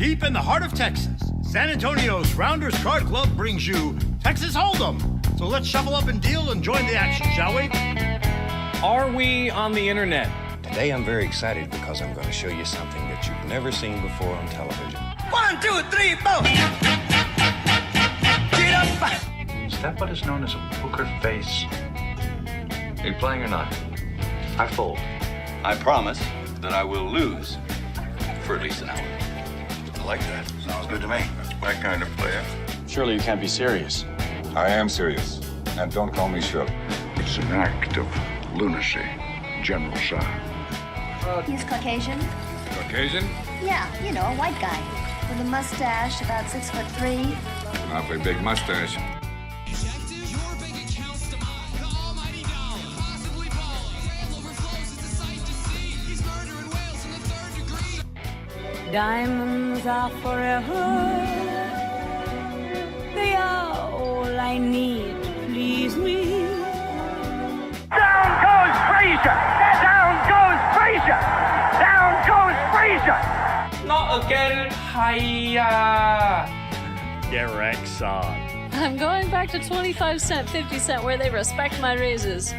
Deep in the heart of Texas, San Antonio's Rounders Card Club brings you Texas Hold'em. So let's shuffle up and deal and join the action, shall we? Are we on the internet? Today I'm very excited because I'm going to show you something that you've never seen before on television. 1, 2, 3, 4. Get up. Is that what is known as a poker face? Are you playing or not? I fold. I promise that I will lose for at least an hour. I like that. Sounds good to me. My kind of player. Surely you can't be serious. I am serious. And don't call me Shirley. It's an act of lunacy, General Sir. He's Caucasian? Caucasian? Yeah, you know, a white guy. With a mustache, about 6'3". An awfully big mustache. Diamonds are forever. They are all I need to please me. Down goes Frazier. Down goes Frazier. Down goes Frazier. Not again. Hiya. Get wrecked, son. I'm going back to 25 cent, 50 cent, where they respect my raises.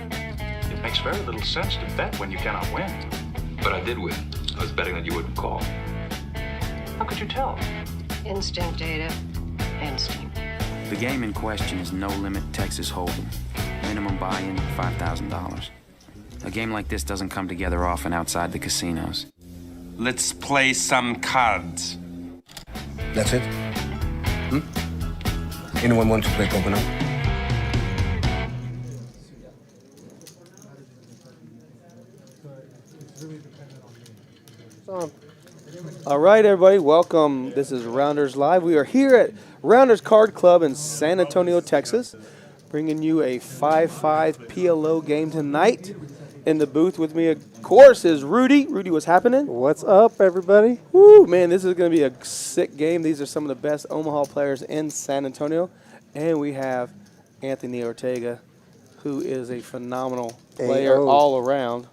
It makes very little sense to bet when you cannot win. But I did win. I was betting that you wouldn't call. How could you tell? Instinct, Ada. Instinct. The game in question is No Limit Texas Hold'em. Minimum buy-in, $5,000. A game like this doesn't come together often outside the casinos. Let's play some cards. That's it? Anyone want to play poker now? All right, everybody, welcome. This is Rounders Live. We are here at Rounders Card Club in San Antonio, Texas, bringing you a 5-5 PLO game tonight. In the booth with me, of course, is Rudy. Rudy, what's happening? What's up, everybody? Woo, man, this is going to be a sick game. These are some of the best Omaha players in San Antonio. And we have Anthony Ortega, who is a phenomenal player all around,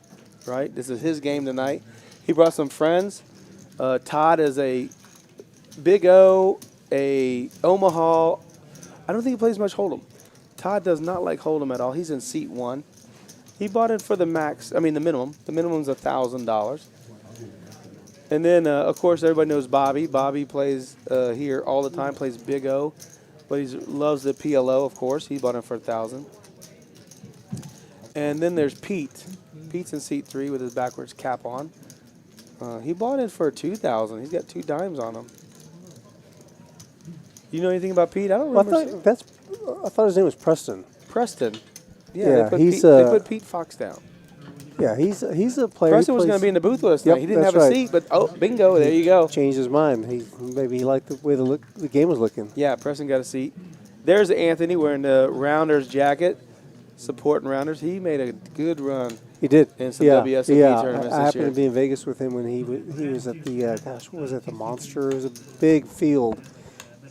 right? This is his game tonight. He brought some friends. Todd is a Big O, a Omaha. I don't think he plays much Hold'em. Todd does not like Hold'em at all. He's in seat 1. He bought it for the minimum. The minimum's $1,000. And then, of course, everybody knows Bobby. Bobby plays here all the time, plays Big O. But he loves the PLO, of course. He bought it for $1,000. And then there's Pete. Pete's in seat 3 with his backwards cap on. He bought it for $2,000. He's got 2 dimes on him. You know anything about Pete? I don't remember. I thought his name was Preston. Preston. Yeah, they put Pete Fox down. Yeah, he's a player. Preston was going to be in the booth with us tonight. He didn't have a seat, but bingo, there you go. Changed his mind. Maybe he liked the way the game was looking. Yeah, Preston got a seat. There's Anthony wearing the Rounders jacket, supporting Rounders. He made a good run. He did. In some WSOP tournaments I this happened year. to be in Vegas with him when he was at the what was it? The Monster. It was a big field,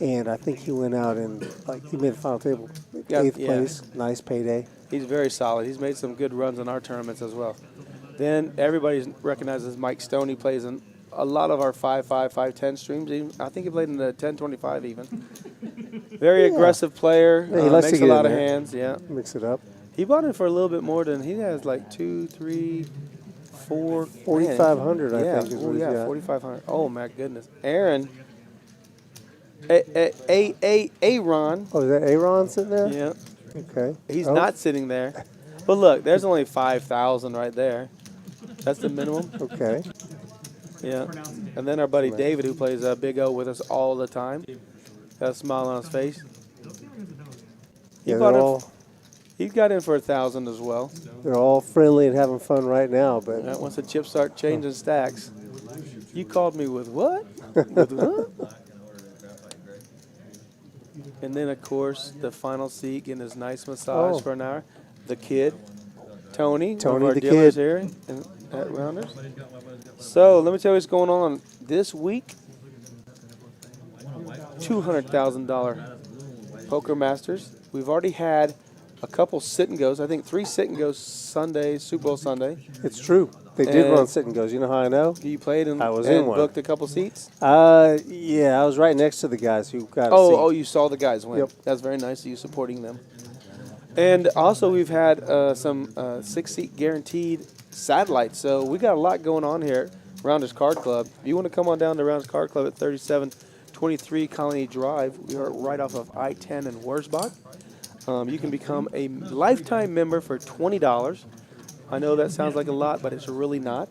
and I think he went out and he made the final table, 8th place. Nice payday. He's very solid. He's made some good runs in our tournaments as well. Then everybody recognizes Mike Stone. He plays in a lot of our 5-5, 5-10 streams. I think he played in the 10-25 even. Very aggressive player. Yeah, he likes makes to get a lot in of there. hands. Yeah, Mix it up. he bought it for a little bit more than he has, like 2, 3, 4, 4,500. I think is what he's got. 4,500. Oh my goodness, Aaron. Aaron. Oh, is that Aaron sitting there? Yeah. Okay. He's not sitting there. But look, there's only 5,000 right there. That's the minimum. Okay. Yeah. And then our buddy David, who plays Big O with us all the time. Got a smile on his face. He got in for 1,000 as well. They're all friendly and having fun right now, but Once the chips start changing stacks. You called me with what? With what? And then, of course, the final seat getting his nice massage for an hour. The kid, Tony one of our the dealers kid. here at Rounders. So let me tell you what's going on this week. $200,000 Poker Masters. We've already had a couple sit and goes. I think 3 sit and goes Sunday, Super Bowl Sunday. It's true. They did run sit and goes. You know how I know? You played and, I was in one. Booked a couple seats? Yeah, I was right next to the guys who got a seat. Oh, you saw the guys win. Yep. That's very nice of you supporting them. And also we've had some 6-seat guaranteed satellites. So we got a lot going on here at Rounders Card Club. If you want to come on down to Rounders Card Club at 3723 Colony Drive, we are right off of I-10 in Wurzbach. You can become a lifetime member for $20. I know that sounds like a lot, but it's really not.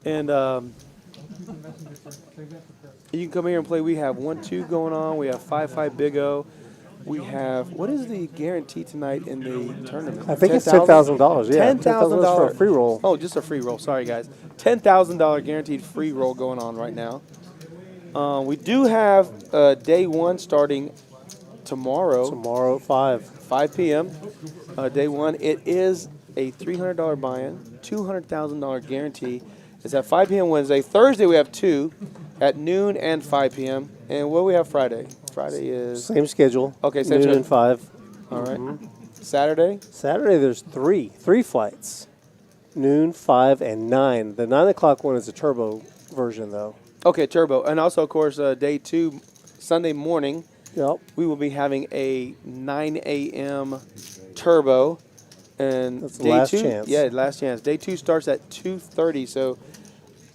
And you can come here and play. We have 1-2 going on. We have 5-5 Big O. We have, what is the guarantee tonight in the tournament? I think it's $10,000. Yeah, $10,000 for a free roll. Oh, just a free roll. Sorry, guys. $10,000 guaranteed free roll going on right now. We do have day one starting tomorrow. Tomorrow at 5 p.m. Day one. It is a $300 buy-in, $200,000 guarantee. It's at 5 p.m. Wednesday. Thursday we have 2 at noon and 5 p.m. And what do we have Friday? Friday is same schedule. Okay, same noon schedule. and 5. All right. Saturday? Saturday there's 3 flights. Noon, 5, and 9. The 9 o'clock one is a turbo version though. Okay, turbo. And also, of course, day 2, Sunday morning, yep, we will be having a 9 a.m. turbo. And that's day last 2, chance. Yeah, last chance. Day 2 starts at 2:30. So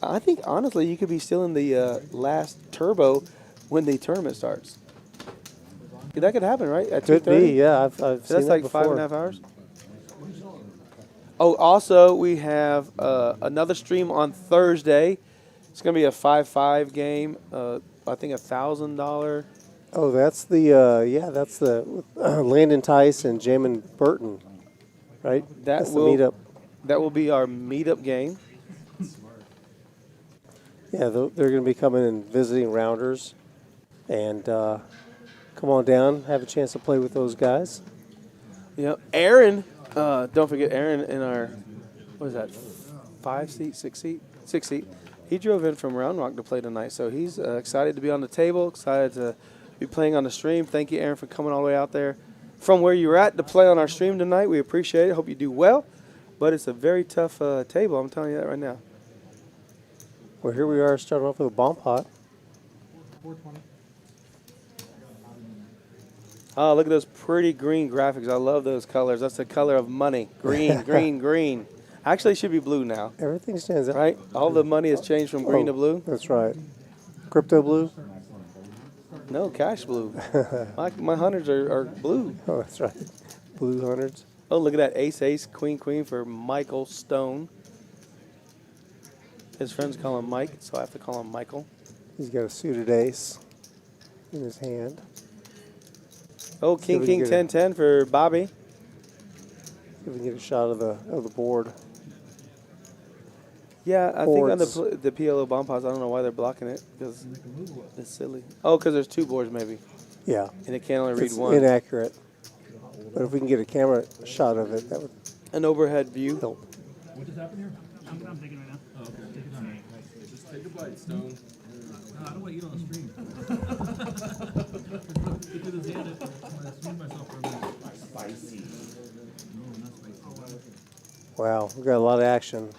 I think, honestly, you could be still in the last turbo when the tournament starts. That could happen, right? At 2:30? Could be, yeah. I've seen that's like before. 5.5 hours. Oh, also, we have another stream on Thursday. It's going to be a 5-5 game. I think $1,000. Oh, that's the that's the Landon Tice and Jamin Burton, right? That's the meetup. That will be our meetup game. Yeah, they're going to be coming and visiting Rounders, and come on down, have a chance to play with those guys. Yeah, Aaron. Don't forget Aaron in our, what is that, 5-seat, 6-seat? 6-seat. He drove in from Round Rock to play tonight, so he's excited to be on the table, excited to be playing on the stream. Thank you, Aaron, for coming all the way out there from where you're at to play on our stream tonight. We appreciate it. Hope you do well, but it's a very tough table. I'm telling you that right now. Well, here we are starting off with a bomb pot. Oh, look at those pretty green graphics. I love those colors. That's the color of money. Green, green, green. Actually, it should be blue now. Everything stands out. Right? All the money has changed from green to blue. That's right. Crypto blue? No, cash blue. my hundreds are blue. Oh, that's right. Blue hundreds. Oh, look at that. Ace, ace, queen, queen for Michael Stone. His friends call him Mike, so I have to call him Michael. He's got a suited ace in his hand. Oh, king, king, 10-10 for Bobby. See if we can get a shot of the board. Yeah, I think on the PLO bomb pots, I don't know why they're blocking it, because it's silly. Oh, because there's 2 boards maybe. Yeah. And it can only read it's 1. Inaccurate. But if we can get a camera shot of it, that would... An overhead view. Help. What just happened here? I'm thinking right now. Oh, okay. Take your time. Just take a bite, Stone. No, I don't want to eat on the stream. Get to this hand. I swing myself for a minute. Spicy. No, not spicy. Wow, we've got a lot of action.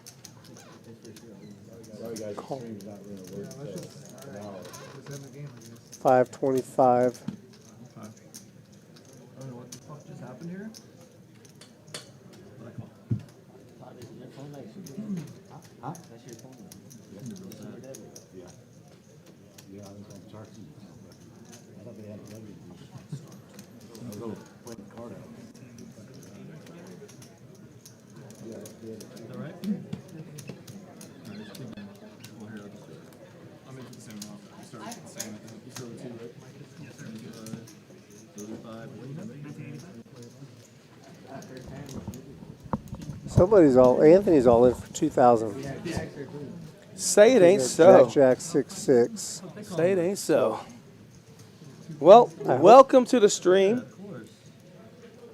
Sorry, guys. Call. The stream's not really working. 525. I don't know what the fuck just happened here. What I call? Huh? That's your phone. Yeah. Yeah, I was going to talk to you. I thought they had a luggage. I was going to play the card out. Yeah, is that right? I'm into the same amount. You started with the same, I think. You started with 2, right? Yes, sir. 35. What do you have? 1985. Anthony's all in for 2,000. Say it ain't so. Jack 6-6. Say it ain't so. Well, welcome to the stream.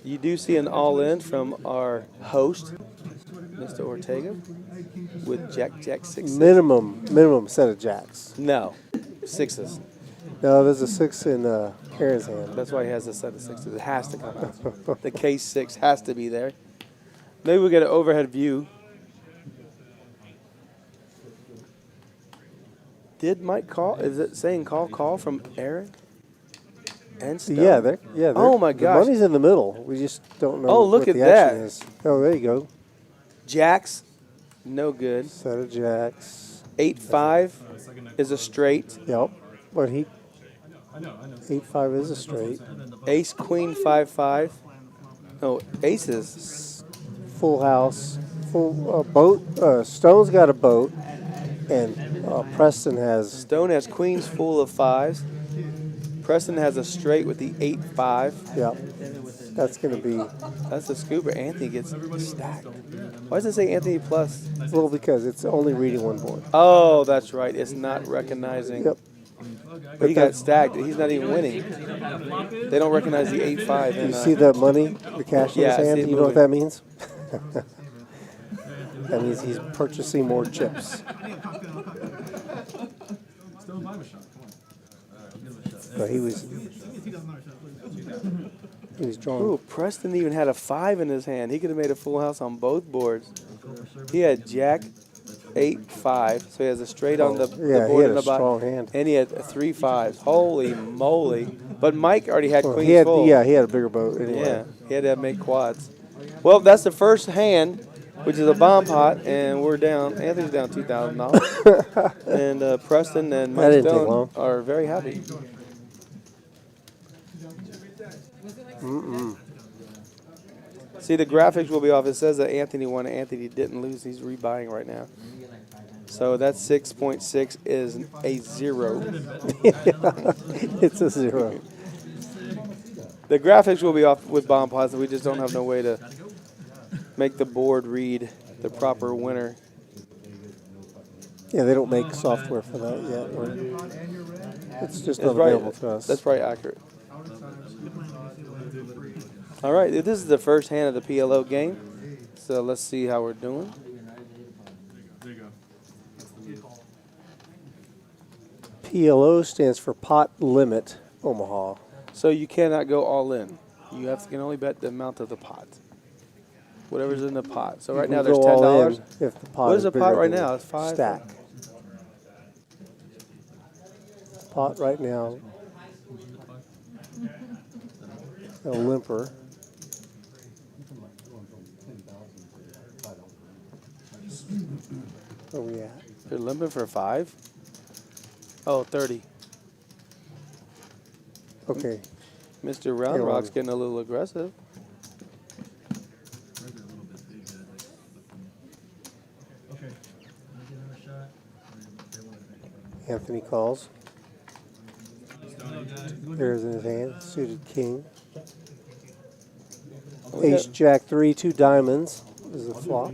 You do see an all-in from our host, Mr. Ortega, with Jack 6-6. Minimum set of jacks. No, 6s. No, there's a 6 in Aaron's hand. That's why he has a set of sixes. It has to come out. The case 6 has to be there. Maybe we get an overhead view. Did Mike call? Is it saying call from Aaron? And Stone? Yeah. Oh my gosh. The money's in the middle. We just don't know. Oh, look what at the that. action is. Oh, there you go. Jacks, no good. Set of jacks. 8-5 is a straight. Yep. But 8-5 is a straight. Ace, Queen, 5-5. No, aces. Full house. Full boat. Stone's got a boat. And Preston has... Stone has queens full of 5s. Preston has a straight with the 8-5. Yep. That's going to be... That's a scooper. Anthony gets stacked. Why does it say Anthony plus? Well, because it's only reading one board. Oh, that's right. It's not recognizing. Yep. But he got stacked. He's not even winning. They don't recognize the 8-5. You see that money, the cash in his hand? You know what that means? That means he's purchasing more chips. But he was drawing. Ooh, Preston even had a 5 in his hand. He could have made a full house on both boards. He had Jack, 8-5, so he has a straight on the board. He had in a the strong hand. And he had 3 5s. Holy moly. But Mike already had queens he had, full. Yeah, he had a bigger boat anyway. Yeah, he had to make quads. Well, that's the first hand, which is a bomb pot, and we're down. Anthony's down $2,000. And Preston and Mike Stone are very happy. See, the graphics will be off. It says that Anthony won. Anthony didn't lose. He's rebuying right now. So that 6.6 is a 0. It's a 0. The graphics will be off with bomb pots. We just don't have no way to make the board read the proper winner. Yeah, they don't make software for that yet. It's just not available to us. That's probably accurate. All right, this is the first hand of the PLO game. So let's see how we're doing. PLO stands for Pot Limit Omaha. So you cannot go all in. You can only bet the amount of the pot. Whatever's in the pot. So right now there's $10. If the pot what is the pot right than now? It's 5. Stack. Pot right now. A limper. Where we at? They're limping for 5? Oh, 30. Okay. Mr. Round Rock's getting a little aggressive. Anthony calls. There's in his hand, suited king. Ace, Jack 3, 2 diamonds is the flop.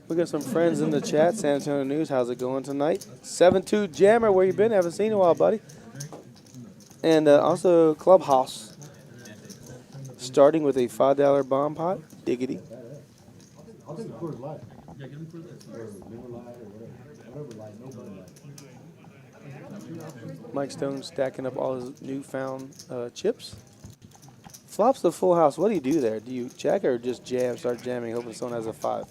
We got some friends in the chat. San Antonio News, how's it going tonight? 7-2 Jammer, where you been? Haven't seen you in a while, buddy. And also Clubhouse, starting with a $5 bomb pot. Diggity. I'll take the Coors Light. Yeah, give me Coors Light. Or Miller Light or whatever light, no Bud Light. Mike Stone stacking up all his newfound chips. Flops the full house. What do you do there? Do you check or just jam, start jamming, hoping someone has a 5?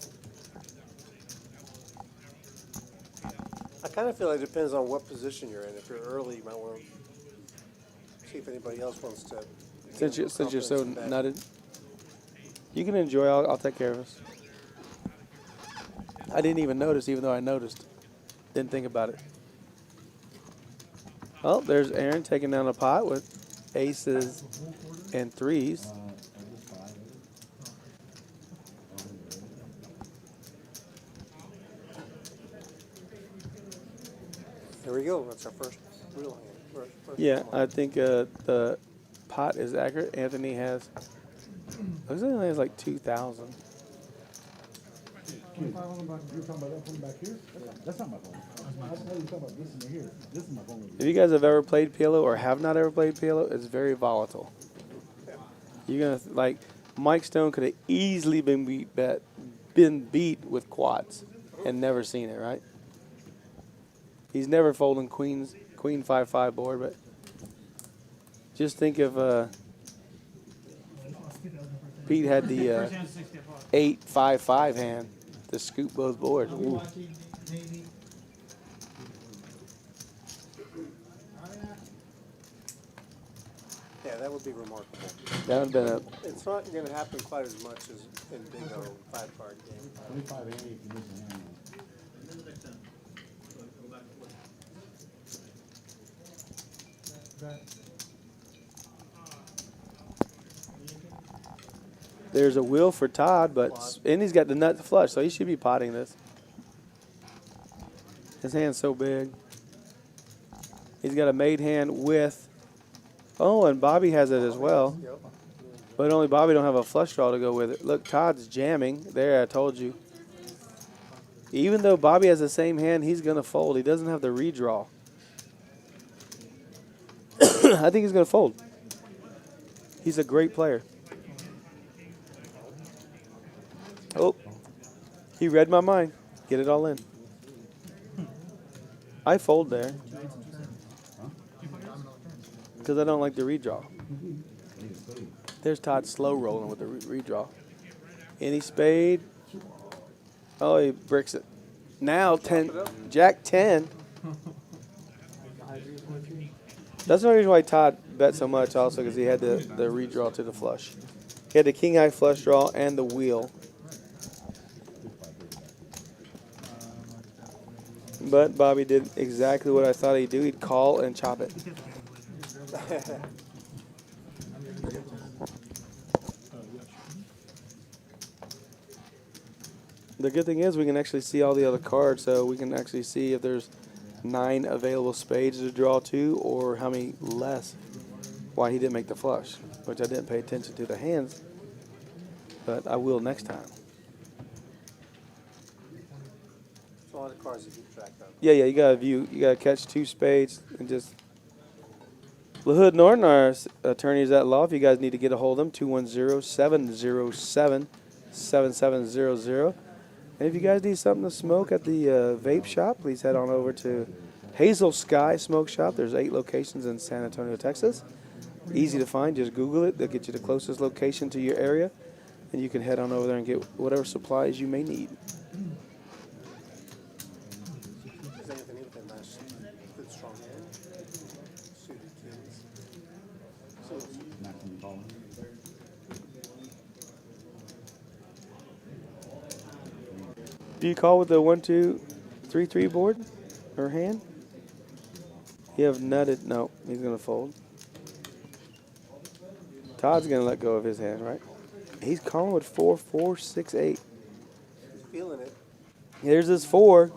I kind of feel like it depends on what position you're in. If you're early, you might want to see if anybody else wants to. Since you're so nutted, you can enjoy. I'll take care of us. I didn't even notice, even though I noticed. Didn't think about it. Oh, there's Aaron taking down a pot with aces and 3s. There we go. That's our first real hand. Yeah, I think the pot is accurate. Anthony has, looks like he only has like 2,000. You're talking about that phone back here? That's not my phone. I was talking about this in here. This is my phone. If you guys have ever played PLO or have not ever played PLO, it's very volatile. You're gonna like Mike Stone could have easily been beat with quads and never seen it, right? He's never folding queen 5-5 board, but Just think if Pete had the 8-5-5 hand to scoop both boards. Ooh. Yeah, that would be remarkable. That would have been a. It's not going to happen quite as much as in big old 5-card game. 25 if you miss a hand. There's a wheel for Todd, and he's got the nut flush, so he should be potting this. His hand's so big. He's got a made hand with. Oh, and Bobby has it as well. But only Bobby don't have a flush draw to go with it. Look, Todd's jamming. There, I told you. Even though Bobby has the same hand, he's going to fold. He doesn't have the redraw. I think he's going to fold. He's a great player. Oh, he read my mind. Get it all in. I fold there because I don't like the redraw. There's Todd slow rolling with the redraw. Any spade. Oh, he bricks it. Now 10, Jack 10. That's the reason why Todd bet so much also, because he had the redraw to the flush. He had the king high flush draw and the wheel. But Bobby did exactly what I thought he'd do. He'd call and chop it. The good thing is we can actually see all the other cards, so we can actually see if there's 9 available spades to draw to or how many less. Why he didn't make the flush, which I didn't pay attention to the hands, but I will next time. It's a lot of cards to keep track of. Yeah, you gotta view. You gotta catch 2 spades and just. LaHood Norton, our attorneys at law. If you guys need to get a hold of them, 210-707-7700. And if you guys need something to smoke at the vape shop, please head on over to Hazel Sky Smoke Shop. There's 8 locations in San Antonio, Texas. Easy to find. Just Google it. They'll get you the closest location to your area, and you can head on over there and get whatever supplies you may need. Anthony with a nice, good, strong hand. Suited kings. Do you call with the 1-2-3-3 board or hand? You have nutted. No, he's going to fold. Todd's going to let go of his hand, right? He's calling with 4-4-6-8. He's feeling it. Here's his 4.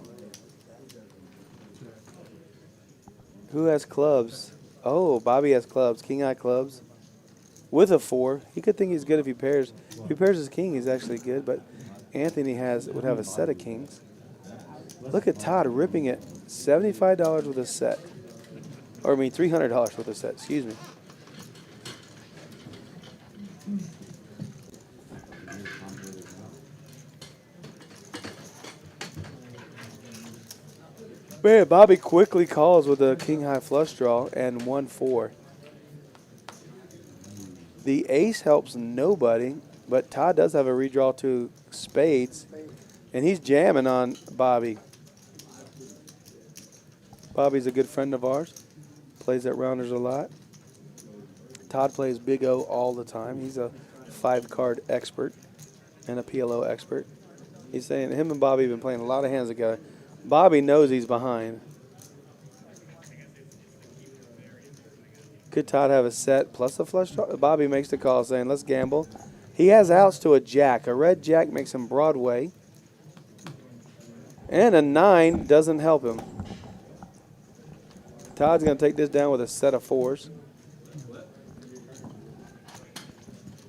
Who has clubs? Oh, Bobby has clubs. King high clubs with a 4. He could think he's good if he pairs. If he pairs his king, he's actually good, but Anthony would have a set of kings. Look at Todd ripping it. $75 with a set. Or I mean $300 with a set, excuse me. Man, Bobby quickly calls with a king high flush draw and 1-4. The ace helps nobody, but Todd does have a redraw to spades, and he's jamming on Bobby. Bobby's a good friend of ours. Plays at Rounders a lot. Todd plays Big O all the time. He's a 5-card expert and a PLO expert. He's saying him and Bobby have been playing a lot of hands together. Bobby knows he's behind. Could Todd have a set plus a flush draw? Bobby makes the call saying, let's gamble. He has outs to a jack. A red jack makes him Broadway. And a 9 doesn't help him. Todd's going to take this down with a set of 4s.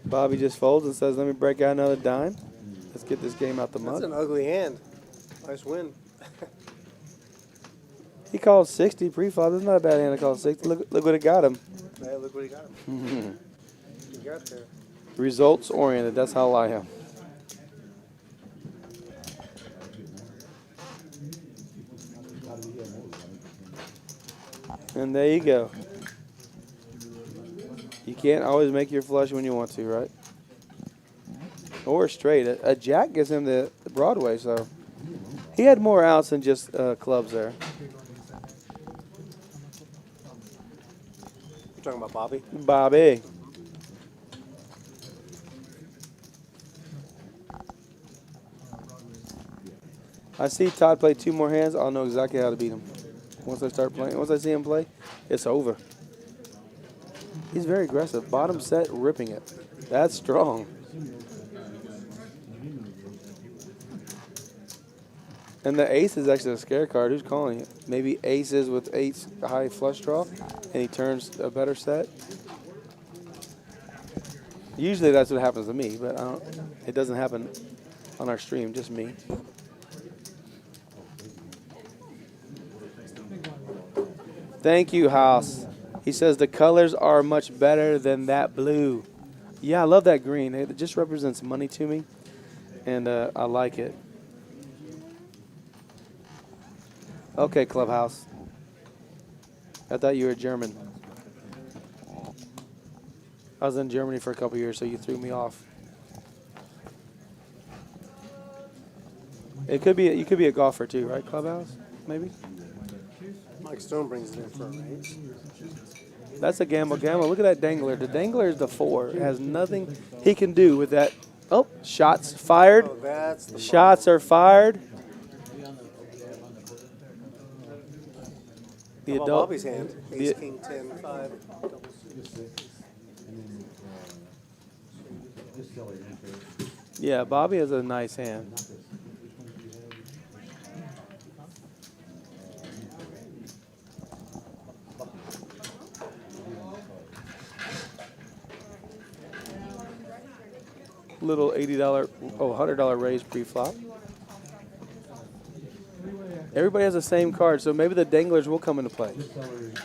Bobby just folds and says, let me break out another dime. Let's get this game out the mud. That's an ugly hand. Nice win. He called 60 pre-flop. That's not a bad hand to call 60. Look what it got him. Yeah, look what he got him. He got there. Results oriented. That's how I am. And there you go. can't always make your flush when you want to, right? Or straight. A jack gives him the Broadway, so he had more outs than just clubs there. You're talking about Bobby? Bobby. I see Todd play 2 more hands. I'll know exactly how to beat him. Once I start playing, once I see him play, it's over. He's very aggressive. Bottom set, ripping it. That's strong. And the ace is actually a scare card. Who's calling it? Maybe aces with 8 high flush draw, and he turns a better set. Usually that's what happens to me, but it doesn't happen on our stream, just me. Thank you, House. He says the colors are much better than that blue. Yeah, I love that green. It just represents money to me, and I like it. Okay, Clubhouse. I thought you were German. I was in Germany for a couple years, so you threw me off. It could be. You could be a golfer too, right, Clubhouse? Maybe. Mike Stone brings it in for a raise. That's a gamble. Look at that dangler. The dangler is the 4. It has nothing he can do with that. Oh, shots fired. Oh, that's the shots are fired. The How about adult. Bobby's hand. Ace, king, 10, 5. Yeah, Bobby has a nice hand. Little $80, $100 raise pre-flop. Everybody has the same card, so maybe the danglers will come into play.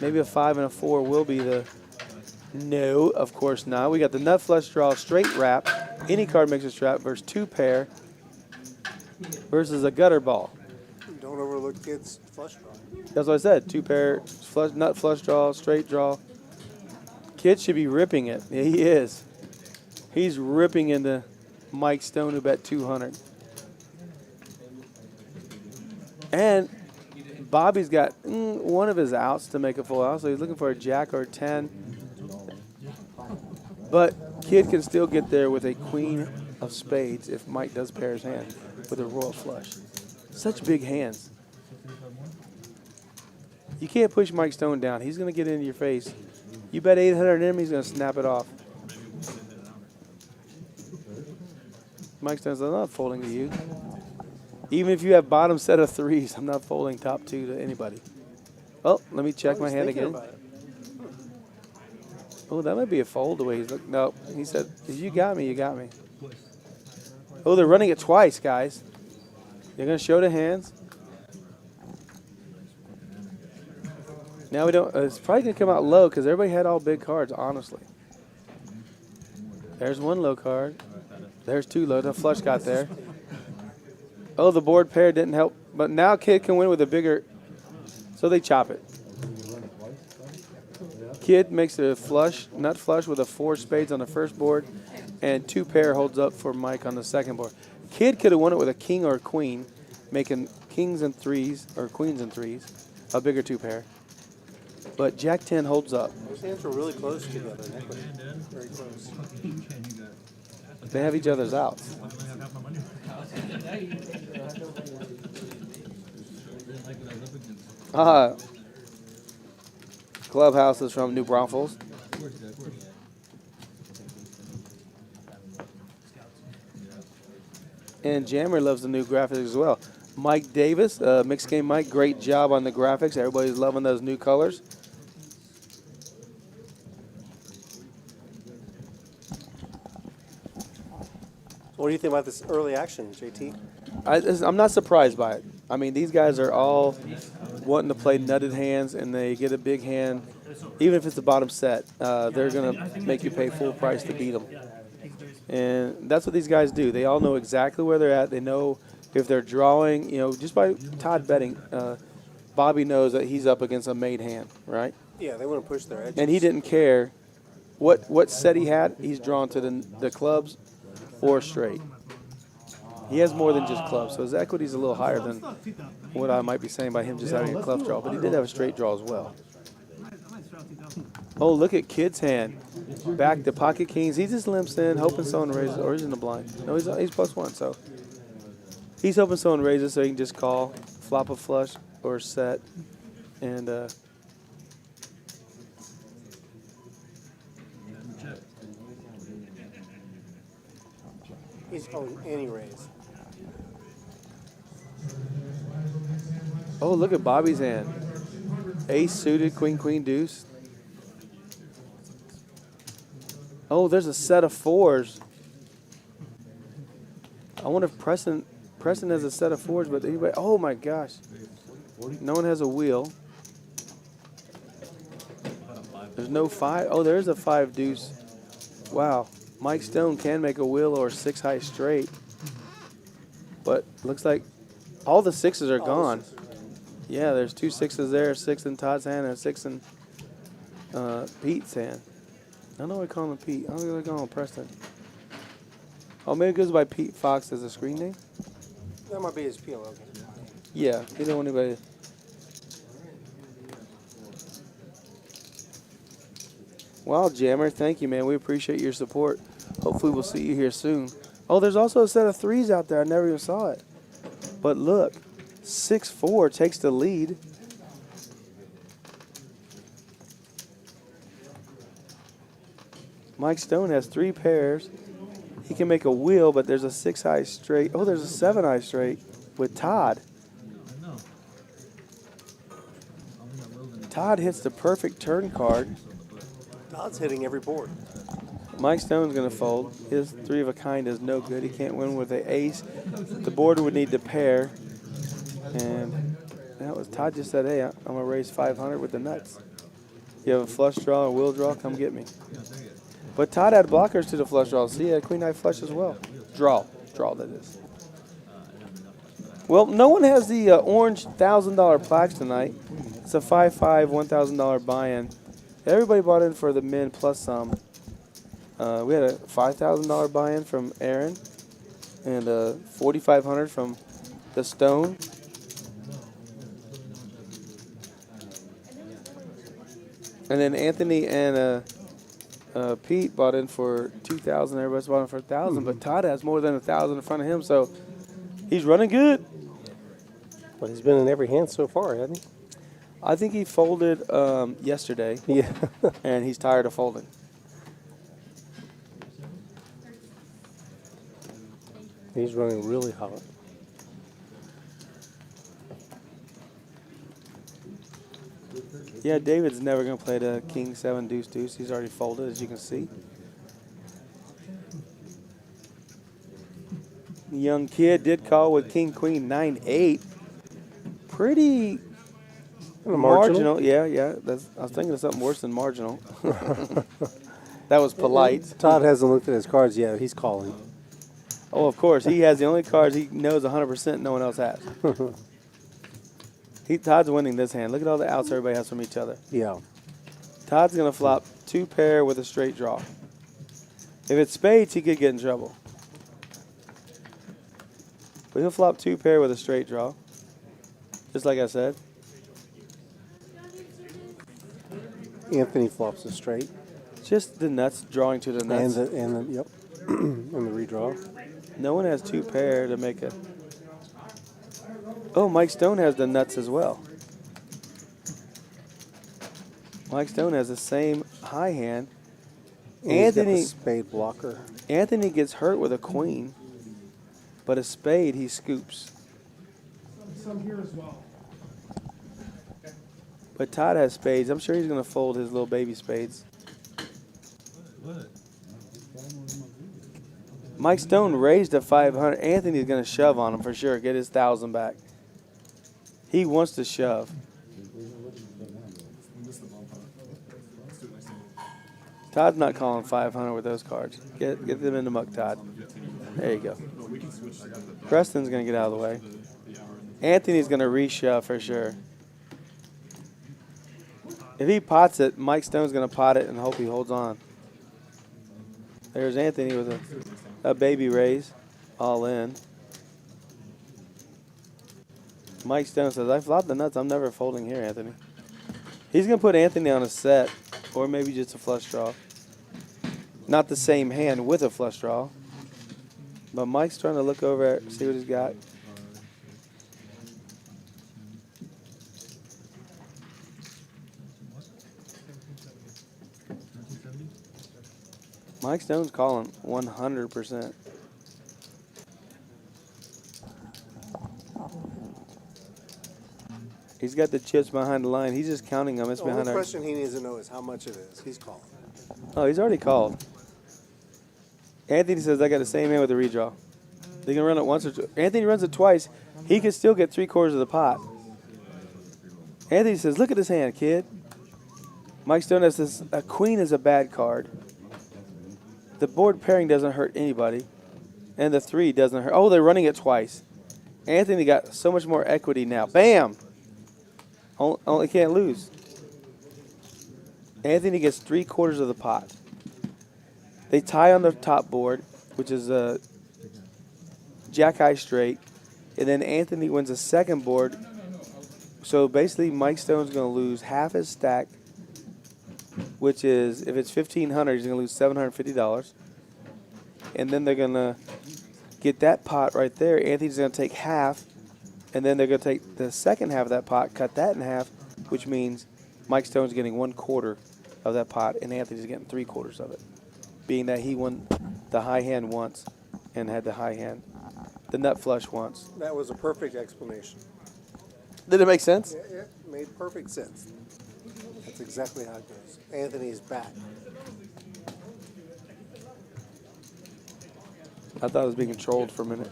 Maybe a 5 and a 4 will be the... No, of course not. We got the nut flush draw, straight wrap. Any card makes a strap versus 2 pair versus a gutter ball. Don't overlook kids' flush draw. That's what I said. 2 pair, nut flush draw, straight draw. Kid should be ripping it. Yeah, he is. He's ripping into Mike Stone, who bet 200. And Bobby's got one of his outs to make a full out, so he's looking for a jack or a 10. But Kid can still get there with a queen of spades if Mike does pair his hand with a royal flush. Such big hands. You can't push Mike Stone down. He's going to get into your face. You bet 800 on him, he's going to snap it off. Mike Stone's like, I'm not folding to you. Even if you have bottom set of 3s, I'm not folding top 2 to anybody. Oh, let me check my hand again. Oh, that might be a fold the way he's looking. No, he said, you got me, you got me. Oh, they're running it twice, guys. They're going to show the hands. Now we don't, it's probably going to come out low because everybody had all big cards, honestly. There's 1 low card. There's 2 low. The flush got there. Oh, the board pair didn't help. But now Kid can win with a bigger, so they chop it. Kid makes a flush, nut flush with a 4 spades on the first board, and 2 pair holds up for Mike on the second board. Kid could have won it with a king or a queen, making kings and 3s, or queens and 3s, a bigger 2 pair. But Jack 10 holds up. Those hands were really close together. Very close. They have each other's outs. Clubhouse is from New Braunfels. And Jammer loves the new graphics as well. Mike Davis, Mixed Game Mike, great job on the graphics. Everybody's loving those new colors. What do you think about this early action, JT? I'm not surprised by it. I mean, these guys are all wanting to play nutted hands, and they get a big hand. Even if it's the bottom set, they're going to make you pay full price to beat them. And that's what these guys do. They all know exactly where they're at. They know if they're drawing, just by Todd betting, Bobby knows that he's up against a made hand, right? Yeah, they want to push their edges. And he didn't care what set he had, he's drawn to the clubs or straight. He has more than just clubs, so his equity's a little higher than what I might be saying by him just having a club draw, but he did have a straight draw as well. Oh, look at Kid's hand. Back to pocket kings. He just limps in, hoping someone raises, or he's in the blind. No, he's +1, so he's hoping someone raises so he can just call, flop a flush or set, and he's calling any raise. oh, look at Bobby's hand. Ace suited, queen, queen, deuce. Oh, there's a set of 4s. I wonder if Preston has a set of 4s, but anybody, oh my gosh. No one has a wheel. There's no 5. Oh, there's a 5 deuce. Wow. Mike Stone can make a wheel or 6 high straight. But looks like all the 6s are gone. Yeah, there's 2 6s there, 6 in Todd's hand and a 6 in Pete's hand. I don't know why I call him Pete. I don't know why I call him Preston. Oh, maybe it goes by Pete Fox as a screen name? That might be his PLO. Yeah, you don't want anybody. Wow, Jammer, thank you, man. We appreciate your support. Hopefully we'll see you here soon. Oh, there's also a set of 3s out there. I never even saw it. But look, 6-4 takes the lead. Mike Stone has 3 pairs. He can make a wheel, but there's a 6 high straight. Oh, there's a 7 high straight with Todd. Todd hits the perfect turn card. Todd's hitting every board. Mike Stone's going to fold. His 3 of a kind is no good. He can't win with an ace. The board would need to pair. And that was Todd just said, hey, I'm going to raise 500 with the nuts. You have a flush draw or wheel draw, come get me. But Todd had blockers to the flush draw. See, he had queen high flush as well. Draw that is. Well, no one has the orange $1,000 plaques tonight. It's a 5-5 $1,000 buy-in. Everybody bought in for the men plus some. We had a $5,000 buy-in from Aaron and $4,500 from the Stone. And then Anthony and Pete bought in for $2,000. Everybody's bought in for $1,000, but Todd has more than $1,000 in front of him, so he's running good. But he's been in every hand so far, hasn't he? I think he folded yesterday. Yeah. And he's tired of folding. He's running really hot. Yeah, David's never going to play the King 7 deuce deuce. He's already folded, as you can see. Young kid did call with King Queen 9-8. Pretty marginal. Yeah. I was thinking of something worse than marginal. That was polite. Todd hasn't looked at his cards yet. He's calling. Oh, of course. He has the only cards he knows 100% no one else has. Todd's winning this hand. Look at all the outs everybody has from each other. Yeah. Todd's going to flop 2 pair with a straight draw. If it's spades, he could get in trouble. But he'll flop 2 pair with a straight draw. Just like I said. Anthony flops a straight. Just the nuts drawing to the nuts. And the redraw. No one has 2 pair to make a... Oh, Mike Stone has the nuts as well. Mike Stone has the same high hand. Anthony, he's got the spade blocker. Anthony gets hurt with a queen, but a spade he scoops. Some here as well. But Todd has spades. I'm sure he's going to fold his little baby spades. Mike Stone raised to 500. Anthony's going to shove on him for sure. Get his 1,000 back. He wants to shove. Todd's not calling 500 with those cards. Get them in the muck, Todd. There you go. Preston's going to get out of the way. Anthony's going to reshove for sure. If he pots it, Mike Stone's going to pot it and hope he holds on. There's Anthony with a baby raise, all in. Mike Stone says, I flopped the nuts. I'm never folding here, Anthony. He's going to put Anthony on a set, or maybe just a flush draw. Not the same hand with a flush draw. But Mike's trying to look over at, see what he's got. Mike Stone's calling 100%. He's got the chips behind the line. He's just counting them. It's The behind only our. question he needs to know is how much it is. He's calling. Oh, he's already called. Anthony says I got the same hand with the redraw. They can run it once or two. Anthony runs it twice. He can still get 3/4 of the pot. Anthony says, look at this hand, kid. Mike Stone says a queen is a bad card. The board pairing doesn't hurt anybody. And the 3 doesn't hurt. Oh, they're running it twice. Anthony got so much more equity now. Bam! Only can't lose. Anthony gets 3/4 of the pot. They tie on the top board, which is a jack high straight. And then Anthony wins a second board. So basically Mike Stone's going to lose half his stack, which is, if it's $1,500, he's going to lose $750. And then they're going to get that pot right there. Anthony's going to take half, and then they're going to take the second half of that pot, cut that in half, which means Mike Stone's getting 1/4 of that pot, and Anthony's getting 3/4 of it, being that he won the high hand once and had the high hand, the nut flush once. That was a perfect explanation. Did it make sense? Yeah, it made perfect sense. That's exactly how it goes. Anthony's back. I thought I was being controlled for a minute.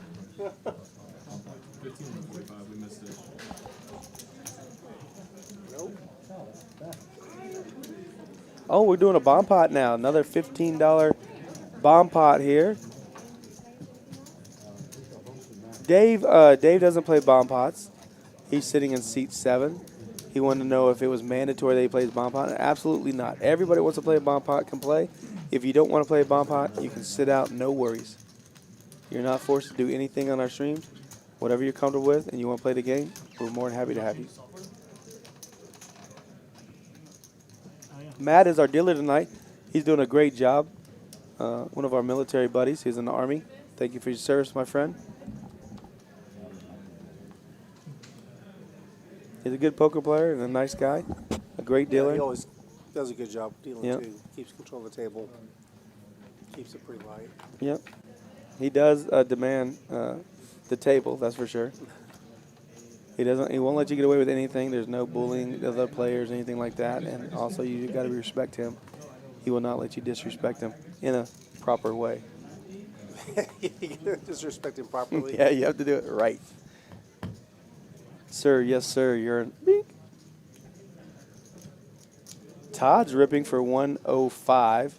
Oh, we're doing a bomb pot now. Another $15 bomb pot here. Dave doesn't play bomb pots. He's sitting in seat 7. He wanted to know if it was mandatory that he plays bomb pot. Absolutely not. Everybody wants to play a bomb pot can play. If you don't want to play a bomb pot, you can sit out, no worries. You're not forced to do anything on our streams. Whatever you're comfortable with and you want to play the game, we're more than happy to have you. Matt is our dealer tonight. He's doing a great job. One of our military buddies. He's in the Army. Thank you for your service, my friend. He's a good poker player and a nice guy. A great dealer. Yeah, he always does a good job dealing, Yep. too. Keeps control of the table. Keeps it pretty light. Yep. He does demand the table, that's for sure. He won't let you get away with anything. There's no bullying of other players, anything like that. And also, you got to respect him. He will not let you disrespect him in a proper way. You gotta disrespect him properly. Yeah, you have to do it right. Sir, yes, sir. You're in. Beep. Todd's ripping for 105.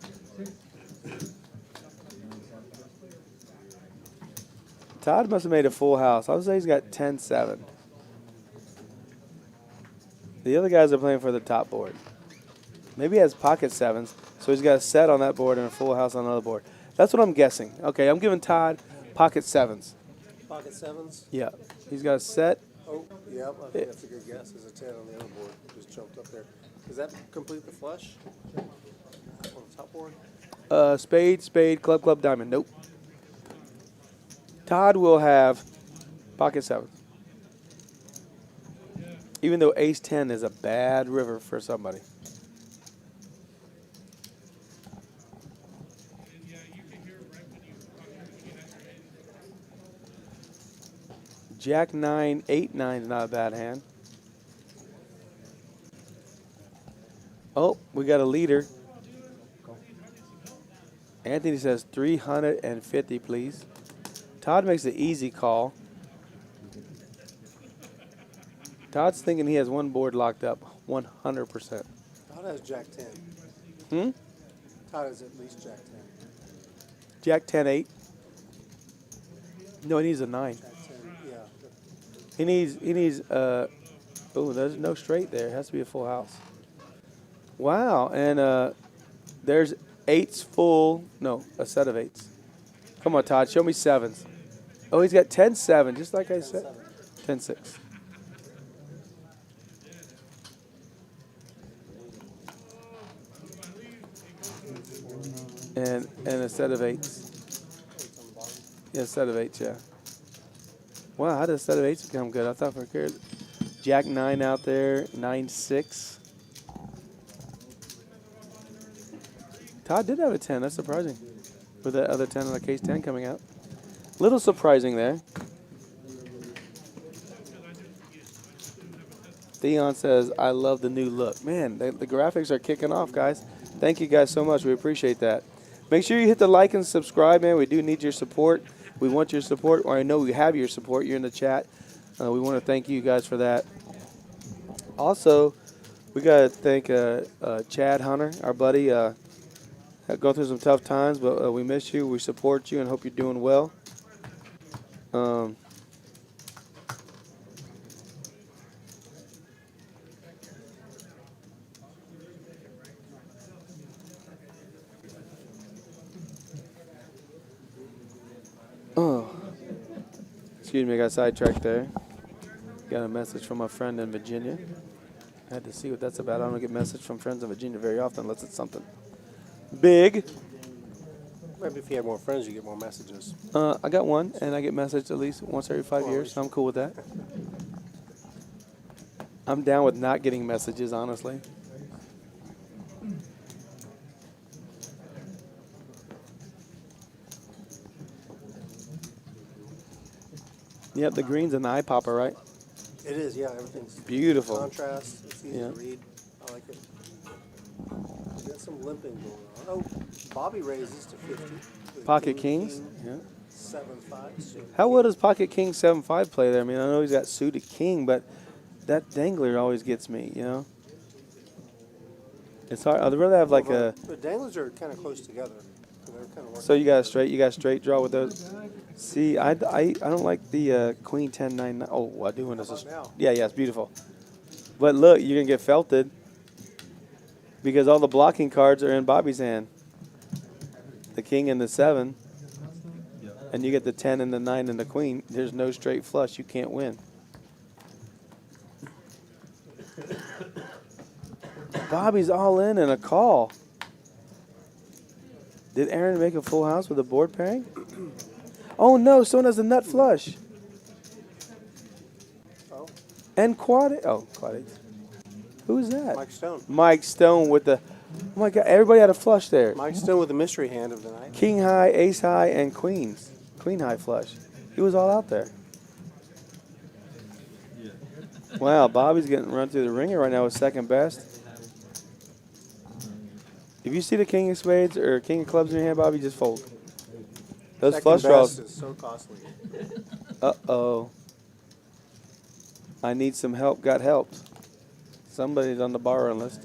Todd must have made a full house. I would say he's got 10-7. The other guys are playing for the top board. Maybe he has pocket 7s, so he's got a set on that board and a full house on another board. That's what I'm guessing. Okay, I'm giving Todd pocket 7s. Pocket 7s? Yeah. He's got a set. Oh, yeah, I think that's a good guess. There's a 10 on the other board. Just jumped up there. Does that complete the flush on the top board? Spade, club, diamond. Nope. Todd will have pocket 7. Even though ace 10 is a bad river for somebody. Jack 9, 8-9 is not a bad hand. Oh, we got a leader. Anthony says 350, please. Todd makes the easy call. Todd's thinking he has one board locked up, 100%. Todd has Jack 10. Hmm? Todd has at least Jack 10. Jack 10, 8. No, he needs a 9. Jack 10, yeah. He needs, oh, there's no straight there. It has to be a full house. Wow, and there's 8s full. No, a set of 8s. Come on, Todd. Show me 7s. Oh, he's got 10-7, just like I said. 10-6. And a set of 8s. Yeah, a set of 8s, yeah. Wow, how did a set of 8s become good? I thought for sure. Jack 9 out there, 9-6. Todd did have a 10. That's surprising. With that other 10 on the case 10 coming out. Little surprising there. Theon says, I love the new look. Man, the graphics are kicking off, guys. Thank you guys so much. We appreciate that. Make sure you hit the like and subscribe, man. We do need your support. We want your support, or I know we have your support. You're in the chat. We want to thank you guys for that. Also, we got to thank Chad Hunter, our buddy. Going through some tough times, but we miss you. We support you and hope you're doing well. Excuse me, I got sidetracked there. Got a message from a friend in Virginia. I had to see what that's about. I don't get message from friends in Virginia very often unless it's something big. Maybe if you have more friends, you get more messages. I got one, and I get messaged at least once every 5 years, so I'm cool with that. I'm down with not getting messages, honestly. Yep, the green's an eye popper, right? It is, yeah. Everything's beautiful. Contrast. It's easy to read. I like it. We got some limping going on. Oh, Bobby raises to 50. Pocket Kings. Yeah. 7-5. How well does Pocket King 7-5 play there? I mean, I know he's got suited king, but that dangler always gets me, you know? It's hard. I'd rather have like a... The danglers are kind of close together. So you got a straight draw with those. See, I don't like the Queen 10-9. Oh, I do want this. Yeah, it's beautiful. But look, you're gonna get felted because all the blocking cards are in Bobby's hand. The King and the 7, and you get the 10 and the 9 and the Queen. There's no straight flush. You can't win. Bobby's all in and a call. Did Aaron make a full house with a board pairing? Oh, no. Someone has a nut flush. Oh. And quad eight. Oh, quad eight. Who's that? Mike Stone. Mike Stone with the... Oh, my God. Everybody had a flush there. Mike Stone with the mystery hand of the night. King high, ace high, and queens. Queen high flush. He was all out there. Wow, Bobby's getting run through the ringer right now with second best. If you see the King of Spades or King of Clubs in your hand, Bobby, just fold. Those second flush draws. Is so costly. Uh-oh. I need some help. Got helped. Somebody's on the borrowing list.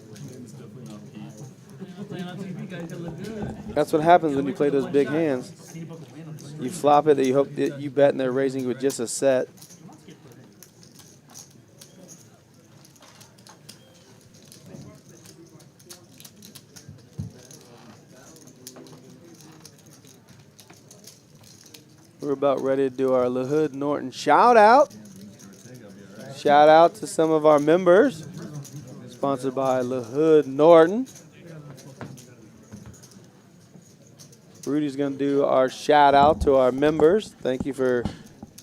That's what happens when you play those big hands. You flop it, you hope that you bet, and they're raising with just a set. We're about ready to do our LaHood Norton shout out. Shout out to some of our members. Sponsored by LaHood Norton. Rudy's going to do our shout out to our members. Thank you for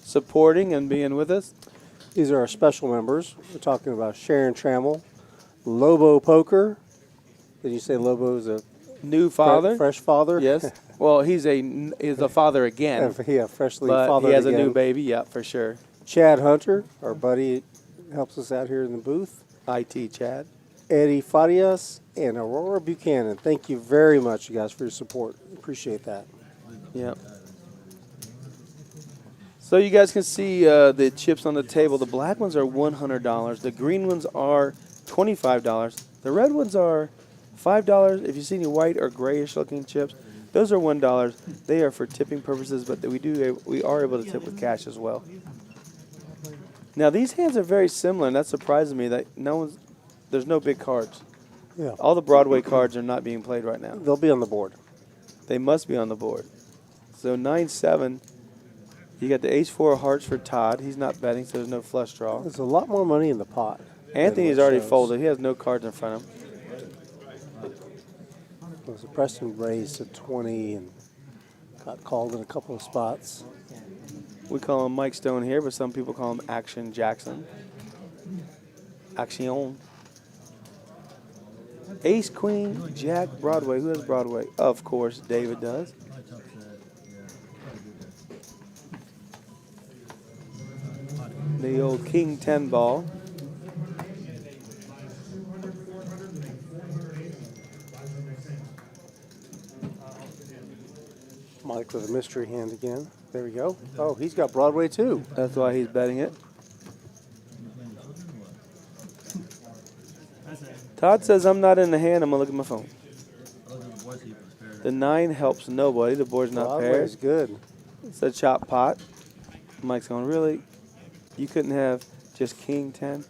supporting and being with us. These are our special members. We're talking about Sharon Trammell, Lobo Poker. Did you say Lobo's a new father? Fresh father? Yes. Well, he's a father again. Yeah, freshly but fathered he has again. a new baby, yeah, for sure. Chad Hunter, our buddy, helps us out here in the booth. IT Chad. Eddie Farias and Aurora Buchanan. Thank you very much, you guys, for your support. Appreciate that. Yep. So you guys can see the chips on the table. The black ones are $100. The green ones are $25. The red ones are $5. If you see any white or grayish looking chips, those are $1. They are for tipping purposes, but we are able to tip with cash as well. Now these hands are very similar, and that surprises me that there's no big cards. Yeah. All the Broadway cards are not being played right now. They'll be on the board. They must be on the board. So 9-7. You got the ace-4 of hearts for Todd. He's not betting, so there's no flush draw. There's a lot more money in the pot. Anthony's already folded. He has no cards in front of him. So Preston raised to 20 and got called in a couple of spots. We call him Mike Stone here, but some people call him Action Jackson. Action. Ace, Queen, Jack, Broadway. Who has Broadway? Of course, David does. The old King 10 ball. Mike with a mystery hand again. There we go. Oh, he's got Broadway too. That's why he's betting it. Todd says, I'm not in the hand. I'm going to look at my phone. The 9 helps nobody. The board's not Broadway paired. is good. It's a chop pot. Mike's going, really? You couldn't have just King 10?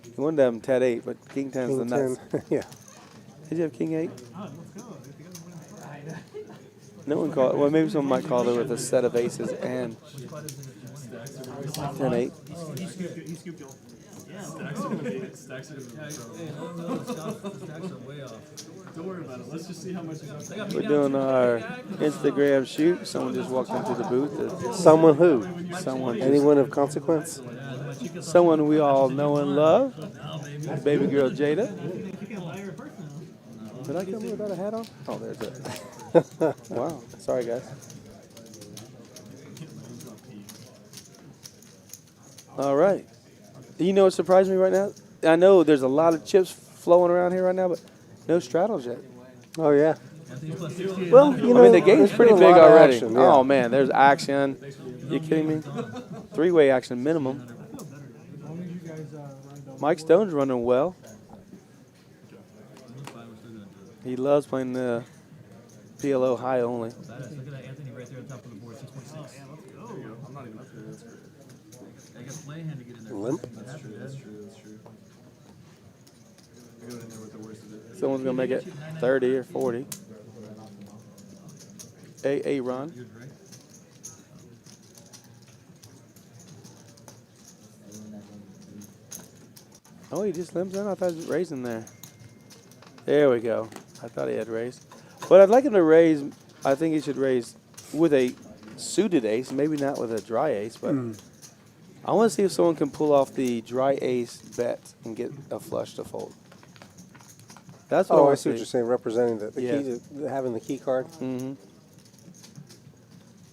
You wanted to have him Ted 8, but King 10 is the nuts. 10. Yeah. Did you have King 8? No one called. Well, maybe someone might call it with a set of aces and 10-8. Stacks are way off. Don't worry about it. Let's just see how much We're doing our Instagram shoot. Someone just walked into the booth. Someone who? Someone. Anyone of consequence? Someone we all know and love. Baby girl Jada. Did I come here without a hat on? Oh, there's it. Wow. Sorry, guys. All right. You know what surprised me right now? I know there's a lot of chips flowing around here right now, but no straddles yet. Oh, yeah. Well, you know, I mean, the game's pretty big already. Action, yeah. Oh, man, there's action. You kidding me? 3-way action minimum. Mike Stone's running well. He loves playing the PLO high only. Look at that Anthony right there on top of the board, 6.6. I'm not even up there. That's great. I got play hand to get in there. Limp. That's true. I got in there with the worst of it. Someone's going to make it 30 or 40. A run. Oh, he just limps in? I thought he was raising there. There we go. I thought he had raised. But I'd like him to raise. I think he should raise with a suited ace, maybe not with a dry ace, but I want to see if someone can pull off the dry ace bet and get a flush to fold. That's what I see what you're saying, representing the key to having the key card. Mm-hmm.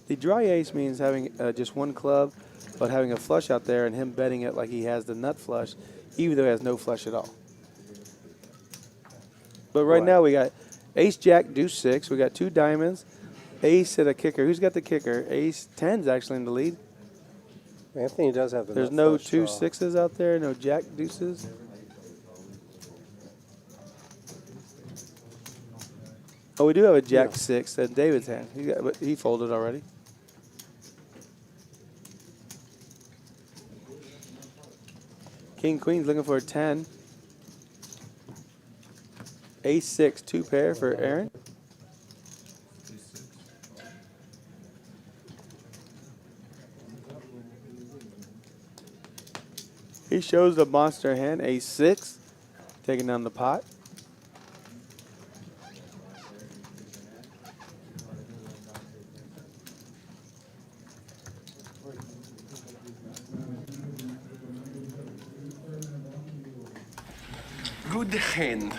The dry ace means having just one club, but having a flush out there and him betting it like he has the nut flush, even though he has no flush at all. But right now we got ace, jack, deuce, 6. We got 2 diamonds, ace and a kicker. Who's got the kicker? Ace 10's actually in the lead. Anthony does have the There's nut no flush 2 draw. 6s out there, no jack deuces. Oh, we do have a jack 6 in David's hand. But he folded already. King, Queen's looking for a 10. Ace 6, 2 pair for Aaron. He shows the monster hand, Ace 6, taking down the pot. Good hand.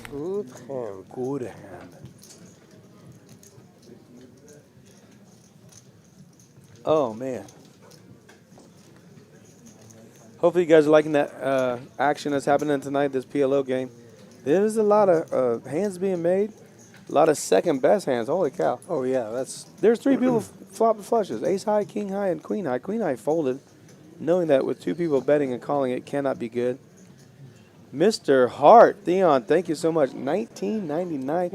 Good hand. Good hand. Oh, man. Hopefully you guys are liking that action that's happening tonight, this PLO game. There's a lot of hands being made, a lot of second best hands. Holy cow. Oh, yeah. There's 3 people flopping flushes, ace high, king high, and queen high. Queen high folded, knowing that with 2 people betting and calling it cannot be good. Mr. Hart, Theon, thank you so much. 1999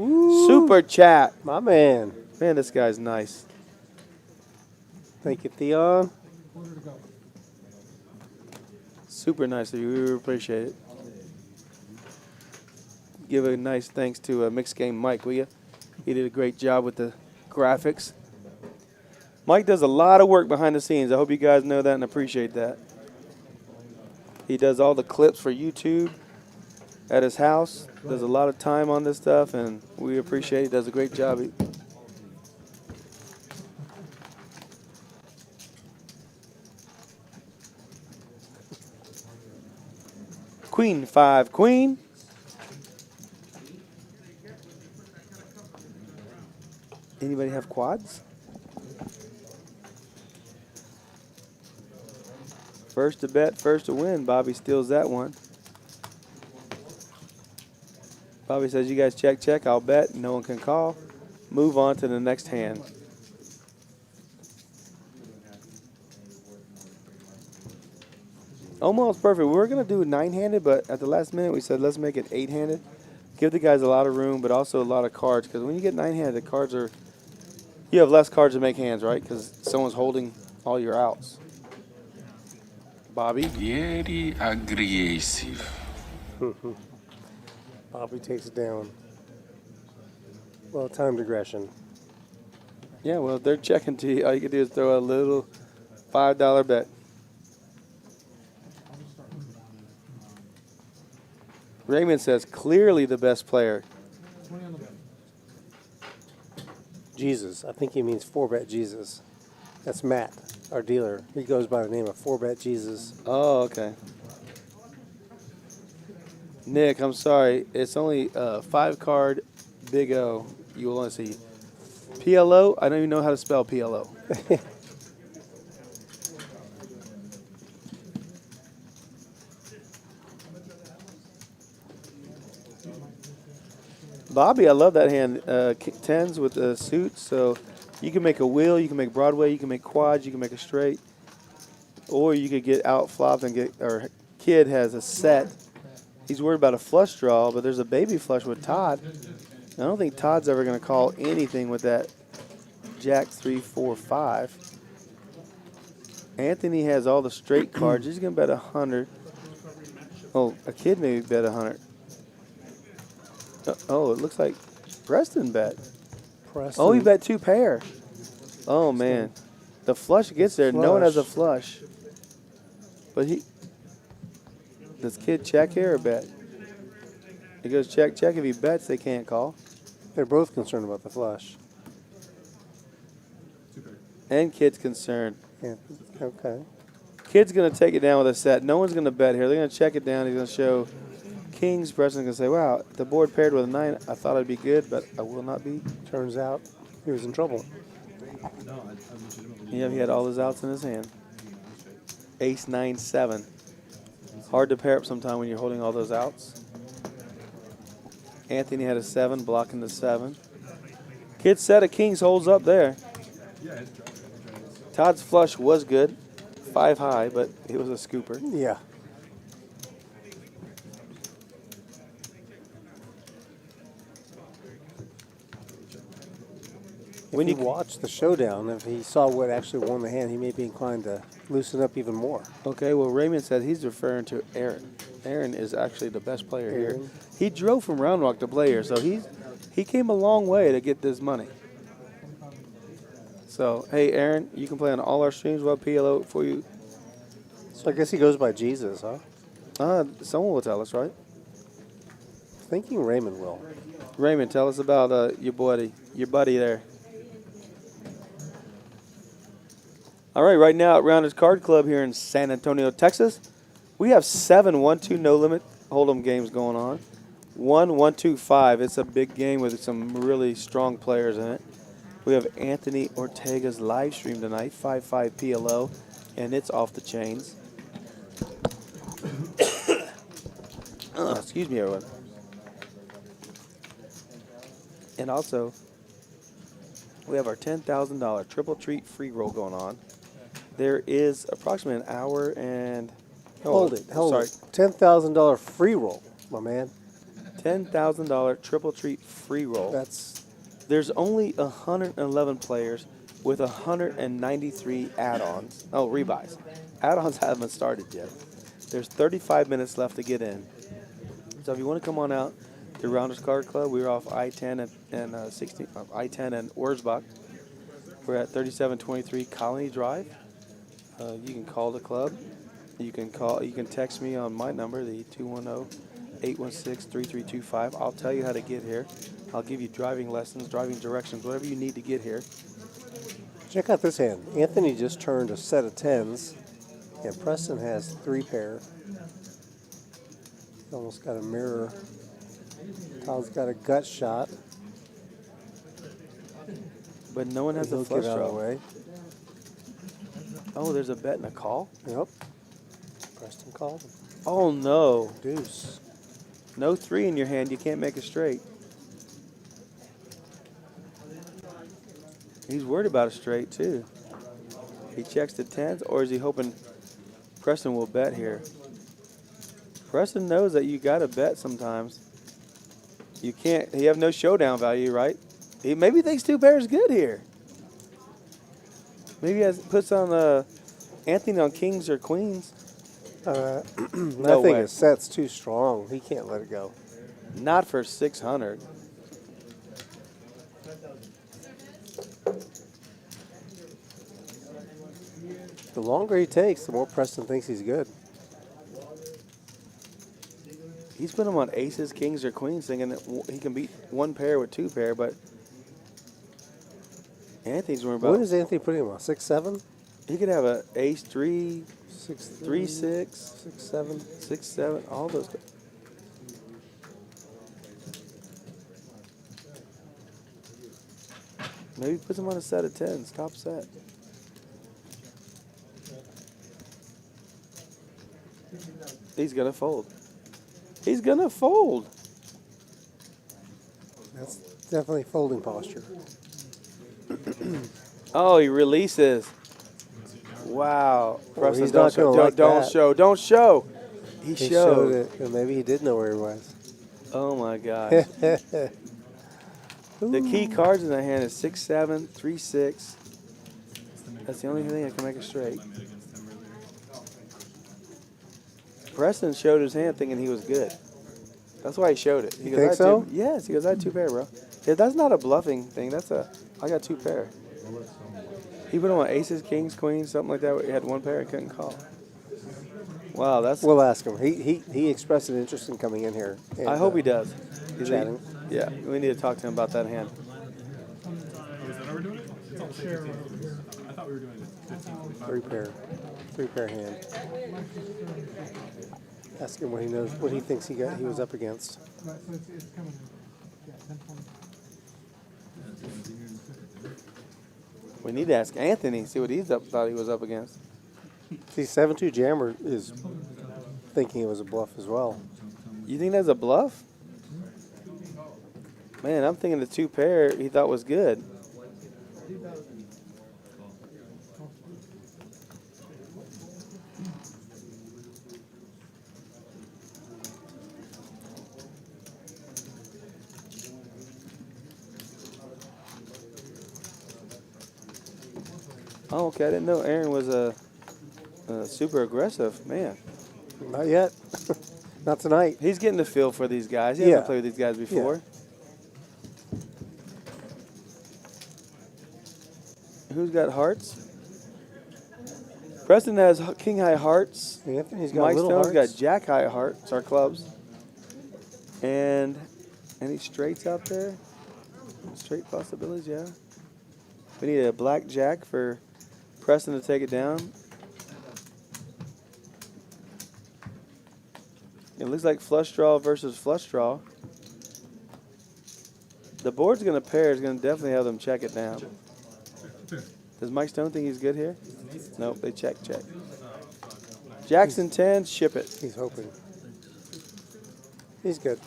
super chat. My man. Man, this guy's nice. Thank you, Theon. Super nice of you. We appreciate it. give a nice thanks to Mixed Game Mike, will you? He did a great job with the graphics. Mike does a lot of work behind the scenes. I hope you guys know that and appreciate that. He does all the clips for YouTube at his house. Does a lot of time on this stuff, and we appreciate it. He does a great job. Queen 5, Queen. Anybody have quads? First to bet, first to win. Bobby steals that one. Bobby says, you guys check, check. I'll bet. No one can call. Move on to the next hand. Almost perfect. We were going to do 9-handed, but at the last minute we said, let's make it 8-handed. Give the guys a lot of room, but also a lot of cards. Because when you get 9-handed, the cards are, you have less cards to make hands, right? Because someone's holding all your outs. Bobby? Very aggressive. Bobby takes it down. Well, timed aggression. Yeah, well, if they're checking to you, all you can do is throw a little $5 bet. Raymond says, clearly the best player. Jesus. I think he means 4-bet Jesus. That's Matt, our dealer. He goes by the name of 4-bet Jesus. Oh, okay. Nick, I'm sorry. It's only a 5-card Big O. You will only see PLO. I don't even know how to spell PLO. Bobby, I love that hand. 10s with the suits. So you can make a wheel, you can make Broadway, you can make quads, you can make a straight. Or you could get out flopped and get, or kid has a set. He's worried about a flush draw, but there's a baby flush with Todd. I don't think Todd's ever going to call anything with that Jack 3, 4, 5. Anthony has all the straight cards. He's going to bet 100. Oh, a kid maybe bet 100. Oh, it looks like Preston bet. Preston. Oh, he bet 2 pair. Oh, man. The flush gets there. No one has a flush. But does kid check here or bet? He goes check, check. If he bets, they can't call. They're both concerned about the flush. And kid's concerned. Yeah. Okay. Kid's going to take it down with a set. No one's going to bet here. They're going to check it down. He's going to show kings. Preston's going to say, wow, the board paired with a 9. I thought I'd be good, but I will not be. Turns out he was in trouble. Yeah, he had all his outs in his hand. Ace, 9, 7. Hard to pair up sometime when you're holding all those outs. Anthony had a 7, blocking the 7. Kid's set of kings holds up there. Todd's flush was good. 5 high, but it was a scooper. Yeah. When you watch the showdown, if he saw what actually won the hand, he may be inclined to loosen up even more. Okay, well, Raymond said he's referring to Aaron. Aaron is actually the best player here. He drove from Round Rock to play here, so he came a long way to get this money. So, hey, Aaron, you can play on all our streams. We'll PLO for you. So I guess he goes by Jesus, huh? Someone will tell us, right? Thinking Raymond will. Raymond, tell us about your buddy there. All right now at Rounders Card Club here in San Antonio, Texas, we have 7 1-2 no limit hold'em games going on. 1-1-2-5. It's a big game with some really strong players in it. We have Anthony Ortega's live stream tonight, 5-5 PLO, and it's off the chains. Excuse me, everyone. And also, we have our $10,000 triple treat free roll going on. There is approximately an hour and... Hold it. $10,000 free roll, my man. $10,000 triple treat free roll. There's only 111 players with 193 add-ons. Oh, rebuys. Add-ons haven't started yet. There's 35 minutes left to get in. So if you want to come on out, the Rounders Card Club. We were off I-10 and I-10 and Orsbach. We're at 3723 Colony Drive. You can call the club. You can text me on my number, the 210-816-3325. I'll tell you how to get here. I'll give you driving lessons, driving directions, whatever you need to get here. Check out this hand. Anthony just turned a set of 10s, and Preston has 3 pair. Almost got a mirror. Todd's got a gut shot. But no one has a flush draw. draw. Oh, there's a bet and a call? Yep. Preston called him. Oh, no. Deuce. No 3 in your hand. You can't make it straight. He's worried about a straight, too. He checks the 10s, or is he hoping Preston will bet here? Preston knows that you got to bet sometimes. You can't. You have no showdown value, right? He maybe thinks 2 pairs good here. Maybe he puts on Anthony on kings or queens. No I think way. his set's too strong. He can't let it go. Not for 600. The longer he takes, the more Preston thinks he's good. He's put him on aces, kings, or queens, thinking that he can beat 1 pair with 2 pair, but Anthony's worried about. What is Anthony putting him on? 6-7? He could have a ace 3, 6-3, 3-6, 6-7, 6-7, all those. Maybe he puts him on a set of 10s, top set. He's gonna fold. He's gonna fold. That's definitely folding posture. Oh, he releases. Wow. Well, he's not going to like don't that. show. Don't show. He showed it, and maybe he did know where he was. Oh my gosh. The key cards in that hand is 6-7, 3-6. That's the only thing that can make it straight. Preston showed his hand thinking he was good. That's why he showed it. He You goes, think so? Yes, he goes, I had 2 pair, bro. Yeah, that's not a bluffing thing. I got 2 pair. He put him on aces, kings, queens, something like that. He had 1 pair and couldn't call. Wow, that's. We'll ask him. He expressed an interest in coming in here. And, I hope he does. Chatting. Yeah, we need to talk to him about that hand. Oh, is that how we're doing it? It's all share. I thought we were doing it 15. 3 pair hand. Ask him what he knows, what he thinks he was up against. We need to ask Anthony, see what thought he was up against. See, 7-2 jammer is thinking it was a bluff as well. You think that's a bluff? Man, I'm thinking the 2 pair he thought was good. Oh, okay. I didn't know Aaron was a super aggressive man. Not yet. Not tonight. He's getting the feel for these guys. He hasn't played with these guys before. Yeah. Who's got hearts? Preston has king high hearts. Anthony's got Mike little Stone's hearts. got jack high hearts, our clubs. And any straights out there? Straight possibilities, yeah. We need a black jack for Preston to take it down. It looks like flush draw versus flush draw. The board's going to pair. Is going to definitely have them check it down. Does Mike Stone think he's good here? Nope, they check. Jackson 10, ship it. He's hoping. He's good.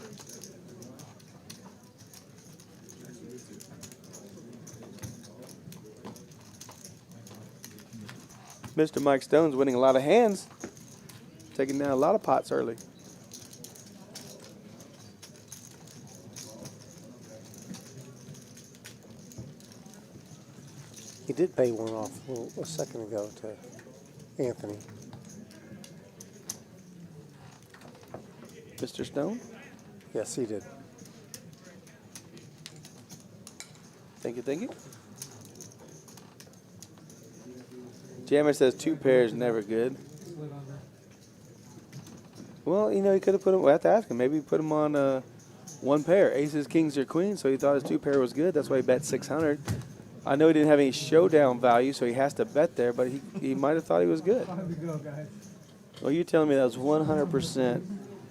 Mr. Mike Stone's winning a lot of hands. Taking down a lot of pots early. He did pay one off a second ago to Anthony. Mr. Stone? Yes, he did. Thank you, thank you. Jammer says 2 pairs never good. Well, you know, he could have put him. We have to ask him. Maybe he put him on 1 pair, aces, kings, or queens. So he thought his 2 pair was good. That's why he bet 600. I know he didn't have any showdown value, so he has to bet there. But he might have thought he was good. Well, you're telling me that was 100%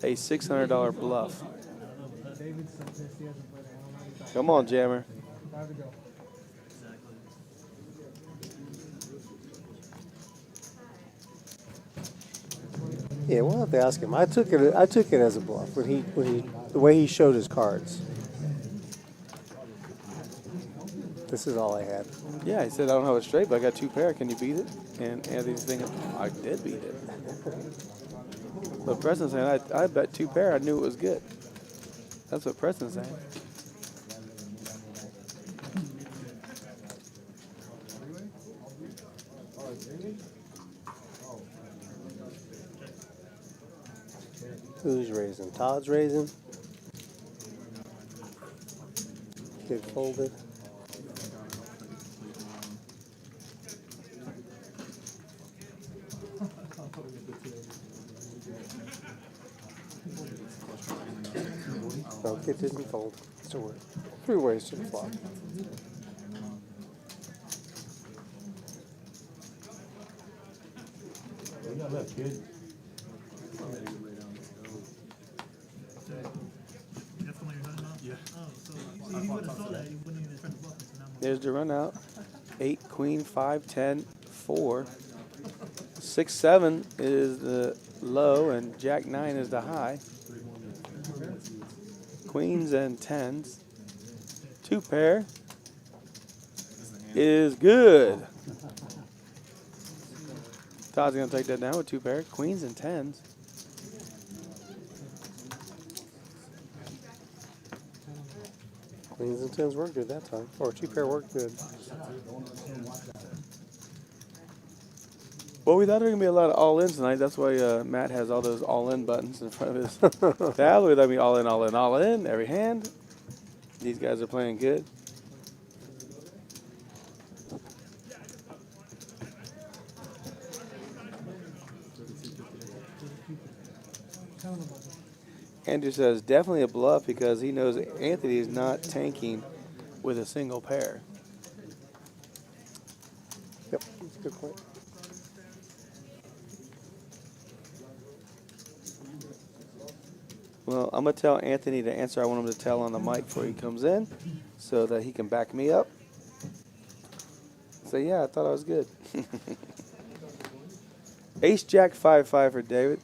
a $600 bluff. Come on, Jammer. Yeah, we'll have to ask him. I took it as a bluff the way he showed his cards. This is all I had. Yeah, he said, I don't have it straight, but I got 2 pair. Can you beat it? And Anthony's thinking, I did beat it. But Preston's saying, I bet 2 pair. I knew it was good. That's what Preston's saying. Who's raising? Todd's raising. Kid folded. No, kid didn't fold. So we're 3 ways to the flop. We got left, kid. There's the run out. 8, queen, 5, 10, 4. 6, 7 is the low, and jack 9 is the high. Queens and 10s. 2 pair is good. Todd's going to take that down with 2 pair. Queens and 10s. Queens and 10s worked good that time. Or 2 pair worked good. Well, we thought there were going to be a lot of all-ins tonight. That's why Matt has all those all-in buttons in front of his tab. We thought be all-in, all-in, all-in, every hand. These guys are playing good. Andrew says definitely a bluff because he knows Anthony is not tanking with a single pair. Yep, that's a good point. Well, I'm going to tell Anthony the answer I want him to tell on the mic before he comes in so that he can back me up. Say, yeah, I thought I was good. Ace, Jack, 5-5 for David.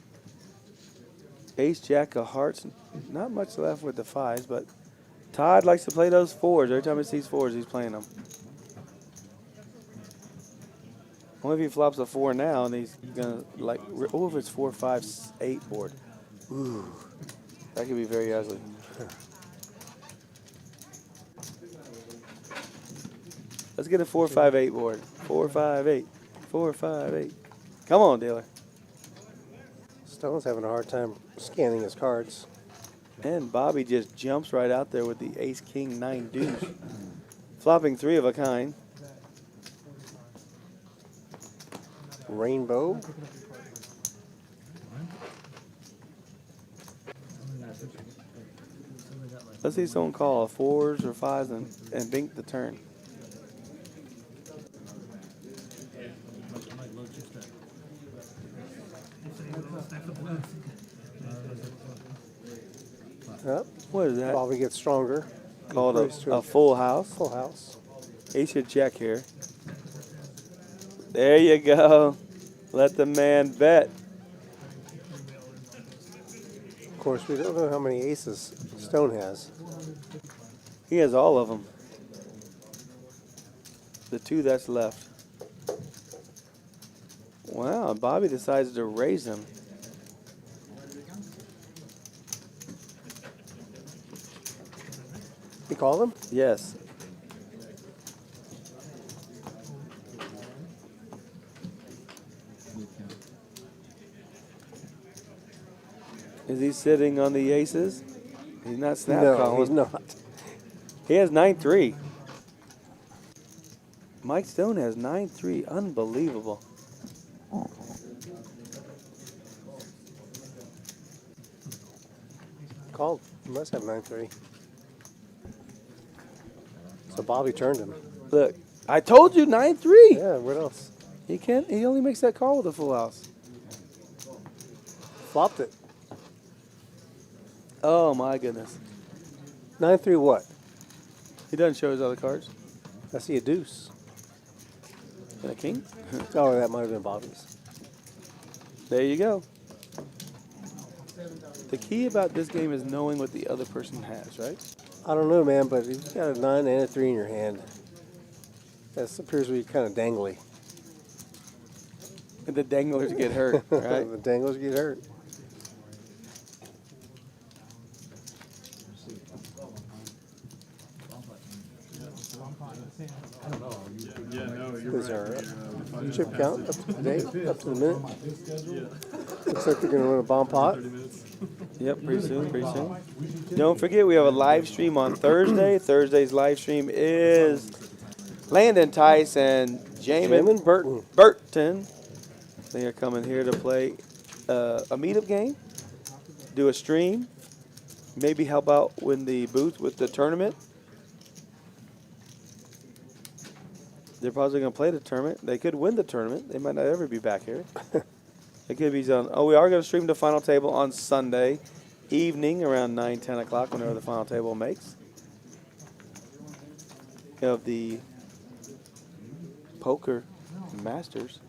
Ace, Jack of hearts. Not much left with the 5s, but Todd likes to play those 4s. Every time he sees 4s, he's playing them. Only if he flops a 4 now, and he's going to, like, oh, if it's 4, 5, 8 board. Ooh, that could be very ugly. Let's get a 4, 5, 8 board. 4, 5, 8. 4, 5, 8. Come on, dealer. Stone's having a hard time scanning his cards. And Bobby just jumps right out there with the ace, king, 9 deuce. Flopping 3 of a kind. Rainbow. Let's see someone call 4s or 5s and bink the turn. Yep. What is that? Bobby gets stronger. Called a full house. Full house. Ace should check here. There you go. Let the man bet. Of course, we don't know how many aces Stone has. He has all of them. The 2 that's left. Wow, Bobby decides to raise him. You call him? Yes. Is he sitting on the aces? He's not snap calling. No, he's not. He has 9-3. Mike Stone has 9-3. Unbelievable. Called. He must have 9-3. So Bobby turned him. Look, I told you 9-3. Yeah, what else? He can't. He only makes that call with a full house. Flopped it. Oh my goodness. 9-3 what? He doesn't show his other cards. I see a deuce. And a king. Oh, that might have been Bobby's. There you go. The key about this game is knowing what the other person has, right? I don't know, man, but you've got a 9 and a 3 in your hand. That appears to be kind of dangly. And the danglers get hurt, right? The danglers get hurt. Is our chip count up to date, up to the minute? Looks like they're going to run a bomb pot. Yep, pretty soon, pretty soon. Don't forget, we have a live stream on Thursday. Thursday's live stream is Landon Tice and Jamin Burton. They are coming here to play a meetup game, do a stream, maybe help out in the booth with the tournament. They're probably going to play the tournament. They could win the tournament. They might not ever be back here. It could be done. Oh, we are going to stream the final table on Sunday evening around 9, 10 o'clock, whenever the final table makes. Of the Poker Masters.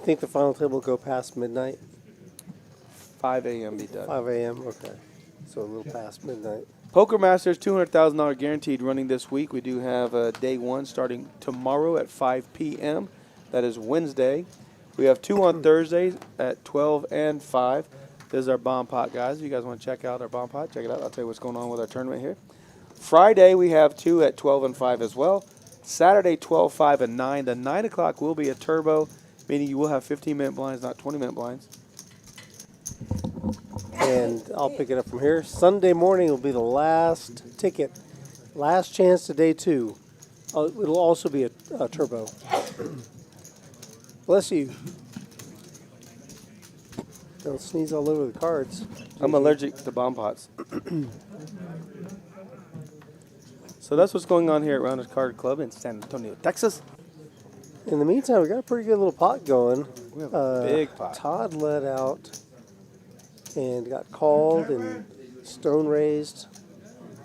Think the final table will go past midnight? 5 a.m. be done. 5 a.m., okay. So a little past midnight. Poker Masters, $200,000 guaranteed running this week. We do have day one starting tomorrow at 5 p.m. That is Wednesday. We have 2 on Thursdays at 12 and 5. This is our bomb pot, guys. If you guys want to check out our bomb pot, check it out. I'll tell you what's going on with our tournament here. Friday, we have 2 at 12 and 5 as well. Saturday, 12, 5, and 9. The 9 o'clock will be a turbo, meaning you will have 15-minute blinds, not 20-minute blinds. And I'll pick it up from here. Sunday morning will be the last ticket. Last chance to day 2. It'll also be a turbo. Bless you. Don't sneeze all over the cards. I'm allergic to bomb pots. So that's what's going on here at Rounders Card Club in San Antonio, Texas. In the meantime, we got a pretty good little pot going. We have a big pot. Todd led out and got called and stone raised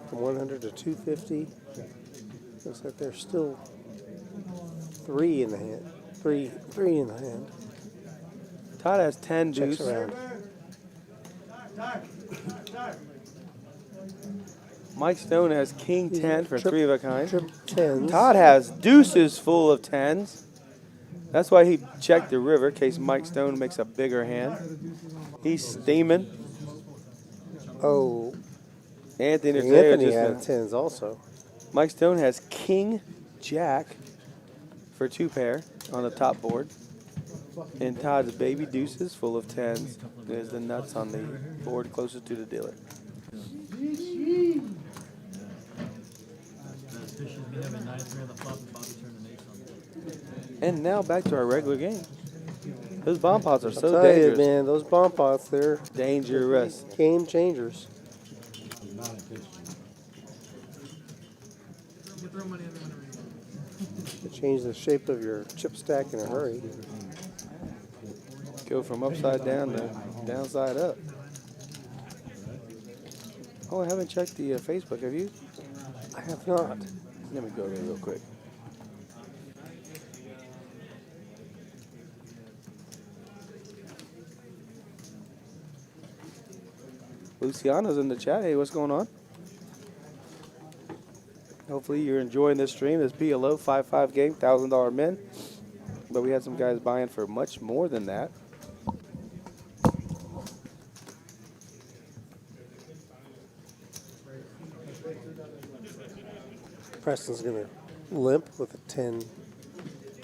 from 100 to 250. Looks like there's still 3 in the hand. Three in the hand. Todd has 10 Checks deuce. around. Mike Stone has king 10 for 3 of a kind. Tens. Todd has deuces full of 10s. That's why he checked the river in case Mike Stone makes a bigger hand. He's steaming. Oh. Anthony had tens also. Mike Stone has king jack for 2 pair on the top board. And Todd's baby deuces full of 10s. There's the nuts on the board closest to the dealer. And now back to our regular game. Those bomb pots are so dangerous. You, man, those bomb pots, they're dangerous. Game changers. They change the shape of your chip stack in a hurry. Go from upside down to downside up. Oh, I haven't checked the Facebook. Have you? I have not. Let me go there real quick. Luciano's in the chat. Hey, what's going on? Hopefully you're enjoying this stream. This PLO 5-5 game, $1,000 min. But we had some guys buying for much more than that. Preston's going to limp with a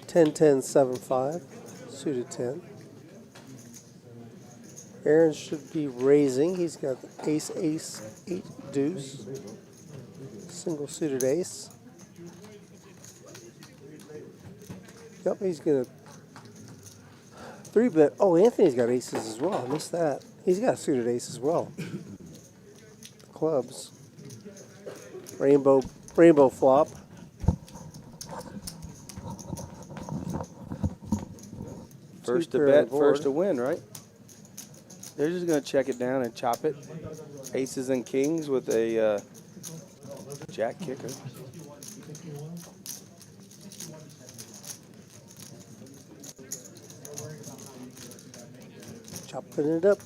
10-10-7-5, suited 10. Aaron should be raising. He's got the ace, 8 deuce, single suited ace. Yep, he's going to 3-bet. Oh, Anthony's got aces as well. I missed that. He's got a suited ace as well. Clubs. Rainbow flop. First to bet, first to win, right? They're just going to check it down and chop it. Aces and kings with a jack kicker. Chopping it up.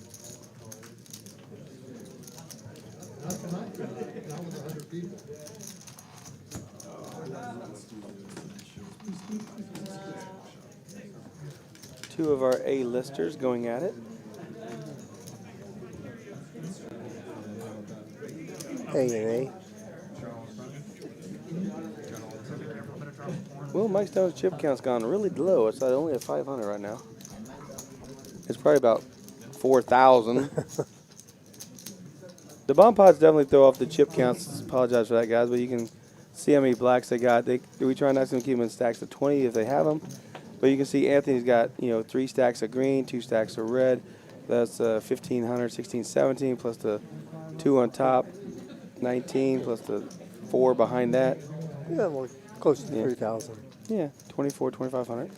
Two of our A-listers going at it. A and A. Well, Mike Stone's chip count's gone really low. It's only at 500 right now. It's probably about 4,000. The bomb pods definitely throw off the chip counts. Apologize for that, guys, but you can see how many blacks they got. We try not to keep them in stacks of 20 if they have them. But you can see Anthony's got 3 stacks of green, 2 stacks of red. That's 1,500, 16, 17 plus the 2 on top, 19 plus the 4 behind that. Yeah, more close to 3,000. Yeah, 24, 2,500.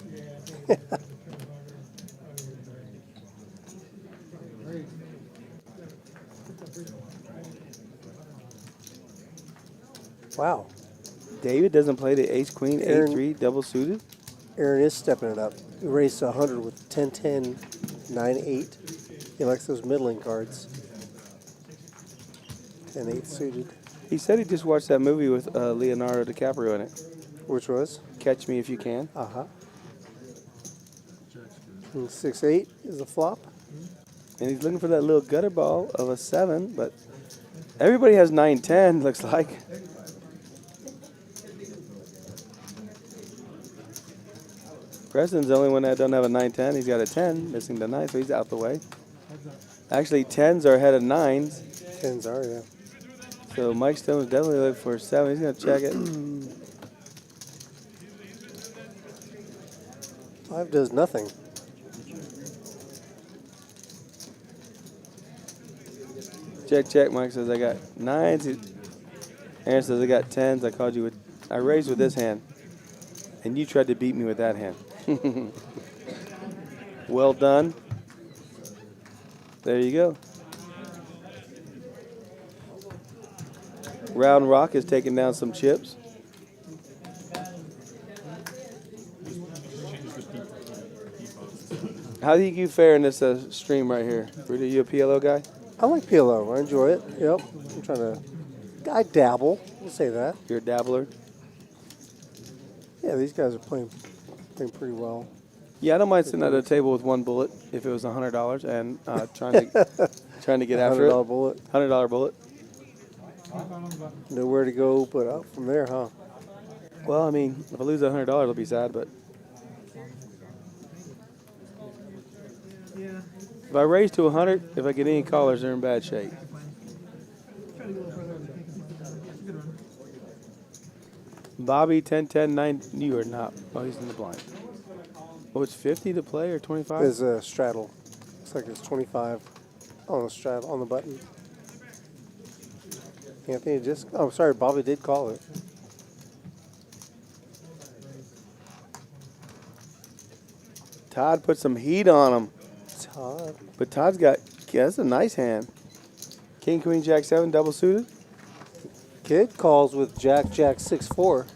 Wow. David doesn't play the ace queen, Aaron, 8-3 double suited. Aaron is stepping it up. He raised to 100 with 10-10, 9-8. He likes those middling cards. 10-8 suited. He said he just watched that movie with Leonardo DiCaprio in it. Which was? Catch Me If You Can. Uh-huh. 6-8 is a flop. And he's looking for that little gutter ball of a 7, but everybody has 9-10, looks like. Preston's the only one that doesn't have a 9-10. He's got a 10, missing the 9, so he's out the way. Actually, 10s are ahead of 9s. 10s are, yeah. So Mike Stone's definitely looking for a 7. He's going to check it. 5 does nothing. Check, check. Mike says I got 9s. Aaron says I got 10s. I raised with this hand, and you tried to beat me with that hand. Well done. There you go. Round Rock is taking down some chips. How do you fare in this stream right here? Rudy, you a PLO guy? I like PLO. I enjoy it. Yep. I dabble. We'll say that. You're a dabbler? Yeah, these guys are playing pretty well. Yeah, I don't mind sitting at a table with one bullet if it was $100 and trying to get after it. $100 bullet. $100 bullet. Nowhere to go but up from there, huh? Well, I mean, if I lose $100, it'll be sad, but if I raise to 100, if I get any callers, they're in bad shape. Bobby, 10-10, 9. You are not. Oh, he's in the blind. Oh, it's 50 to play or 25? There's a straddle. Looks like it's 25 on the straddle on the button. Anthony just. Oh, sorry, Bobby did call it. Todd put some heat on him. Todd. But Todd's got. Yeah, that's a nice hand. King, Queen, Jack 7, double suited. Kid calls with Jack 6-4.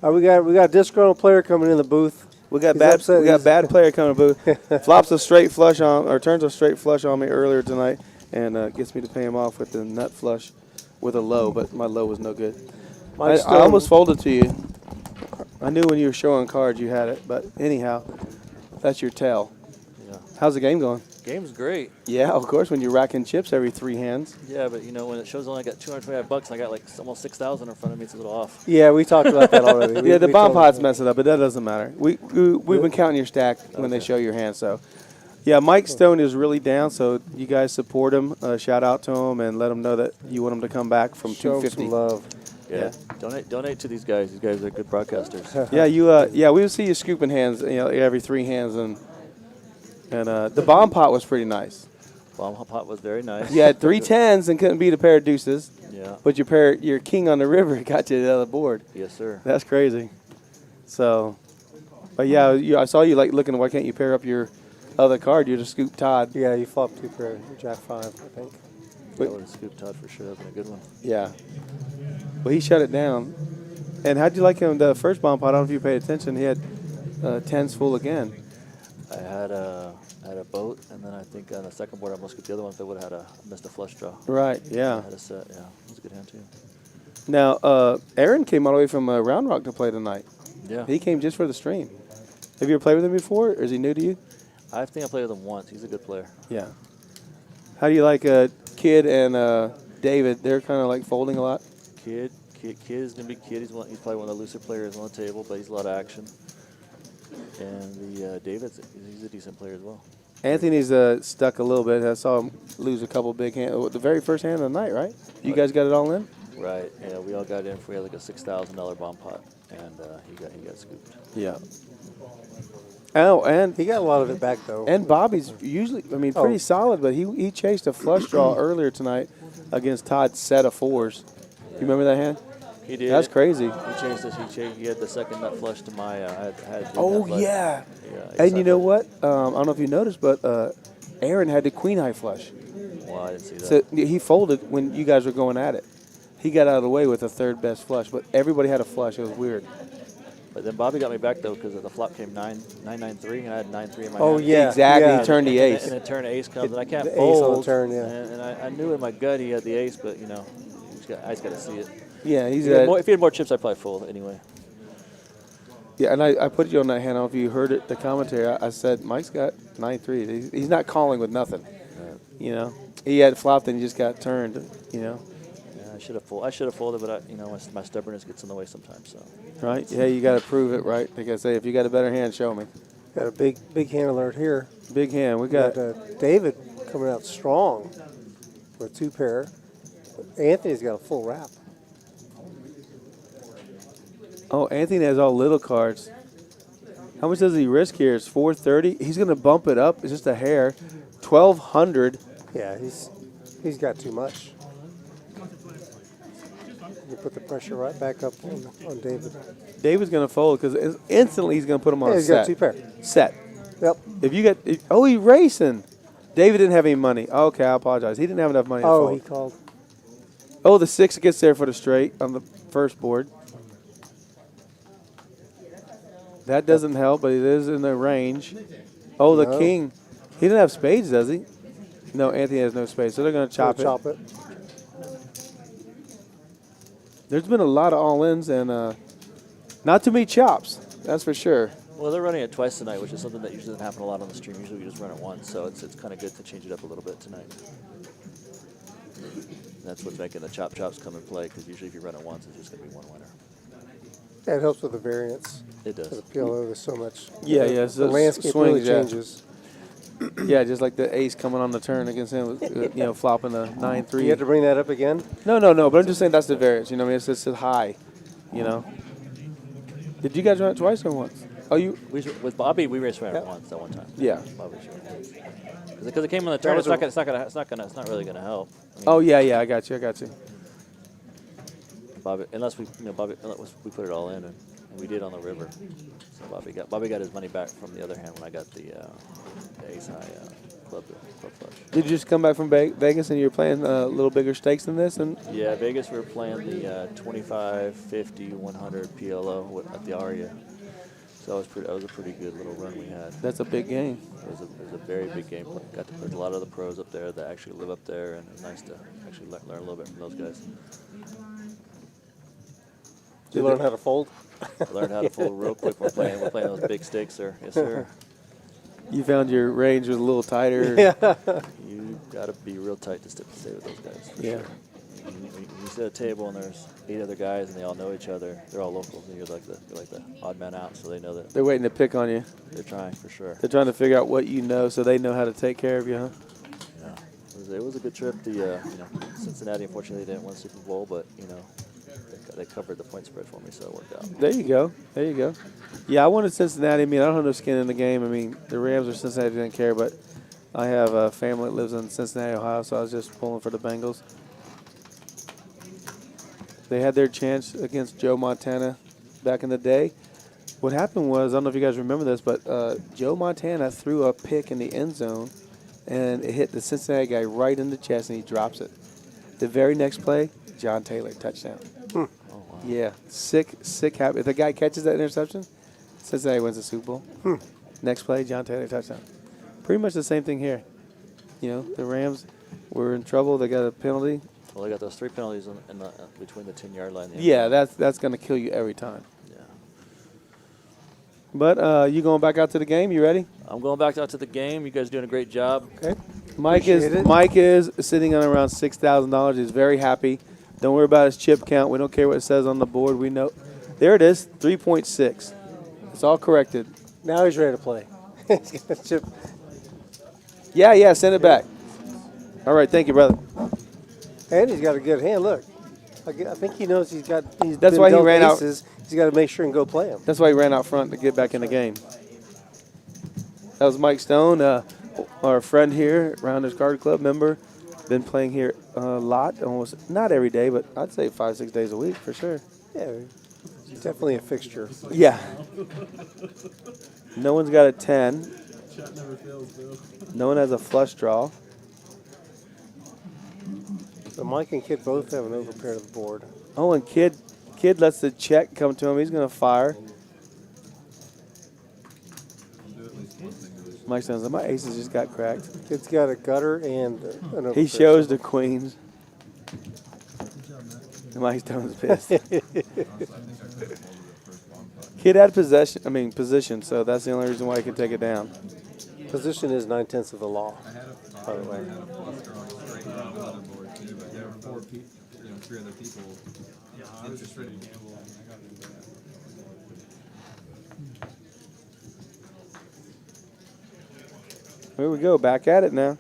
We got a disgruntled player coming in the booth. We got bad player coming to booth. Flops a straight flush on, or turns a straight flush on me earlier tonight, and gets me to pay him off with the nut flush with a low, but my low was no good. I almost folded to you. I knew when you were showing cards you had it, but anyhow, that's your tell. Yeah. How's the game going? Game's great. Yeah, of course, when you're racking chips every 3 hands. Yeah, but when it shows only got $225 and I got like almost 6,000 in front of me, it's a little off. Yeah, we talked about that already. The bomb pots mess it up, but that doesn't matter. We've been counting your stack when they show your hand, so Yeah, Mike Stone is really down, so you guys support him. Shout out to him and let him know that you want him to come back from Show 250. some love. Yeah. Donate to these guys. These guys are good broadcasters. Yeah, we would see you scooping hands, every 3 hands, and the bomb pot was pretty nice. Bomb pot was very nice. You had 3 10s and couldn't beat a pair of deuces. Yeah. But your king on the river got you to the other board. Yes, sir. That's crazy. So, but yeah, I saw you like looking. Why can't you pair up your other card? You just scoop Todd. Yeah, you flopped 2 pair. Jack 5, I think. That would have scooped Todd for sure. That would have been a good one. Yeah. Well, he shut it down. And how'd you like him the first bomb pot? I don't know if you paid attention. He had 10s full again. I had a boat, and then I think on the second board I almost got the other one if I would have missed a flush draw. Right, yeah. I had a set, yeah. It was a good hand, too. Now, Aaron came all the way from Round Rock to play tonight. Yeah. He came just for the stream. Have you ever played with him before, or is he new to you? I think I played with him once. He's a good player. Yeah. How do you like Kid and David? They're kind of like folding a lot. Kid is gonna be Kid. He's probably one of the looser players on the table, but he's a lot of action. And the David's he's a decent player as well. Anthony's stuck a little bit. I saw him lose a couple big hands. The very first hand of the night, right? You guys got it all in? Right. Yeah, we all got in for like a $6,000 bomb pot, and he got scooped. Yeah. Oh, and he got a lot of it back though. And Bobby's usually, pretty solid, but he chased a flush draw earlier tonight against Todd's set of 4s. You remember that hand? He did. That's crazy. He chased us. He had the second nut flush to my. I had oh yeah. And you know what? I don't know if you noticed, but Aaron had the queen high flush. Well, I didn't see that. So he folded when you guys were going at it. He got out of the way with the 3rd best flush, but everybody had a flush. It was weird. But then Bobby got me back though because the flop came 9-9-3 and I had 9-3 in my hand. Yeah, exactly. Yeah. He turned the ace. And then turn ace comes and I can't the fold. Ace on the turn, yeah. And I knew in my gut he had the ace, but I just got to see it. Yeah, if he had more chips, I'd probably fold anyway. Yeah, and I put you on that hand. I don't know if you heard it, the commentary. I said Mike's got 9-3. He's not calling with nothing. Right. He had flopped and he just got turned. Yeah, I should have folded, but my stubbornness gets in the way sometimes. So. Right. Yeah, you got to prove it, right? Like I say, if you got a better hand, show me. Got a big hand alert here. Big hand. We got David coming out strong with 2 pair. Anthony's got a full wrap. Oh, Anthony has all little cards. How much does he risk here? It's 430. He's going to bump it up. It's just a hair. 1,200. Yeah, he's got too much. You put the pressure right back up on David. David's going to fold because instantly he's going to put him on a set. He's got 2 pair. Set. Yep. If you got, he's racing. David didn't have any money. Okay, I apologize. He didn't have enough money to fold. He called. Oh, the 6 gets there for the straight on the first board. That doesn't help, but it is in the range. Oh, the king. He didn't have spades, does he? No, Anthony has no spades, so they're going to chop it. There's been a lot of all-ins and not too many chops, that's for sure. Well, they're running it twice tonight, which is something that usually doesn't happen a lot on the stream. Usually we just run it once, so it's kind of good to change it up a little bit tonight. That's what's making the chops come in play, because usually if you run it once, it's just going to be one winner. Yeah, it helps with the variance. It does. The PLO, there's so much. Yeah, the landscape really changes. Yeah, just like the ace coming on the turn against him, flopping the 9-3. You have to bring that up again? No, but I'm just saying that's the variance. It's just high, Did you guys run it twice or once? Oh, with Bobby, we raced around it once that one time. Yeah. Because it came on the turn, it's not really gonna help. I got you. Bobby, unless we put it all in, and we did on the river. So Bobby got his money back from the other hand when I got the ace high club flush. Did you just come back from Vegas and you were playing a little bigger stakes than this? Yeah, Vegas we were playing the 25, 50, 100 PLO at the Aria. So that was a pretty good little run we had. That's a big game. It was a very big game. Got to put a lot of the pros up there that actually live up there, and it's nice to actually learn a little bit from those guys. Did you learn how to fold? I learned how to fold real quick. We're playing those big stakes, sir. Yes, sir. You found your range was a little tighter. Yeah. You got to be real tight to stay with those guys. For yeah. Sure. when you sit at a table and there's 8 other guys and they all know each other, they're all locals. And you're like the odd man out, so they know that They're waiting to pick on you. they're trying for sure. They're trying to figure out what you know so they know how to take care of you, huh? Yeah, it was a good trip. Cincinnati, unfortunately, didn't win Super Bowl, but they covered the point spread for me, so it worked out. There you go. There you go. Yeah, I wanted Cincinnati. I mean, I don't have no skin in the game. I mean, the Rams or Cincinnati didn't care, but I have a family that lives in Cincinnati, Ohio, so I was just pulling for the Bengals. They had their chance against Joe Montana back in the day. What happened was, I don't know if you guys remember this, but Joe Montana threw a pick in the end zone, and it hit the Cincinnati guy right in the chest, and he drops it. The very next play, John Taylor, touchdown. Oh, wow. Yeah, sick happy. If the guy catches that interception, Cincinnati wins the Super Bowl. Next play, John Taylor, touchdown. Pretty much the same thing here. You know, the Rams were in trouble. They got a penalty. Well, they got those 3 penalties in between the 10-yard line. And the Yeah, that's going to kill you every time. Yeah. But you going back out to the game? You ready? I'm going back out to the game. You guys are doing a great job. Okay. Mike is sitting on around $6,000. He's very happy. Don't worry about his chip count. We don't care what it says on the board. We know. There it is, 3.6. It's all corrected. Now he's ready to play. He's got a chip. Yeah, send it back. All right, thank you, brother. And he's got a good hand. Look, I think he knows he's That's why he ran out. He's got to make sure and go play him. That's why he ran out front to get back in the game. That was Mike Stone, our friend here, Rounders Card Club member. Been playing here a lot, almost not every day, but I'd say 5-6 days a week for sure. Yeah, he's definitely a fixture. Yeah. No one's got a 10. No one has a flush draw. So Mike and Kid both have an overpair to the board. Oh, and Kid lets the check come to him. He's going to fire. Mike says, my aces just got cracked. Kid's got a gutter and an overpair. He shows the queens. Mike Stone's pissed. Kid had position, so that's the only reason why he can take it down. Position is 9/10 of the law, by the way. Here we go, back at it now.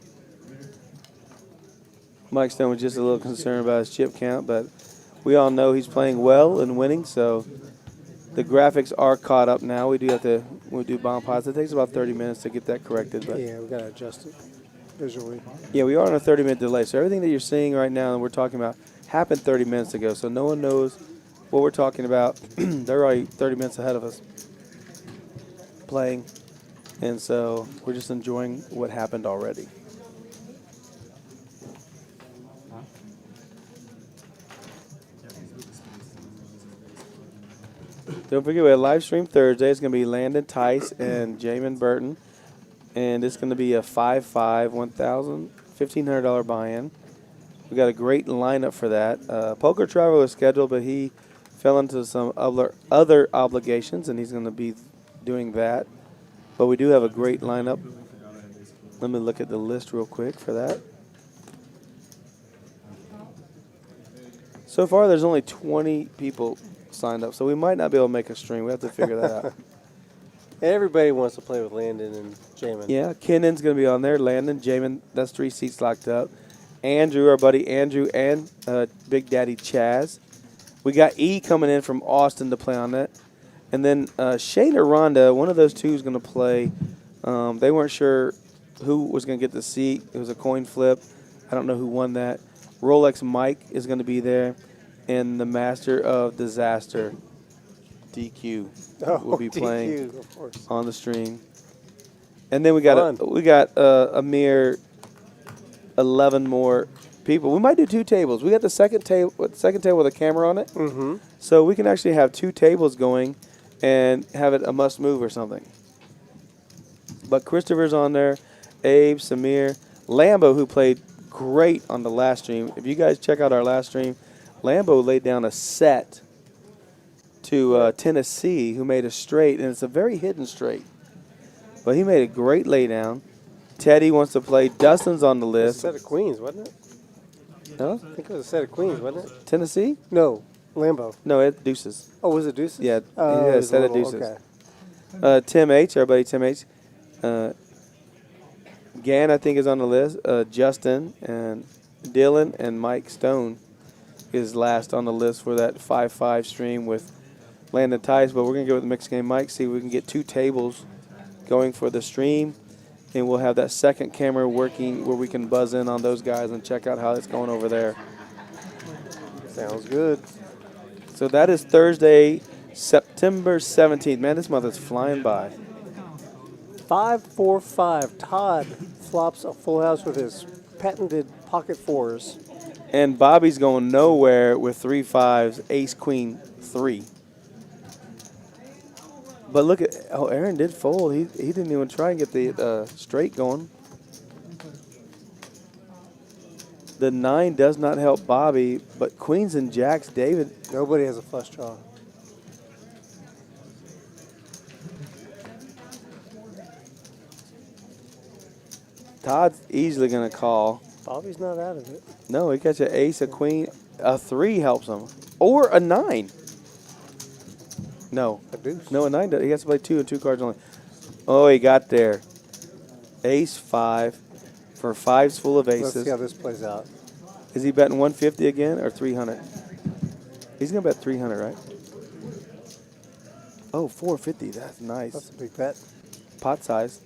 Mike Stone was just a little concerned about his chip count, but we all know he's playing well and winning, so the graphics are caught up now. We do bomb pots. It takes about 30 minutes to get that corrected. But yeah, we got to adjust it visually. Yeah, we are on a 30-minute delay, so everything that you're seeing right now and we're talking about happened 30 minutes ago, so no one knows what we're talking about. They're already 30 minutes ahead of us playing. And so we're just enjoying what happened already. Don't forget, we have live stream Thursday. It's going to be Landon Tice and Jamin Burton. And it's going to be a 5-5, $1,500 buy-in. We got a great lineup for that. Poker Travel is scheduled, but he fell into some other obligations, and he's going to be doing that. But we do have a great lineup. Let me look at the list real quick for that. So far, there's only 20 people signed up, so we might not be able to make a stream. We have to figure that out. Everybody wants to play with Landon and Jamin. Yeah, Kennan's going to be on there. Landon, Jamin, that's 3 seats locked up. Andrew, our buddy Andrew, and Big Daddy Chaz. We got E coming in from Austin to play on that. And then Shane or Rhonda, one of those two is going to play. They weren't sure who was going to get the seat. It was a coin flip. I don't know who won that. Rolex Mike is going to be there. And the Master of Disaster, DQ, will be playing of course, on the stream. And then we got a mere 11 more people. We might do 2 tables. We got the second table with a camera on it. Mm-hmm. So we can actually have 2 tables going and have it a must move or something. But Christopher's on there, Abe, Samir, Lambo, who played great on the last stream. If you guys check out our last stream, Lambo laid down a set to Tennessee, who made a straight, and it's a very hidden straight. But he made a great laydown. Teddy wants to play. Dustin's on the list. A set of queens, wasn't it? No? I think it was a set of queens, wasn't it? Tennessee? No, Lambeau. No, it's deuces. Oh, was it deuces? Yeah, Oh, he it had a was set of little- deuces. okay. Tim H, our buddy Tim H. Gann, I think, is on the list. Justin and Dylan and Mike Stone is last on the list for that 5-5 stream with Landon Tice. But we're going to go with the mixed game Mike, see if we can get 2 tables going for the stream. And we'll have that second camera working where we can buzz in on those guys and check out how it's going over there. Sounds good. So that is Thursday, September 17th. Man, this month is flying by. 5-4-5. Todd flops a full house with his patented pocket fours. And Bobby's going nowhere with 3 5s, ace, queen, 3. But look at, Aaron did fold. He didn't even try and get the straight going. The 9 does not help Bobby, but queens and jacks, David. Nobody has a flush draw. Todd's easily going to call. Bobby's not out of it. No, he got an ace, a queen, a 3 helps him. Or a 9. No. A deuce. No, a 9 does. He has to play 2 and 2 cards only. Oh, he got there. Ace 5 for 5s full of aces. Let's see how this plays out. Is he betting 150 again or 300? He's going to bet 300, right? Oh, 450. That's nice. That's a big bet. Pot size.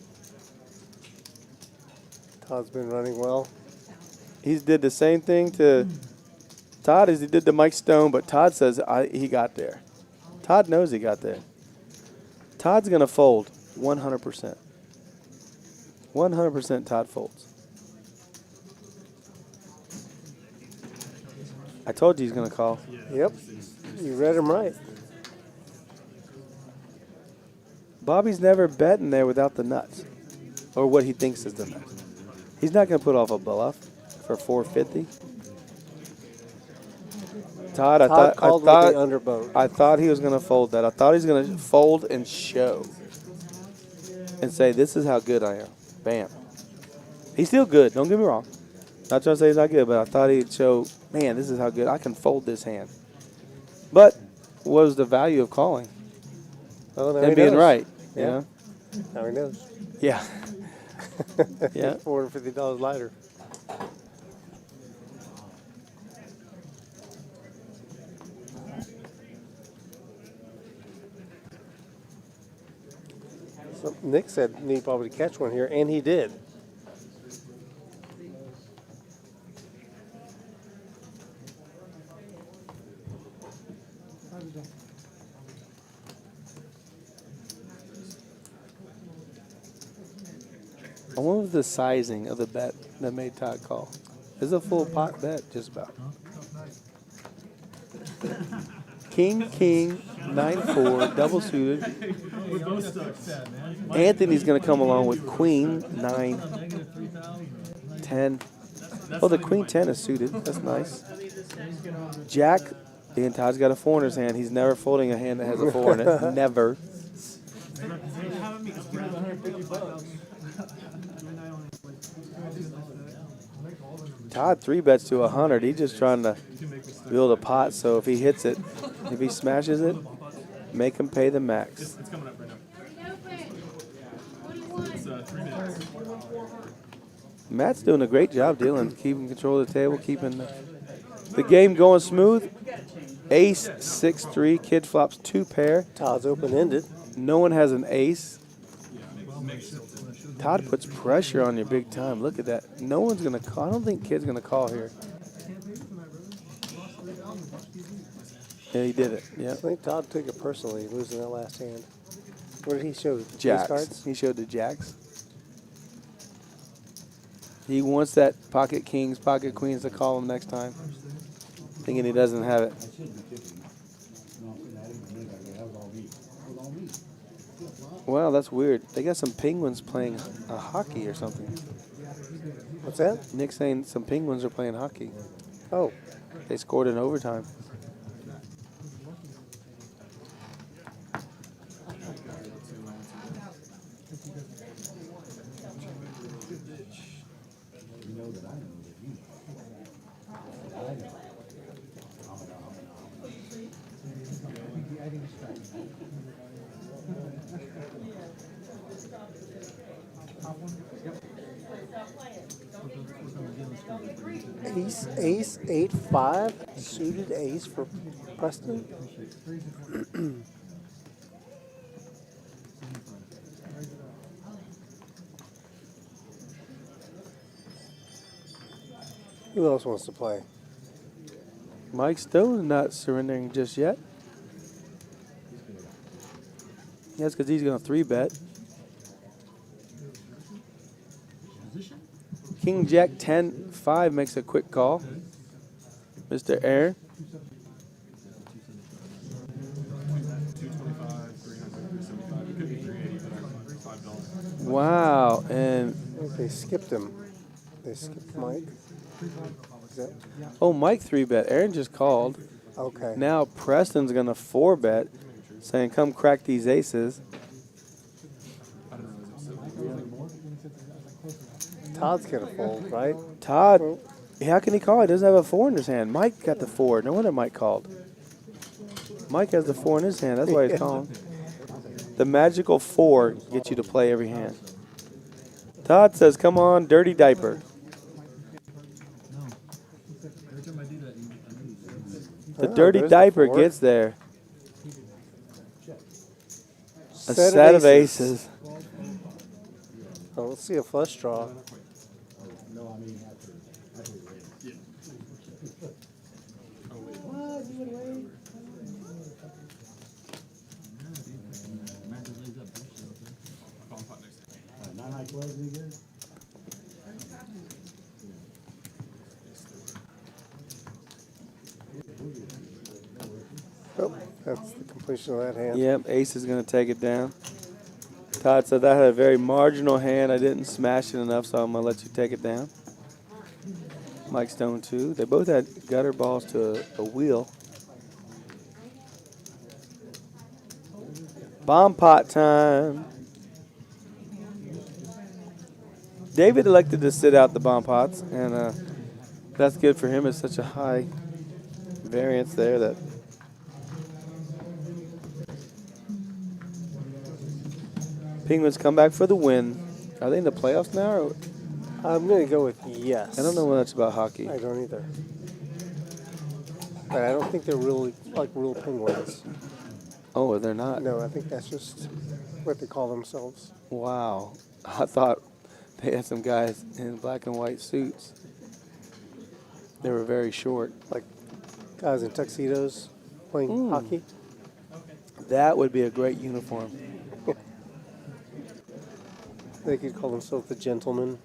Todd's been running well. He did the same thing to Todd as he did to Mike Stone, but Todd says he got there. Todd knows he got there. Todd's going to fold 100%. 100% Todd folds. I told you he's going to call. Yep. You read him right. Bobby's never betting there without the nuts, or what he thinks is the nuts. He's not going to put off a bluff for 450. Todd, I thought he was going to fold that. I thought he was going to fold and show and say, this is how good I am. Bam. He's still good. Don't get me wrong. Not trying to say he's not good, but I thought he'd show, man, this is how good I can fold this hand. But what was the value of calling? Well, and being right. Yeah. You know? Now he knows. Yeah. Yeah. $450 lighter. So Nick said need probably to catch one here, and he did. I wonder the sizing of the bet that made Todd call. It's a full pot bet, just about. King, 9-4, double suited. Anthony's going to come along with queen, 9, 10. Oh, the queen 10 is suited. That's nice. Jack, and Todd's got a 4 in his hand. He's never folding a hand that has a 4 in it. Never. Todd 3 bets to 100. He's just trying to build a pot, so if he hits it, if he smashes it, make him pay the max. It's coming up right now. It's 3 minutes. Matt's doing a great job dealing, keeping control of the table, keeping the game going smooth. Ace, 6-3, kid flops 2 pair. Todd's open-ended. No one has an ace. Todd puts pressure on you big time. Look at that. No one's going to call. I don't think kid's going to call here. Yeah, he did it. Yeah. I think Todd took it personally, losing that last hand. What did he show? Jacks. Cards? He showed the jacks. He wants that pocket kings, pocket queens to call him next time, thinking he doesn't have it. Wow, that's weird. They got some penguins playing hockey or something. What's that? Nick's saying some penguins are playing hockey. Oh. They scored in overtime. Ace 8-5 suited ace for Preston. Who else wants to play? Mike Stone not surrendering just yet. Yes, because he's going to 3-bet. King Jack 10-5 makes a quick call. Mr. Aaron. Wow, and they skipped him. They skipped Mike. Oh, Mike 3-bet. Aaron just called. Okay. Now Preston's going to 4-bet, saying, come crack these aces. Todd's going to fold, right? Todd, how can he call? He doesn't have a 4 in his hand. Mike got the 4. No wonder Mike called. Mike has the 4 in his hand. That's why he's calling. The magical 4 gets you to play every hand. Todd says, come on, dirty diaper. The dirty diaper gets there. A set of aces. Oh, let's see a flush draw. Oh, that's the completion of that hand. Yep, ace is going to take it down. Todd said that had a very marginal hand. I didn't smash it enough, so I'm going to let you take it down. Mike Stone, too. They both had gutter balls to a wheel. Bomb pot time. David elected to sit out the bomb pots, and that's good for him. It's such a high variance there that Penguins come back for the win. Are they in the playoffs now? Or? I'm going to go with yes. I don't know much about hockey. I don't either. But I don't think they're really like real Penguins. Oh, they're not? No, I think that's just what they call themselves. Wow. I thought they had some guys in black and white suits. They were very short. Like guys in tuxedos playing hockey? That would be a great uniform. They could call themselves the gentlemen.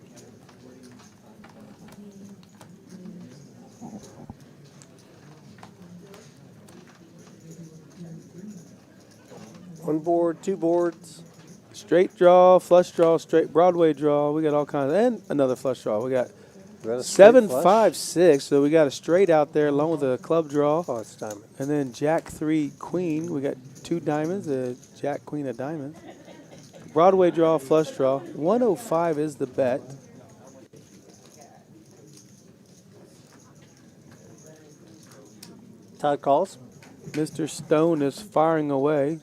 One board, two boards. Straight draw, flush draw, straight Broadway draw. We got all kinds. And another flush draw. We got 7, 5, 6. So we got a straight out there along with a club draw. Oh, it's diamond. And then Jack 3 Queen. We got 2 diamonds, a Jack Queen, a diamond. Broadway draw, flush draw. 105 is the bet. Todd calls. Mr. Stone is firing away.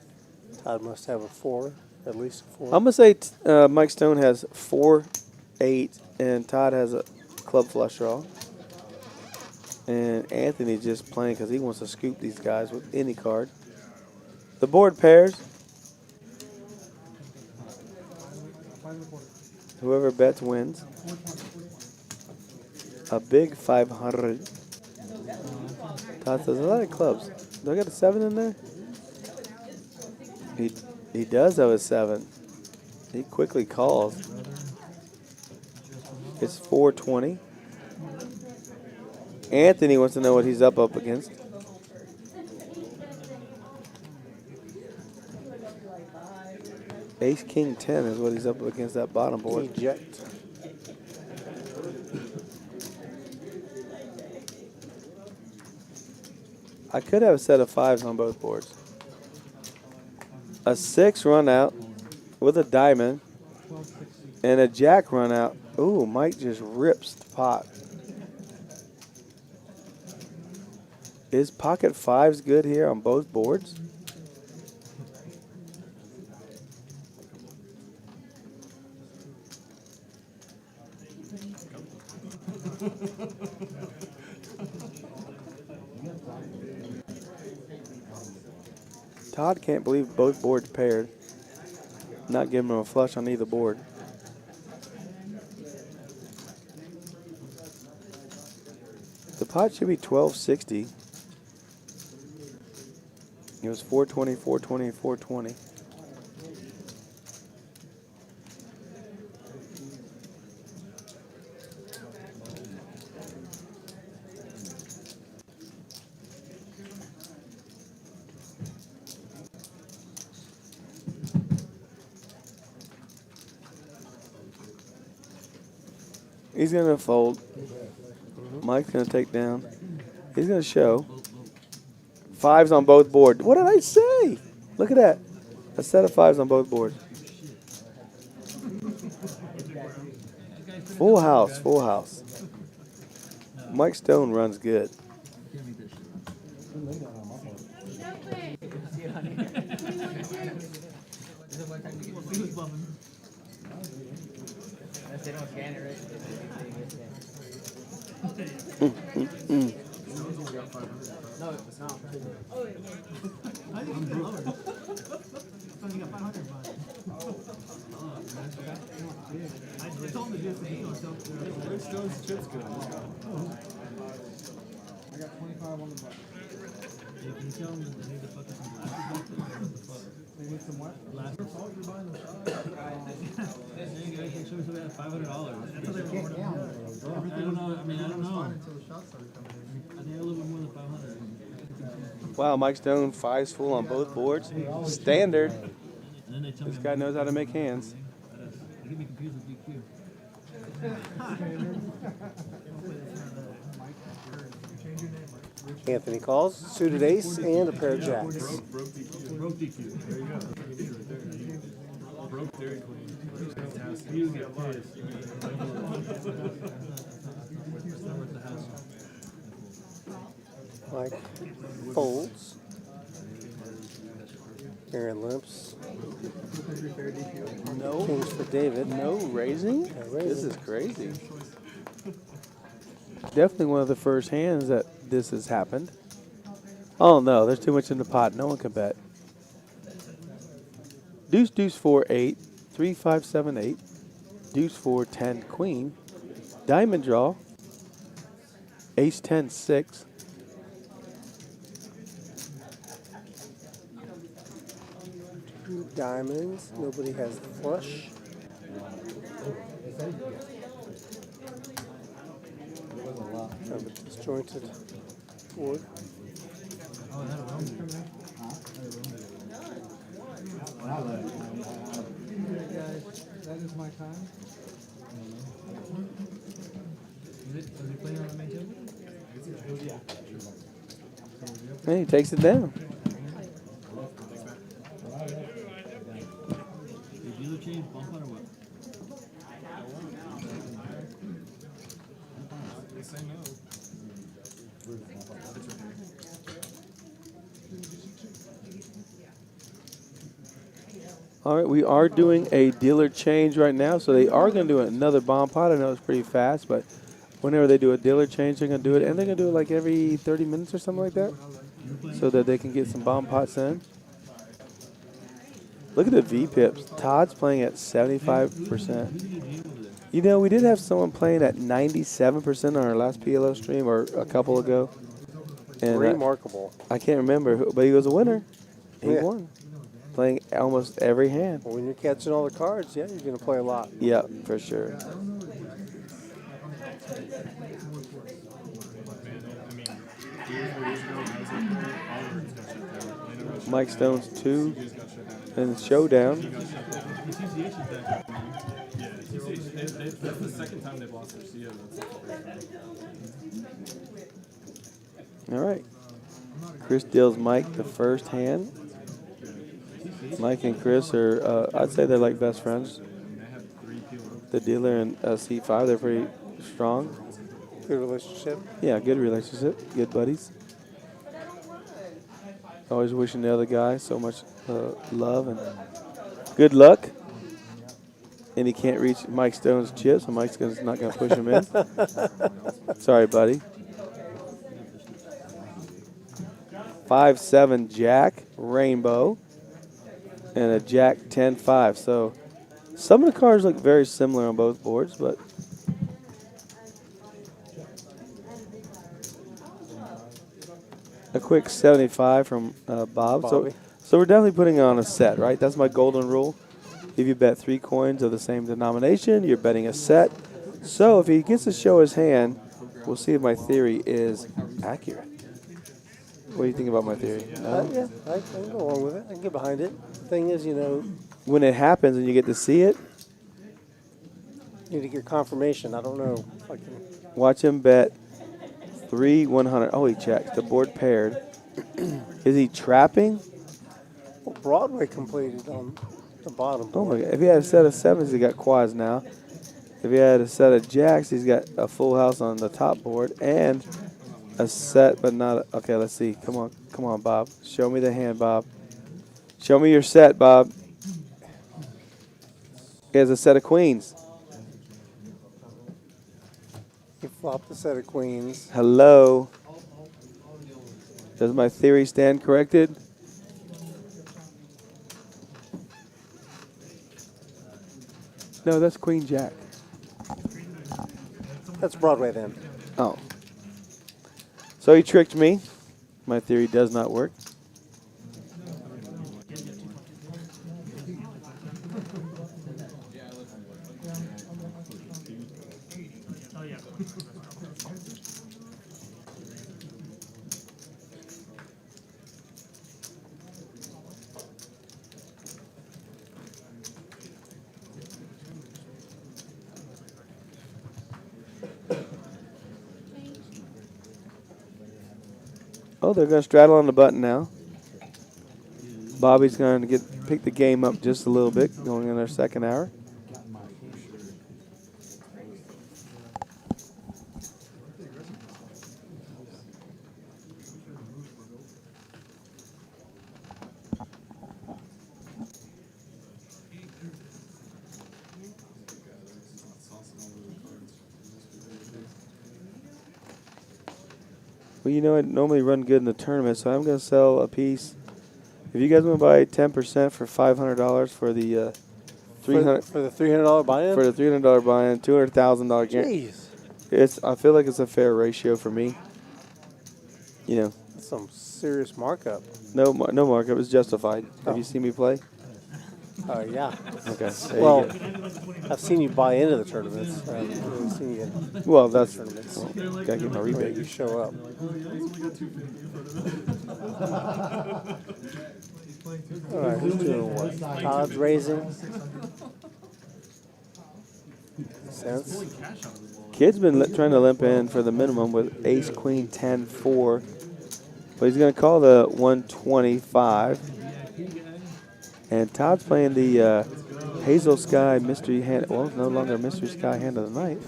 Todd must have a 4, at least a 4. I'm going to say Mike Stone has 4, 8, and Todd has a club flush draw. And Anthony's just playing because he wants to scoop these guys with any card. The board pairs. Whoever bets wins. A big 500. Todd says, a lot of clubs. Do I got a 7 in there? He does have a 7. He quickly calls. It's 420. Anthony wants to know what he's up against. Ace King 10 is what he's up against that bottom board. Eject. I could have a set of 5s on both boards. A 6 run out with a diamond and a Jack run out. Ooh, Mike just rips the pot. Is pocket 5s good here on both boards? Todd can't believe both boards paired. Not giving him a flush on either board. The pot should be 1260. It was 420, 420, 420. He's going to fold. Mike's going to take down. He's going to show. Fives on both boards. What did I say? Look at that. A set of fives on both boards. Full house, full house. Mike Stone runs good. No, it's not. I think it's lower. You got 500 I told him to do it for myself. Where's Stone's chips going? I got 25 on the button. Yeah, can you tell him that they need to fucking some glasses? They need some what? Glasses? Oh, you're buying the shot. Hey guys, they show me something at $500. I don't know. I mean, I don't know. I think a little bit more than 500. Wow, Mike Stone, fives full on both boards. Standard. This guy knows how to make hands. They get me confused with DQ. Anthony calls, suited ace, and a pair of jacks. Broke DQ. There you go. Broke Dairy Queen. You get pissed. Mike folds. Aaron limps. No. Kings for David. No raising? No raising. This is crazy. Definitely one of the first hands that this has happened. Oh no, there's too much in the pot. No one can bet. Deuce, deuce, 4, 8. 3, 5, 7, 8. Deuce, 4, 10, queen. Diamond draw. Ace, 10, 6. Two diamonds. Nobody has the flush. Kind of a disjointed board. That is my time. Is he playing on the main table? And he takes it down. Did dealer change bump on or what? They say no. All right, we are doing a dealer change right now, so they are going to do another bomb pot. I know it's pretty fast, but whenever they do a dealer change, they're going to do it, and they're going to do it like every 30 minutes or something like that, so that they can get some bomb pots in. Look at the V-pips. Todd's playing at 75%. You know, we did have someone playing at 97% on our last PLO stream, or a couple ago. And remarkable. I can't remember, but he was a winner. He Yeah. won. Playing almost every hand. Well, when you're catching all the cards, yeah, you're going to play a lot. Yeah, for sure. Mike Stone's 2 and showdown. That's the second time they've lost their CO. All right. Chris deals Mike the first hand. Mike and Chris are, I'd say they're like best friends. The dealer and C5, they're pretty strong. Good relationship. Yeah, good relationship. Good buddies. Always wishing the other guy so much love and good luck. And he can't reach Mike Stone's chips, so Mike's not going to push him in. Sorry, buddy. $5 5-7 Jack Rainbow and a Jack 10-5. So some of the cards look very similar on both boards, but a quick 75 from Bob. So we're definitely putting on a set, right? That's my golden rule. If you bet 3 coins of the same denomination, you're betting a set. So if he gets to show his hand, we'll see if my theory is accurate. What do you think about my theory? No? Yeah, I can go along with it. I can get behind it. The thing is, when it happens and you get to see it, you need to get confirmation. I don't know if I can. Watch him bet 3 100. Oh, he checks. The board paired. Is he trapping? Well, Broadway completed on the bottom board. Oh my God! If he had a set of sevens, he got quads now. If he had a set of jacks, he's got a full house on the top board and a set, but not. Okay, let's see. Come on, Bob. Show me the hand, Bob. Show me your set, Bob. He has a set of queens. He flopped a set of queens. Hello. Does my theory stand corrected? No, that's Queen Jack. That's Broadway then. Oh. So he tricked me. My theory does not work. Oh, they're going to straddle on the button now. Bobby's going to pick the game up just a little bit, going in our second hour. Well, you know, I normally run good in the tournament, so I'm going to sell a piece. If you guys want to buy 10% for $500 for the $300 for the $300 buy-in, for the $300 buy-in, $200,000 guarantee. Jeez, I feel like it's a fair ratio for me. You know, that's some serious markup. No markup. It's justified. Have you seen me play? Yeah. Okay. Well, I've seen you buy into the tournaments. I haven't really seen you in well, that's tournaments. Gotta get my rebate. You show up. All right, who's doing what? Todd's raising. Sense. Kid's been trying to limp in for the minimum with ace, queen, 10, 4. But he's going to call the 125. And Todd's playing the Hazel Sky Mystery Hand. Well, it's no longer Mystery Sky Hand of the Night.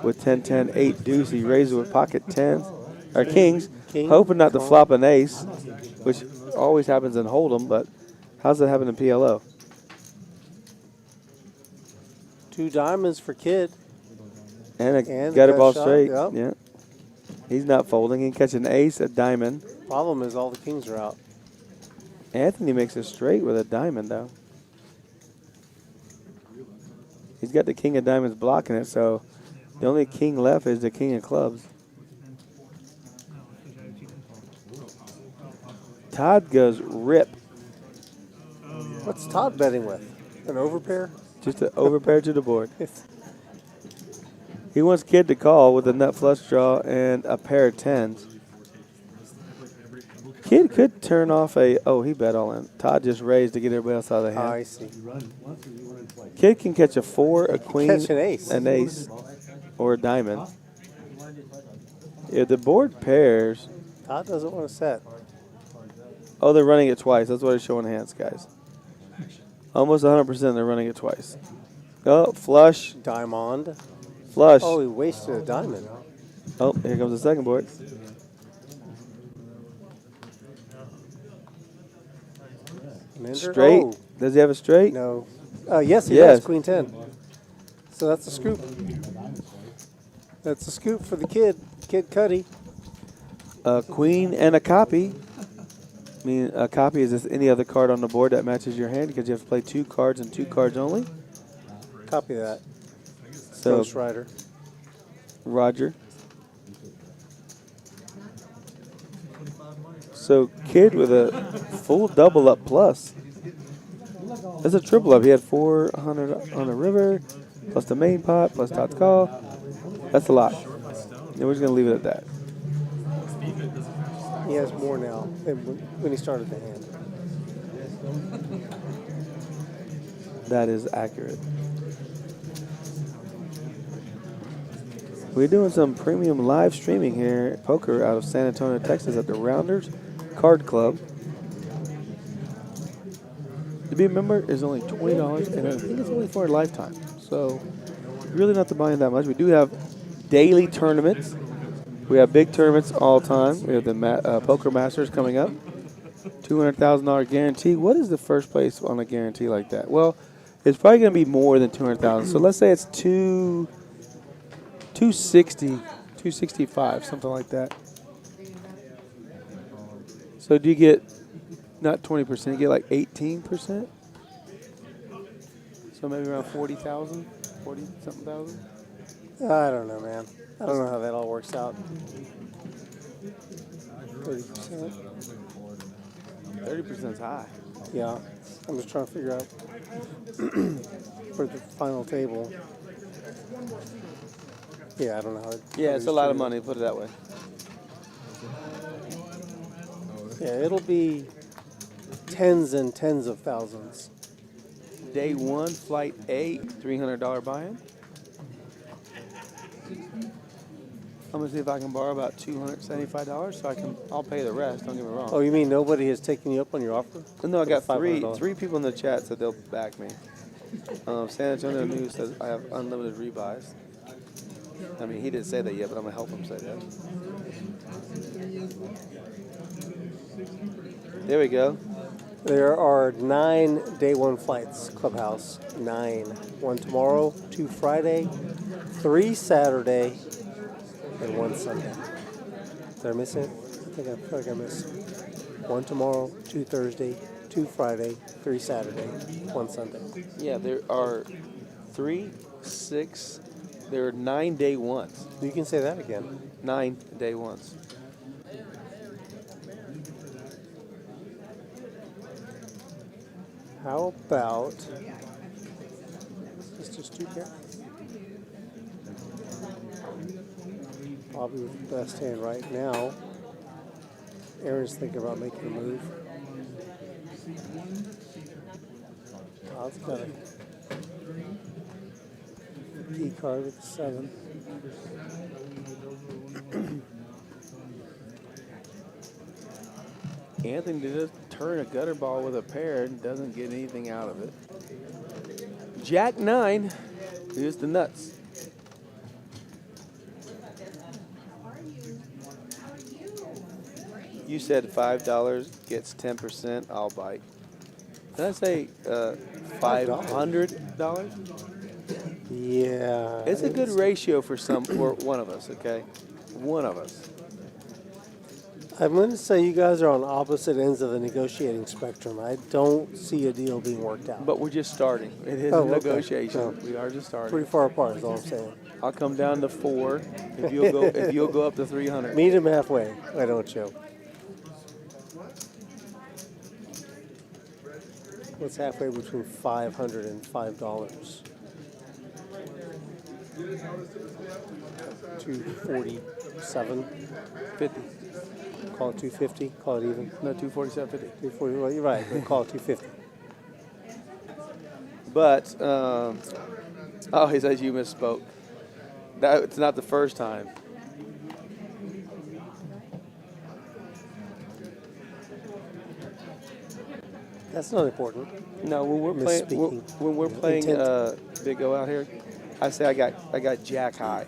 With 10, 10, 8 deuce. He raises with pocket 10s, or kings, hoping not to flop an ace, which always happens in Hold'em, but how's that happen in PLO? 2 diamonds for Kid. And got it ball shot, straight. Yep. Yeah. He's not folding. He can catch an ace, a diamond. Problem is all the kings are out. Anthony makes it straight with a diamond, though. He's got the king of diamonds blocking it, so the only king left is the king of clubs. Todd goes rip. What's Todd betting with? An overpair? Just an overpair to the board. He wants Kid to call with a nut flush draw and a pair of 10s. Kid could turn off a... Oh, he bet all in. Todd just raised to get everybody else out of the hand. I see. Kid can catch a 4, a queen, Catch an ace, or a diamond. If the board pairs... Todd doesn't want to set. Oh, they're running it twice. That's why they're showing hands, guys. Almost 100% they're running it twice. Oh, flush. Diamond. Flush. Oh, he wasted a diamond. Oh, here comes the second board. Minder? Straight. Oh. Does he have a straight? No. Yes, he does. Queen 10. So that's a scoop. That's a scoop for the Kid. Kid Cuddy. A queen and a copy. I mean, a copy is just any other card on the board that matches your hand because you have to play 2 cards and 2 cards only. Copy that. So, Ghost Rider. Roger. So, Kid with a full double up plus. That's a triple up. He had 400 on the river, plus the main pot, plus Todd's call. That's a lot. And we're just going to leave it at that. He has more now than when he started the hand. That is accurate. We're doing some premium live streaming here at poker out of San Antonio, Texas at the Rounders Card Club. To be a member is only $20, and I think it's only for a lifetime. So, really not to buy in that much. We do have daily tournaments. We have big tournaments all the time. We have the Poker Masters coming up. $200,000 guarantee. What is the first place on a guarantee like that? Well, it's probably going to be more than $200,000. So let's say it's 260, 265, something like that. So do you get not 20%? You get like 18%. So maybe around 40,000, 40-something thousand. I don't know, man. I don't know how that all works out. 30%. 30% is high. Yeah. I'm just trying to figure out for the final table. Yeah, I don't know how it. Yeah, it's a lot of money, put it that way. Yeah, it'll be tens and tens of thousands. Day 1, flight A, $300 buy-in. I'm gonna see if I can borrow about $275, so I'll pay the rest. Don't get me wrong. Oh, you mean nobody has taken you up on your offer? No, I got $500. three people in the chat said they'll back me. San Antonio News says I have unlimited rebuys. I mean, he didn't say that yet, but I'm gonna help him say that. There we go. There are 9 day 1 flights, Clubhouse. 9. 1 tomorrow, 2 Friday, 3 Saturday, and 1 Sunday. Did I miss it? I feel like I missed 1 tomorrow, 2 Thursday, 2 Friday, 3 Saturday, 1 Sunday. Yeah, there are 3, 6, there are 9 day 1s. You can say that again. 9 day 1s. How about, let's just 2 pair. Bobby with the best hand right now. Aaron's thinking about making a move. Todd's got a D card with a 7. Anthony did just turn a gutter ball with a pair and doesn't get anything out of it. Jack 9. Here's the nuts. You said $5 gets 10%. I'll bite. Did I say $500? Yeah. It's a good ratio for one of us. Okay, one of us. I'm going to say you guys are on opposite ends of the negotiating spectrum. I don't see a deal being worked out. But we're just starting. It is a negotiation. Okay. We are just starting. Pretty far apart is all I'm saying. I'll come down to 4 if you'll go up to 300. Meet him halfway. Why don't you? What's halfway between $500 and $5? $247.50. Call it $250. Call it even. No, $247.50. $240. Well, you're right. But call it $250. But he says you misspoke. It's not the first time. That's not important. No, when we're playing Big O out here, I say I got Jack High,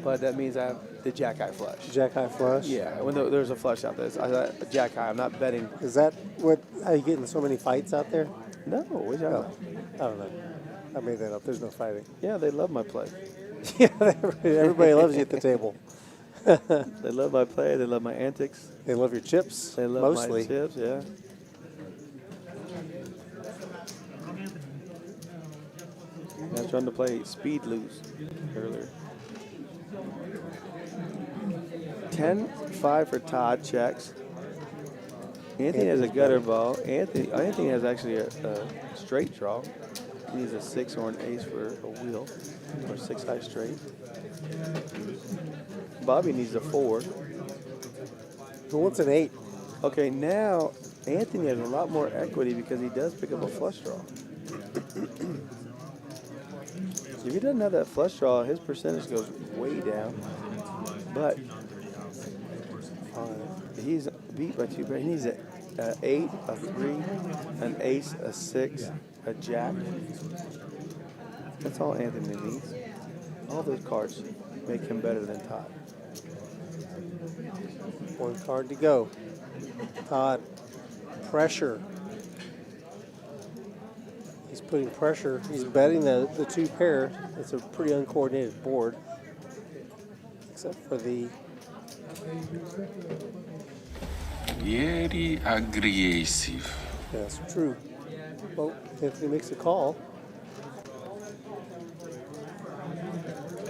but that means I have the Jack High flush. Jack High flush. Yeah, when there's a flush out there, I got Jack High. I'm not betting. Is that how you get in so many fights out there? No, what you talking about? I don't know. I made that up. There's no fighting. Yeah, they love my play. Yeah, everybody loves you at the table. They love my play. They love my antics. They love your chips. They love mostly. my chips, yeah. I was trying to play speed loose earlier. 10-5 for Todd, checks. Anthony has a gutter ball. Anthony has actually a straight draw. He needs a 6 or an ace for a wheel, or 6 high straight. Bobby needs a 4. Who wants an 8? Okay, now Anthony has a lot more equity because he does pick up a flush draw. If he doesn't have that flush draw, his percentage goes way down. But he's beat by 2 pairs. He needs an 8, a 3, an ace, a 6, a jack. That's all Anthony needs. All those cards make him better than Todd. 1 card to go. Todd, pressure. He's putting pressure. He's betting the 2 pair. It's a pretty uncoordinated board, except for the. Very aggressive. That's true. Well, Anthony makes a call.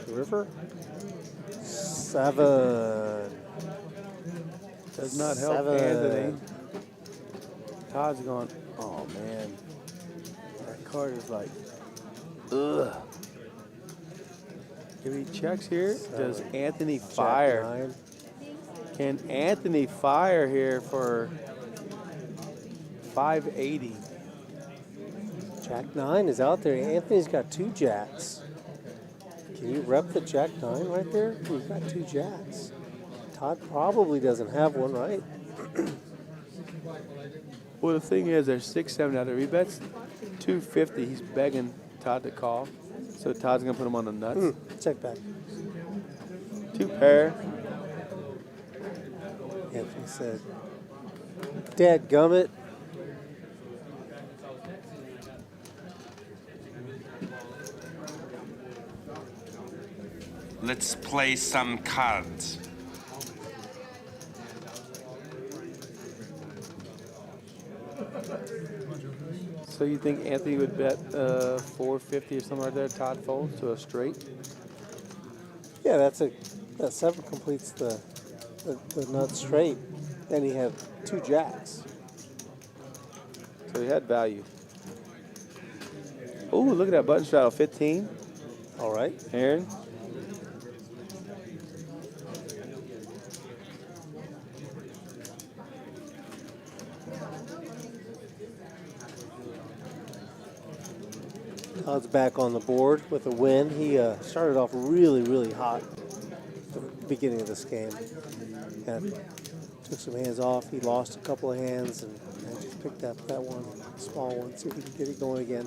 River. 7. Does not help 7. Anthony. Todd's going, oh man. That card is like, ugh. If he checks here, does Anthony fire? Jack 9. Can Anthony fire here for 580? Jack 9 is out there. Anthony's got 2 jacks. Can you rep the Jack 9 right there? He's got 2 jacks. Todd probably doesn't have one, right? Well, the thing is, there's 6, 7 out there. He bets 250. He's begging Todd to call. So Todd's going to put him on the nuts. Check back. 2 pair. Anthony said, "Dadgummit." Let's play some cards. So you think Anthony would bet 450 or something right there? Todd folds to a straight? Yeah, that 7 completes the nut straight. Then he had 2 jacks. So he had value. Oh, look at that button straddle, 15. All right. Aaron. Todd's back on the board with a win. He started off really, really hot at the beginning of this game. And took some hands off. He lost a couple of hands and just picked up that one small one. See if we can get it going again.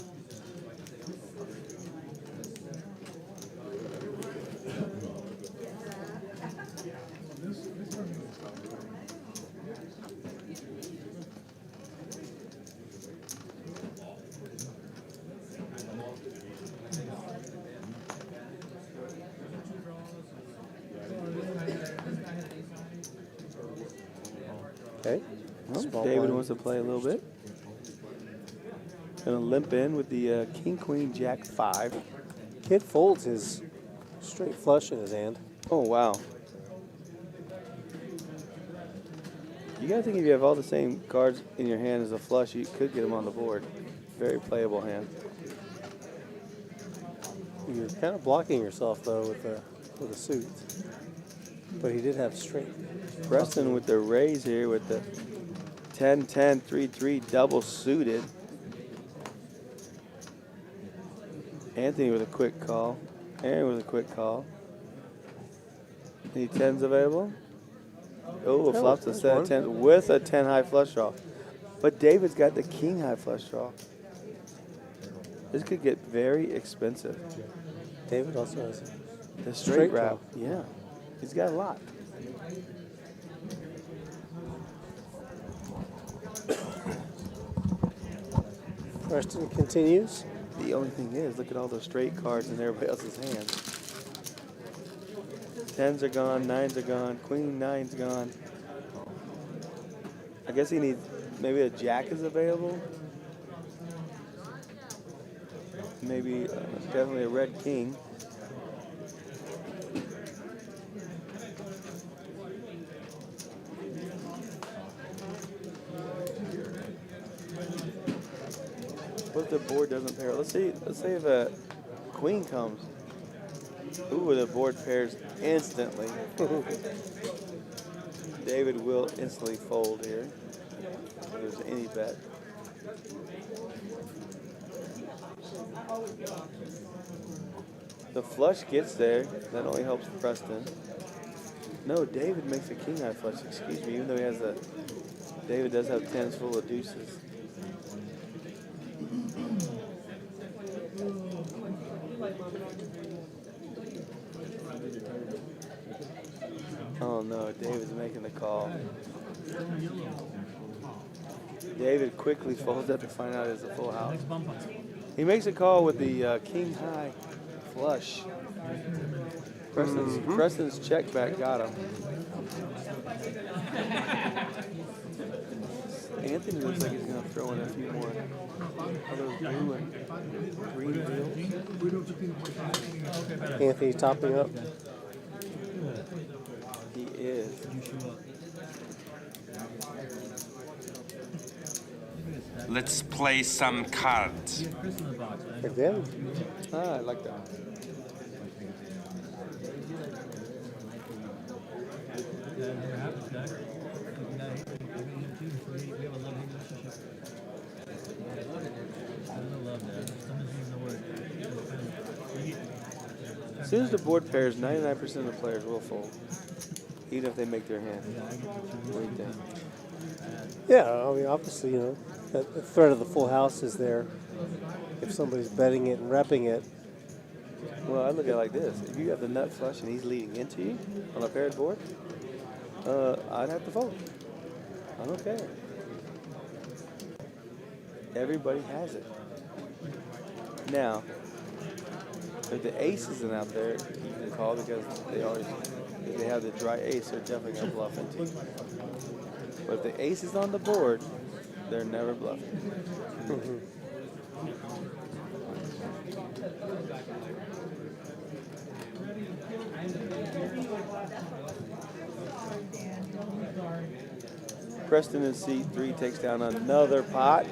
Okay. Well, David wants to play a little bit. Gonna limp in with the King, Queen, Jack 5. Kid folds his straight flush in his hand. Oh, wow. You gotta think if you have all the same cards in your hand as a flush, you could get them on the board. Very playable hand. You're kind of blocking yourself though with the suit. But he did have straight. Preston with the raise here with the 10-10, 3-3 double suited. Anthony with a quick call. Aaron with a quick call. Any 10s available? Oh, it flops a set of 10s with a 10 high flush draw. But David's got the king high flush draw. This could get very expensive. David also has the straight wrap. Yeah, he's got a lot. Preston continues. The only thing is, look at all those straight cards in everybody else's hands. Tens are gone, nines are gone, queen nine's gone. I guess he needs, maybe a jack is available. Maybe definitely a red king. What if the board doesn't pair? Let's see if a queen comes. Ooh, the board pairs instantly. David will instantly fold here. If there's any bet. The flush gets there. That only helps Preston. No, David makes a king high flush. Excuse me, even though he has a. David does have tens full of deuces. Oh no, David's making the call. David quickly folds up to find out it's a full house. He makes a call with the king high flush. Preston's check back got him. Anthony looks like he's going to throw in a few more of those blue and green wheels. Anthony's topping up. He is. Let's play some cards. Again? Ah, I like that. As soon as the board pairs, 99% of the players will fold, even if they make their hand. What do you think? Yeah, I mean, obviously, you know, the threat of the full house is there. If somebody's betting it and repping it. Well, I look at it like this. If you have the nut flush and he's leading into you on a paired board, I'd have to fold. I don't care. Everybody has it. Now, if the ace isn't out there, you can call because if they have the dry ace, they're definitely going to bluff into you. But if the ace is on the board, they're never bluffing. Preston in C3 takes down another pot.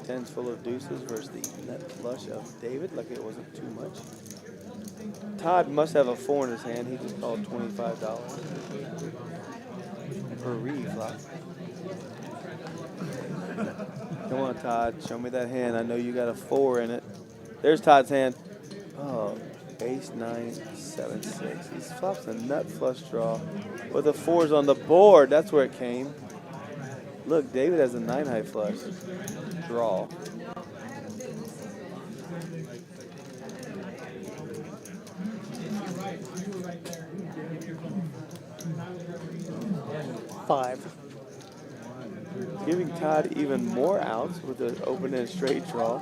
Tens full of deuces versus the nut flush of David. Lucky it wasn't too much. Todd must have a 4 in his hand. He just called $25 per re-flop. Come on, Todd. Show me that hand. I know you got a 4 in it. There's Todd's hand. Oh, ace 9, 7, 6. He flops a nut flush draw with the 4s on the board. That's where it came. Look, David has a 9 high flush draw. Five. Giving Todd even more outs with an open-end straight draw.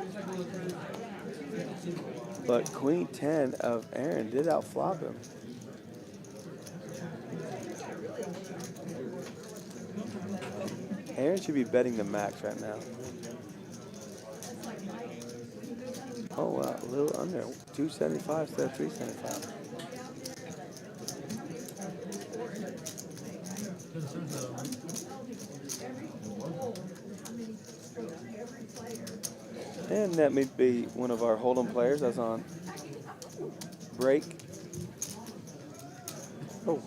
But Queen 10 of Aaron did outflop him. Aaron should be betting the max right now. Oh wow, a little under. 275 instead of 375. And that may be one of our Hold'em players that's on break. Oh.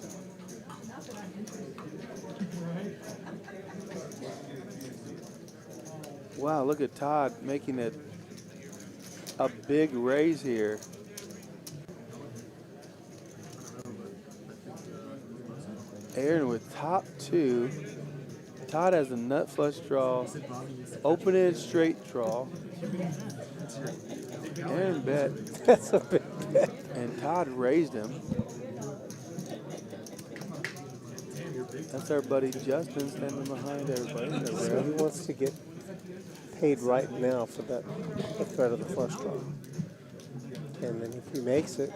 Wow, look at Todd making it a big raise here. Aaron with top 2. Todd has a nut flush draw, open-ended straight draw. Aaron bet. That's a big bet. And Todd raised him. That's our buddy Justin standing behind everybody. So he wants to get paid right now for the threat of the flush draw. And then if he makes it,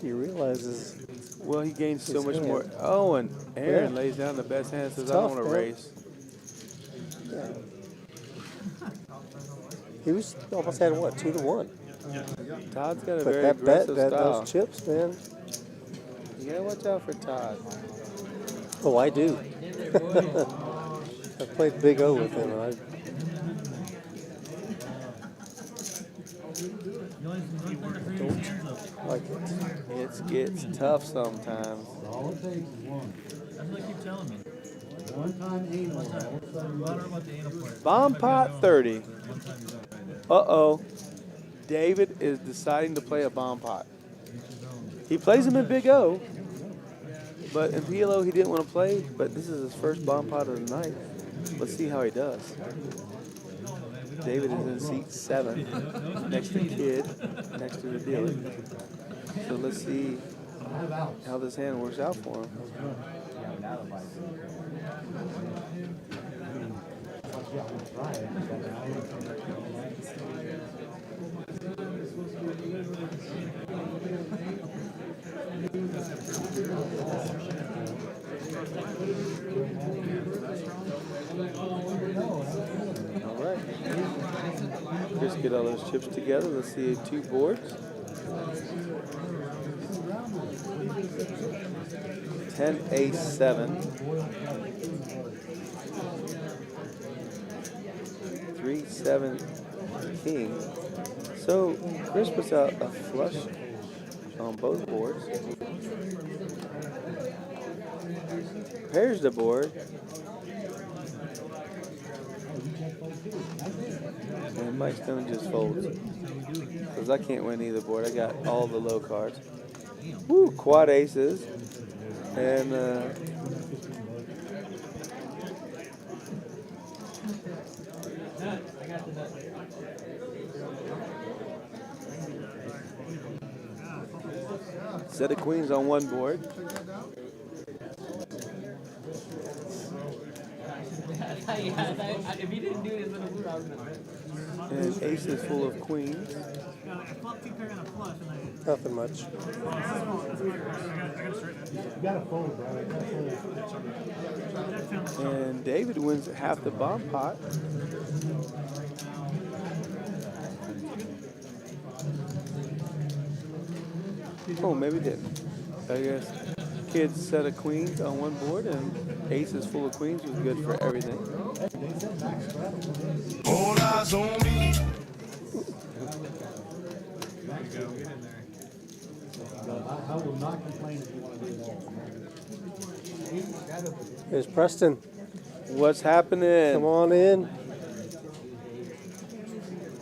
he realizes. Well, he gains so much hand. more. Oh, and Aaron Yeah. lays down the best hand, says, It's I don't tough, want to man. race. Yeah. He was almost had what, 2-1. Todd's got a But very that bet, aggressive style. those chips, man. You gotta watch out for Todd. Oh, I do. I played Big O with him. And I don't like it. It gets tough sometimes. All it takes is one. That's what I keep telling me. One time anal. All of a sudden, I don't know about the anal part. Bomb pot 30. Uh-oh. David is deciding to play a bomb pot. He plays him in Big O, but in PLO he didn't want to play, but this is his first bomb pot of the night. Let's see how he does. David is in seat 7, next to Kid, next to the dealer. So let's see how this hand works out for him. All right. Just get all those chips together. Let's see 2 boards. 10 ace 7. 3 7 king. So Chris puts out a flush on both boards. Pairs the board. And Mike Stone just folds. Because I can't win either board. I got all the low cards. Woo, quad aces. And set of queens on one board. If you didn't do it, And aces full of queens. Nothing much. And David wins half the bomb pot. Oh, maybe didn't. I guess Kid's set of queens on one board and aces full of queens was good for everything. All eyes on me. I will not complain if you want to do that. Here's Preston. What's happening? Come on in.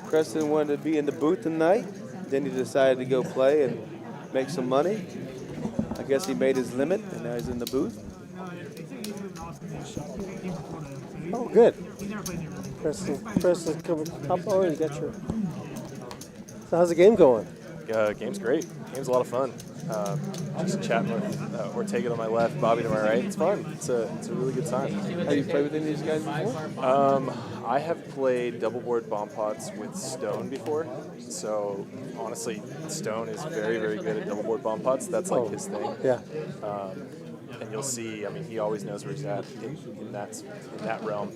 Preston wanted to be in the booth tonight. Then he decided to go play and make some money. I guess he made his limit, and now he's in the booth. Oh, good. Preston, come hop on and get your. So how's the game going? Game's great. Game's a lot of fun. Just chatting with Ortega to my left, Bobby to my right. It's fun. It's a really good time. Have you played with any of these guys before? I have played double board bomb pots with Stone before. So honestly, Stone is very, very good at double board bomb pots. That's like his thing. Yeah. And you'll see, I mean, he always knows where he's at in that realm.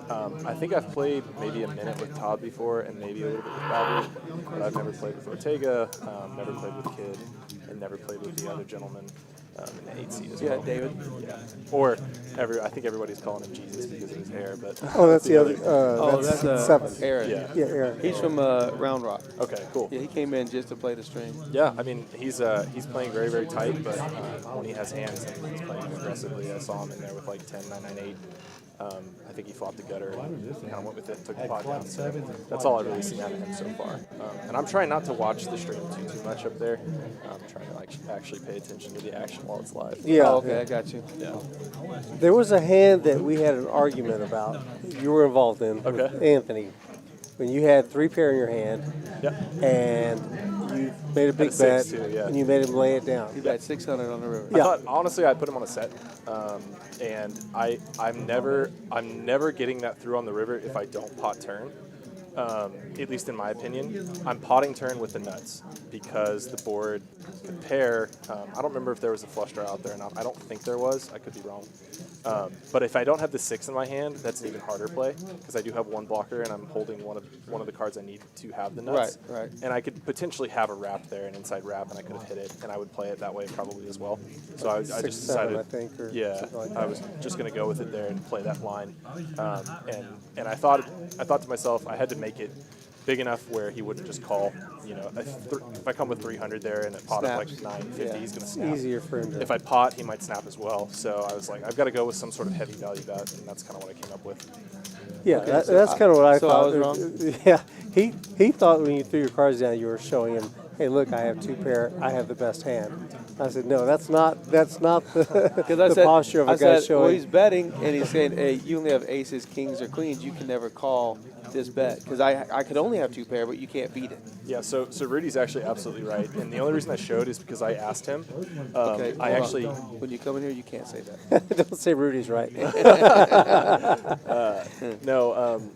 I think I've played maybe a minute with Todd before and maybe a little bit with Bobby, but I've never played with Ortega, never played with Kid, and never played with the other gentleman in the 8 seed as well. Yeah, David. Yeah. Or I think everybody's calling him Jesus because of his hair, but Oh, that's the other. That's 7. Aaron. Yeah. Yeah, Aaron. He's from Round Rock. Okay, cool. Yeah, he came in just to play the stream. Yeah, I mean, he's playing very, very tight, but when he has hands and he's playing aggressively, I saw him in there with like 10, 9, 9, 8. I think he fought the gutter and kind of went with it and took the pot down. So that's all I've really seen out of him so far. And I'm trying not to watch the stream too much up there. I'm trying to like actually pay attention to the action while it's live. Yeah. Oh, okay, I got you. Yeah. There was a hand that we had an argument about. You were involved in with Anthony when you had 3 pair in your hand. Yep. And you made a big Had bet, a 6 too, yeah. and you made him lay it down. He bet 600 on the river. I thought honestly I'd put him on a set, and I'm never getting that through on the river if I don't pot turn. at least in my opinion. I'm potting turn with the nuts because the board, the pair, I don't remember if there was a flush draw out there or not. I don't think there was. I could be wrong. But if I don't have the 6 in my hand, that's an even harder play because I do have one blocker and I'm holding one of the cards I need to have the nuts. Right. And I could potentially have a wrap there, an inside wrap, and I could have hit it, and I would play it that way probably as well. So I just decided, I think, or yeah, like I was just going to go with it there and play that line. And I thought to myself, I had to make it big enough where he wouldn't just call. You know, if I come with 300 there and it pot up like 950, he's going to snap. Easier for him to. If I pot, he might snap as well. So I was like, I've got to go with some sort of heavy value bet, and that's kind of what I came up with. Yeah, Okay, that's kind of what I thought. I was wrong? Yeah, he thought when you threw your cards down, you were showing him, hey, look, I have 2 pair, I have the best hand. I said, no, that's not the posture of a guy showing. Well, he's betting, and he's saying, hey, you only have aces, kings, or queens. You can never call this bet because I could only have 2 pair, but you can't beat it. Yeah, so Rudy's actually absolutely right, and the only reason I showed is because I asked him. Okay, I actually when you come in here, you can't say that. Don't say Rudy's right.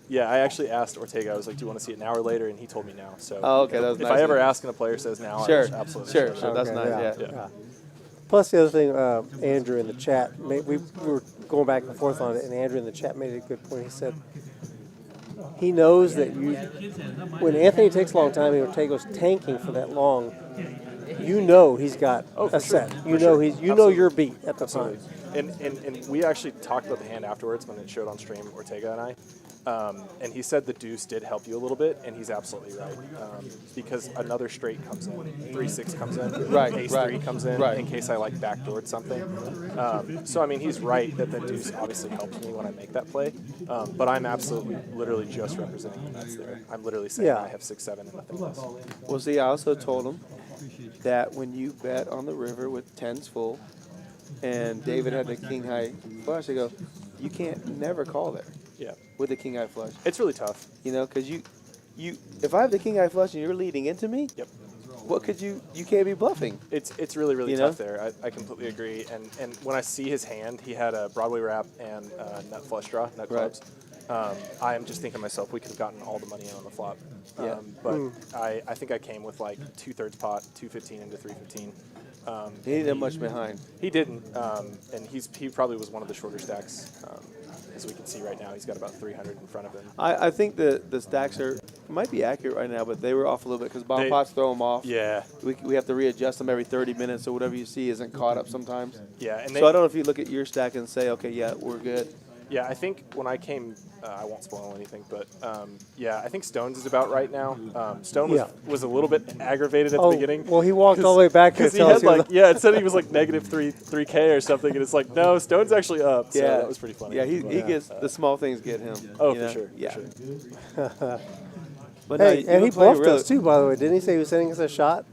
Yeah, I actually asked Ortega. I was like, "Do you want to see it now or later?" And he told me now. So, oh, okay, that was if nice I ever ask and a player says now, sure, I absolutely sure, show that's it. nice. Yeah. Yeah. Plus, the other thing, Andrew in the chat, we were going back and forth on it, and Andrew in the chat made a good point. He said he knows that when Anthony takes a long time and Ortega's tanking for that long, you know he's got a set. You know your beat at the time. And we actually talked about the hand afterwards when it showed on stream, Ortega and I. And he said the deuce did help you a little bit, and he's absolutely right. Because another straight comes in, 3-6 comes in, right, ace-3 comes in, right. in case I like backdoored something. So I mean, he's right that the deuce obviously helps me when I make that play. But I'm absolutely, literally just representing the nuts there. I'm literally saying I have 6-7 and nothing less. Well, see, I also told him that when you bet on the river with 10s full, and David had the king high flush, I go, you can't never call there. Yeah. With the king high flush. It's really tough. You know, because you if I have the king high flush and you're leading into me, yep. What could you can't be bluffing. It's really know? tough there. I completely agree. And when I see his hand, he had a Broadway wrap and nut flush draw, nut clubs. I am just thinking to myself, we could have gotten all the money in on the flop. Yeah. But I think I came with like 2/3 pot, 215 into 315. He didn't have much behind. He didn't, and he probably was one of the shorter stacks. As we can see right now, he's got about 300 in front of him. I think the stacks might be accurate right now, but they were off a little bit because bomb pots throw them off. Yeah. We have to readjust them every 30 minutes, so whatever you see isn't caught up sometimes. Yeah. And so I don't know if you look at your stack and say, okay, yeah, we're good. Yeah, I think when I came, I won't spoil anything, but yeah, I think Stone's is about right now. Stone was a little bit aggravated at the beginning. Well, he walked all the way back because he had like it said he was like negative 3K or something, and it's like no, Stone's actually up. So that was pretty funny. Yeah, he gets the small things get him. Oh, for sure. Yeah. For sure. But hey, and he bluffed us too, by the way. Didn't he say he was sending us a shot?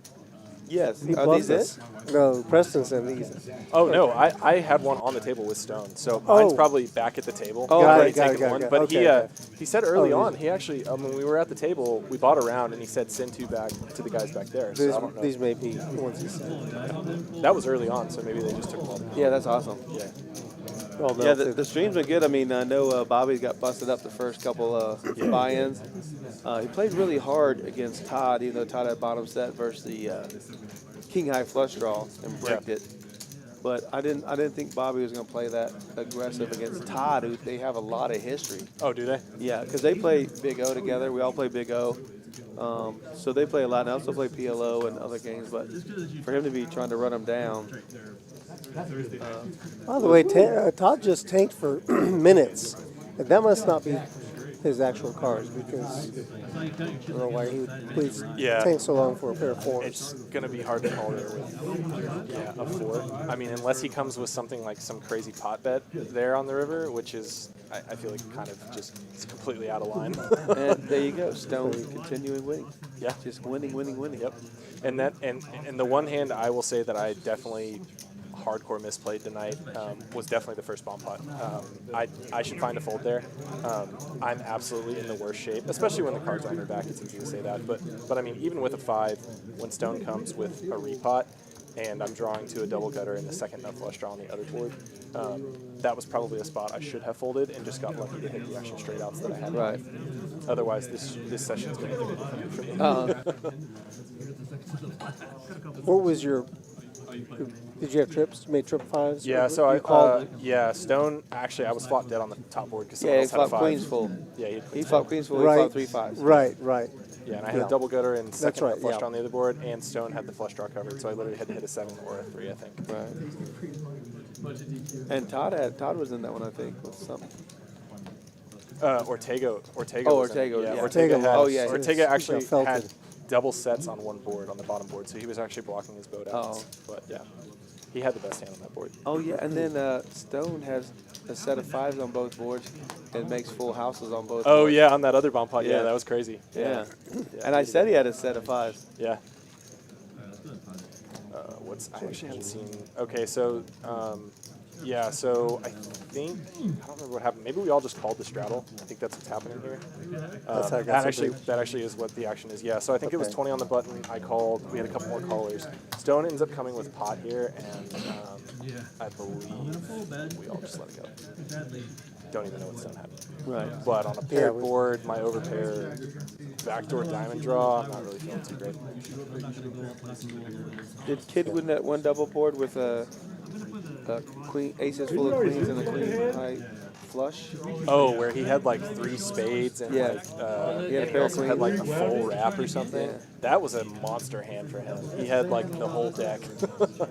Yes. He bluffed us. No, Preston sent these. Oh, no, I had one on the table with Stone, so mine's probably back at the table. Oh, got it. But he said early on, he actually, when we were at the table, we bought a round, and he said send 2 back to the guys back there. So I don't know. These may be the ones he said. That was early on, so maybe they just took them all. Yeah, that's awesome. Yeah. Well, yeah, the stream's been good. I mean, I know Bobby's got busted up the first couple buy-ins. He played really hard against Todd, even though Todd had bottom set versus the king high flush draw and bricked it. But I didn't think Bobby was going to play that aggressive against Todd, who they have a lot of history. Oh, do they? Yeah, because they play Big O together. We all play Big O. So they play a lot. And I also play PLO and other games. But for him to be trying to run them down. By the way, Todd just tanked for minutes. And that must not be his actual cards because I don't know why he would tank so long for a pair of 4s. It's going to be hard to call there with a 4. I mean, unless he comes with something like some crazy pot bet there on the river, which is, I feel like kind of just it's completely out of line. And there you go, Stone continuing winning. Yeah. Just winning. Yep. And the one hand I will say that I definitely hardcore misplayed tonight was definitely the first bomb pot. I should find a fold there. I'm absolutely in the worst shape, especially when the cards are on your back. It's easy to say that, but I mean, even with a 5, when Stone comes with a repot and I'm drawing to a double gutter and the second nut flush draw on the other board, that was probably a spot I should have folded and just got lucky to hit the actual straight outs that I had. Right. Otherwise, this session's going to be different for me. What was your? Did you have trips? You made trip fives? Yeah, so I called. Stone. Actually, I was flopped dead on the top board because someone else had a flopped five. queens full. Yeah, he flopped queens full. Right. He flopped 3 5s. Right, right. Yeah, and I had a double gutter and second right, flush yeah. draw on the other board, and Stone had the flush draw covered, so I literally had to hit a 7 or a 3, I think. Right. And Todd was in that one, I think, with something. Ortega. Oh, was in it. Ortega. Yeah, Yeah. Ortega had. Oh, yeah. Ortega actually felt had it. double sets on one board on the bottom board, so he was actually blocking his boat out. Oh. But yeah, he had the best hand on that board. Oh, yeah, and then Stone has a set of 5s on both boards and makes full houses on both Oh boards. yeah, on that other bomb pot. Yeah, Yeah. that was crazy. Yeah. Yeah, And I said he had a set of 5s. Yeah. I actually haven't seen. Okay, so yeah, so I think I don't remember what happened. Maybe we all just called the straddle. I think that's what's happening here. That's how I got that actually is what the action is. Yeah, so I think it was 20 on the button. I called. We had a couple more callers. Stone ends up coming with pot here, and I believe we all just let it go. Don't even know what Stone had. Right. But on a paired board, my overpair backdoor diamond draw, I'm not really feeling too great. Did Kid win that one double board with a queen, aces full of queens and a queen high flush? Oh, where he had like 3 spades and Yeah. he also had like a full wrap or something. Yeah. That was a monster hand for him. He had like the whole deck.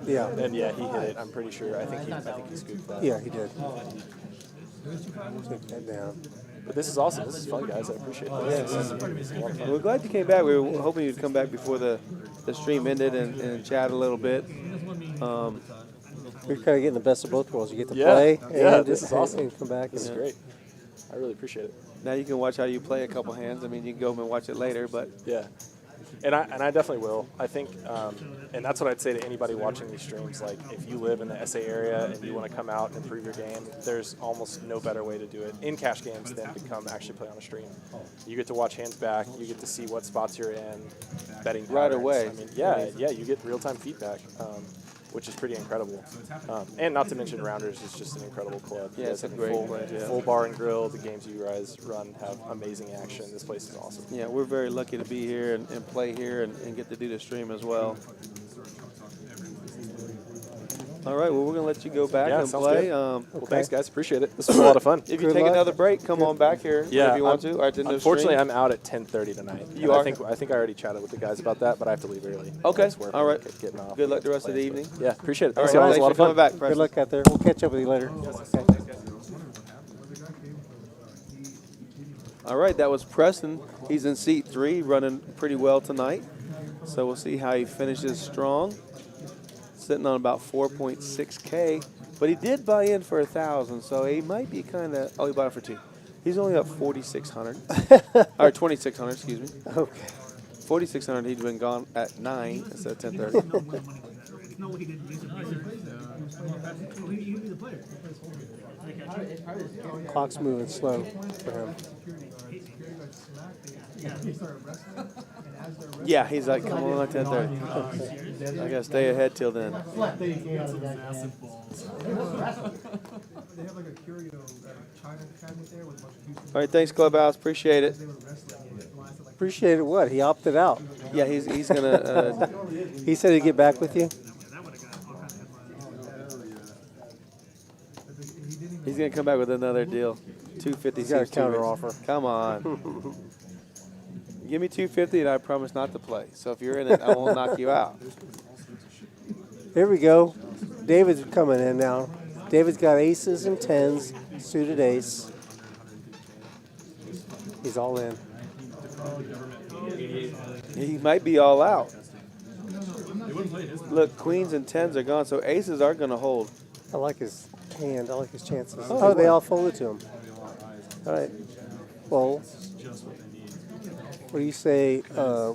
Yeah. And yeah, he hit it. I'm pretty sure. I think he scooped that. Yeah, he did. Take that down. But this is awesome. This is fun, guys. I appreciate this. This is a lot of fun. We're glad you came back. We were hoping you'd come back before the stream ended and chat a little bit. You're kind of getting the best of both worlds. You get to Yeah. play Yeah, and, this is awesome. and come back. This is great. I really appreciate it. Now you can watch how you play a couple hands. I mean, you can go home and watch it later, but Yeah. And I definitely will. I think, and that's what I'd say to anybody watching these streams. Like, if you live in the SA area and you want to come out and improve your game, there's almost no better way to do it in cash games than to come actually play on a stream. You get to watch hands back. You get to see what spots you're in, betting patterns. Right away. I mean, you get real-time feedback, which is pretty incredible. And not to mention Rounders is just an incredible club. Yeah, it's a great place. Yeah. Full bar and grill. The games you guys run have amazing action. This place is awesome. yeah, we're very lucky to be here and play here and get to do the stream as well. All right, well, we're going to let you go back and sounds play. good. Well, thanks, guys. Appreciate it. This was a lot of fun. If you take another break, come on back here if you want to. Or at the end of the Unfortunately, stream. I'm out at 10:30 tonight. You And are? I think I already chatted with the guys about that, but I have to leave early. Okay. That's where All right. Getting off. Good luck the rest of the evening. Yeah, appreciate it. All Thanks, right, y'all. It was a lot thanks of for fun. coming back, Good Preston. luck out there. We'll catch up with you later. Okay. All right, that was Preston. He's in seat 3, running pretty well tonight. So we'll see how he finishes strong. Sitting on about 4.6K, but he did buy in for 1,000, so he might be kind of. Oh, he bought it for 2. He's only up 4,600, or 2,600, excuse me. Okay. 4,600. He'd been gone at 9 instead of 10:30. Clock's moving slow for him. Yeah, he's like, come on, at 10:30. I gotta stay ahead till then. All right, thanks, Clubhouse. Appreciate it. Appreciate it. What? He opted out. Yeah, he's gonna. He said he'd get back with you. He's gonna come back with another deal. 250. He's got a seems too counter rich. offer. Come on. Give me 250 and I promise not to play. So if you're in it, I won't knock you out. Here we go. David's coming in now. David's got aces and 10s, suited ace. He's all in. He might be all out. Look, queens and 10s are gone, so aces are going to hold. I like his hand. I like his chances. Oh, They all folded to him. All right. Well, what do you say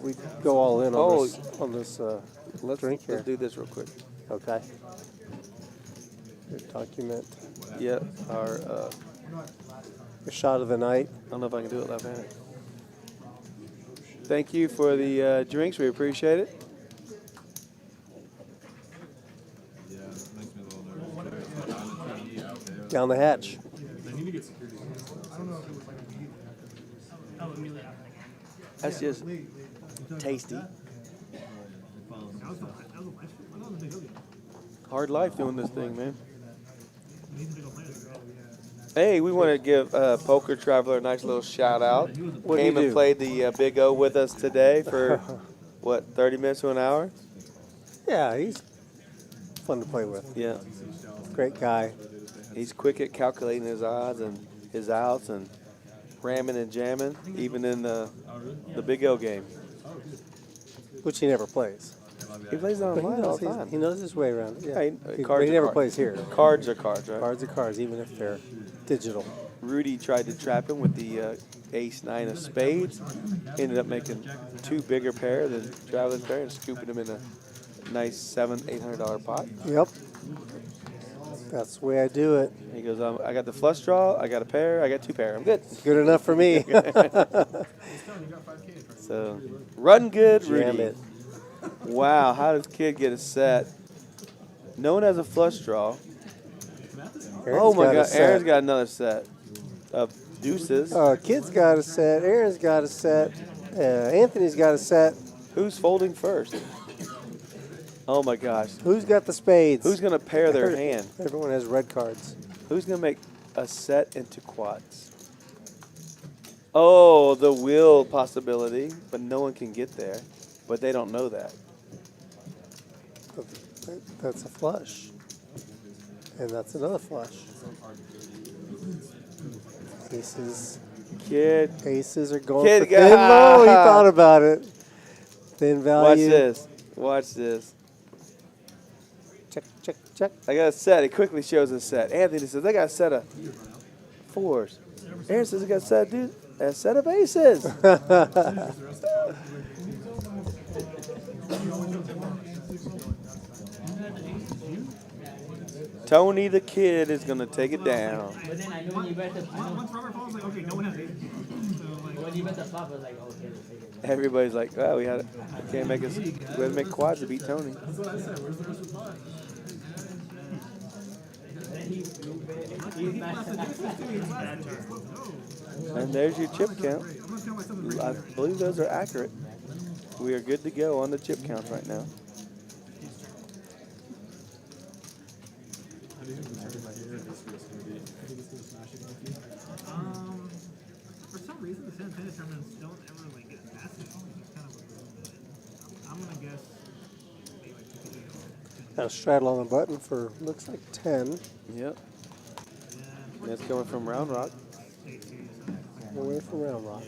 we go all in on this drink here? Let's do this real quick. Okay. Good document. Yep. Our a shot of the night. I don't know if I can do it left-handed. Thank you for the drinks. We appreciate it. Down the hatch. That's just tasty. Hard life doing this thing, man. Hey, we want to give Poker Traveler a nice little shout out. Came and played the Big O with us today for, what, 30 minutes to an hour? Yeah, he's fun to play with. Yeah. Great guy. He's quick at calculating his odds and his outs and ramming and jamming, even in the Big O game. Which he never plays. He plays online all the time. He knows his way around it. Yeah. Cards he never plays here. Cards are cards, right? Cards are cards, even if they're digital. Rudy tried to trap him with the ace-9 of spades. Ended up making 2 bigger pair than Traveler's pair and scooping him in a nice $700-800 pot. Yep. That's the way I do it. He goes, I got the flush draw, I got a pair, I got 2 pair. I'm good. Good enough for me. So, run good, Rudy. Jam it. Wow, how does Kid get a set? No one has a flush draw. Oh my God, Aaron's got another set of deuces. Kid's got a set. Aaron's got a set. Anthony's got a set. Who's folding first? Oh my gosh. Who's got the spades? Who's going to pair their hand? Everyone has red cards. Who's going to make a set into quads? Oh, the wheel possibility, but no one can get there. But they don't know that. That's a flush. And that's another flush. Aces. Kid. Aces are going Kid for thin low. He thought about it. Thin value. Watch this. Watch this. Check, check, check. I got a set. He quickly shows a set. Anthony says, I got a set of 4s. Aaron says, I got a set of aces. Tony the Kid is going to take it down. But then I know when you bet the flop. Once Robert falls, like, okay, no one has aces. So, like, when you bet the flop, I was like, okay, let's take it. Everybody's like, oh, we can't make us. We had to make quads to beat Tony. That's what I said. Where's the rest of the pot? And there's your chip count. I believe those are accurate. We are good to go on the chip counts right now. For some reason, the San Antonio tournaments don't ever like get massive. It's kind of I'm gonna guess. Got a straddle on the button for looks like 10. Yep. That's coming from Round Rock. Away from Round Rock.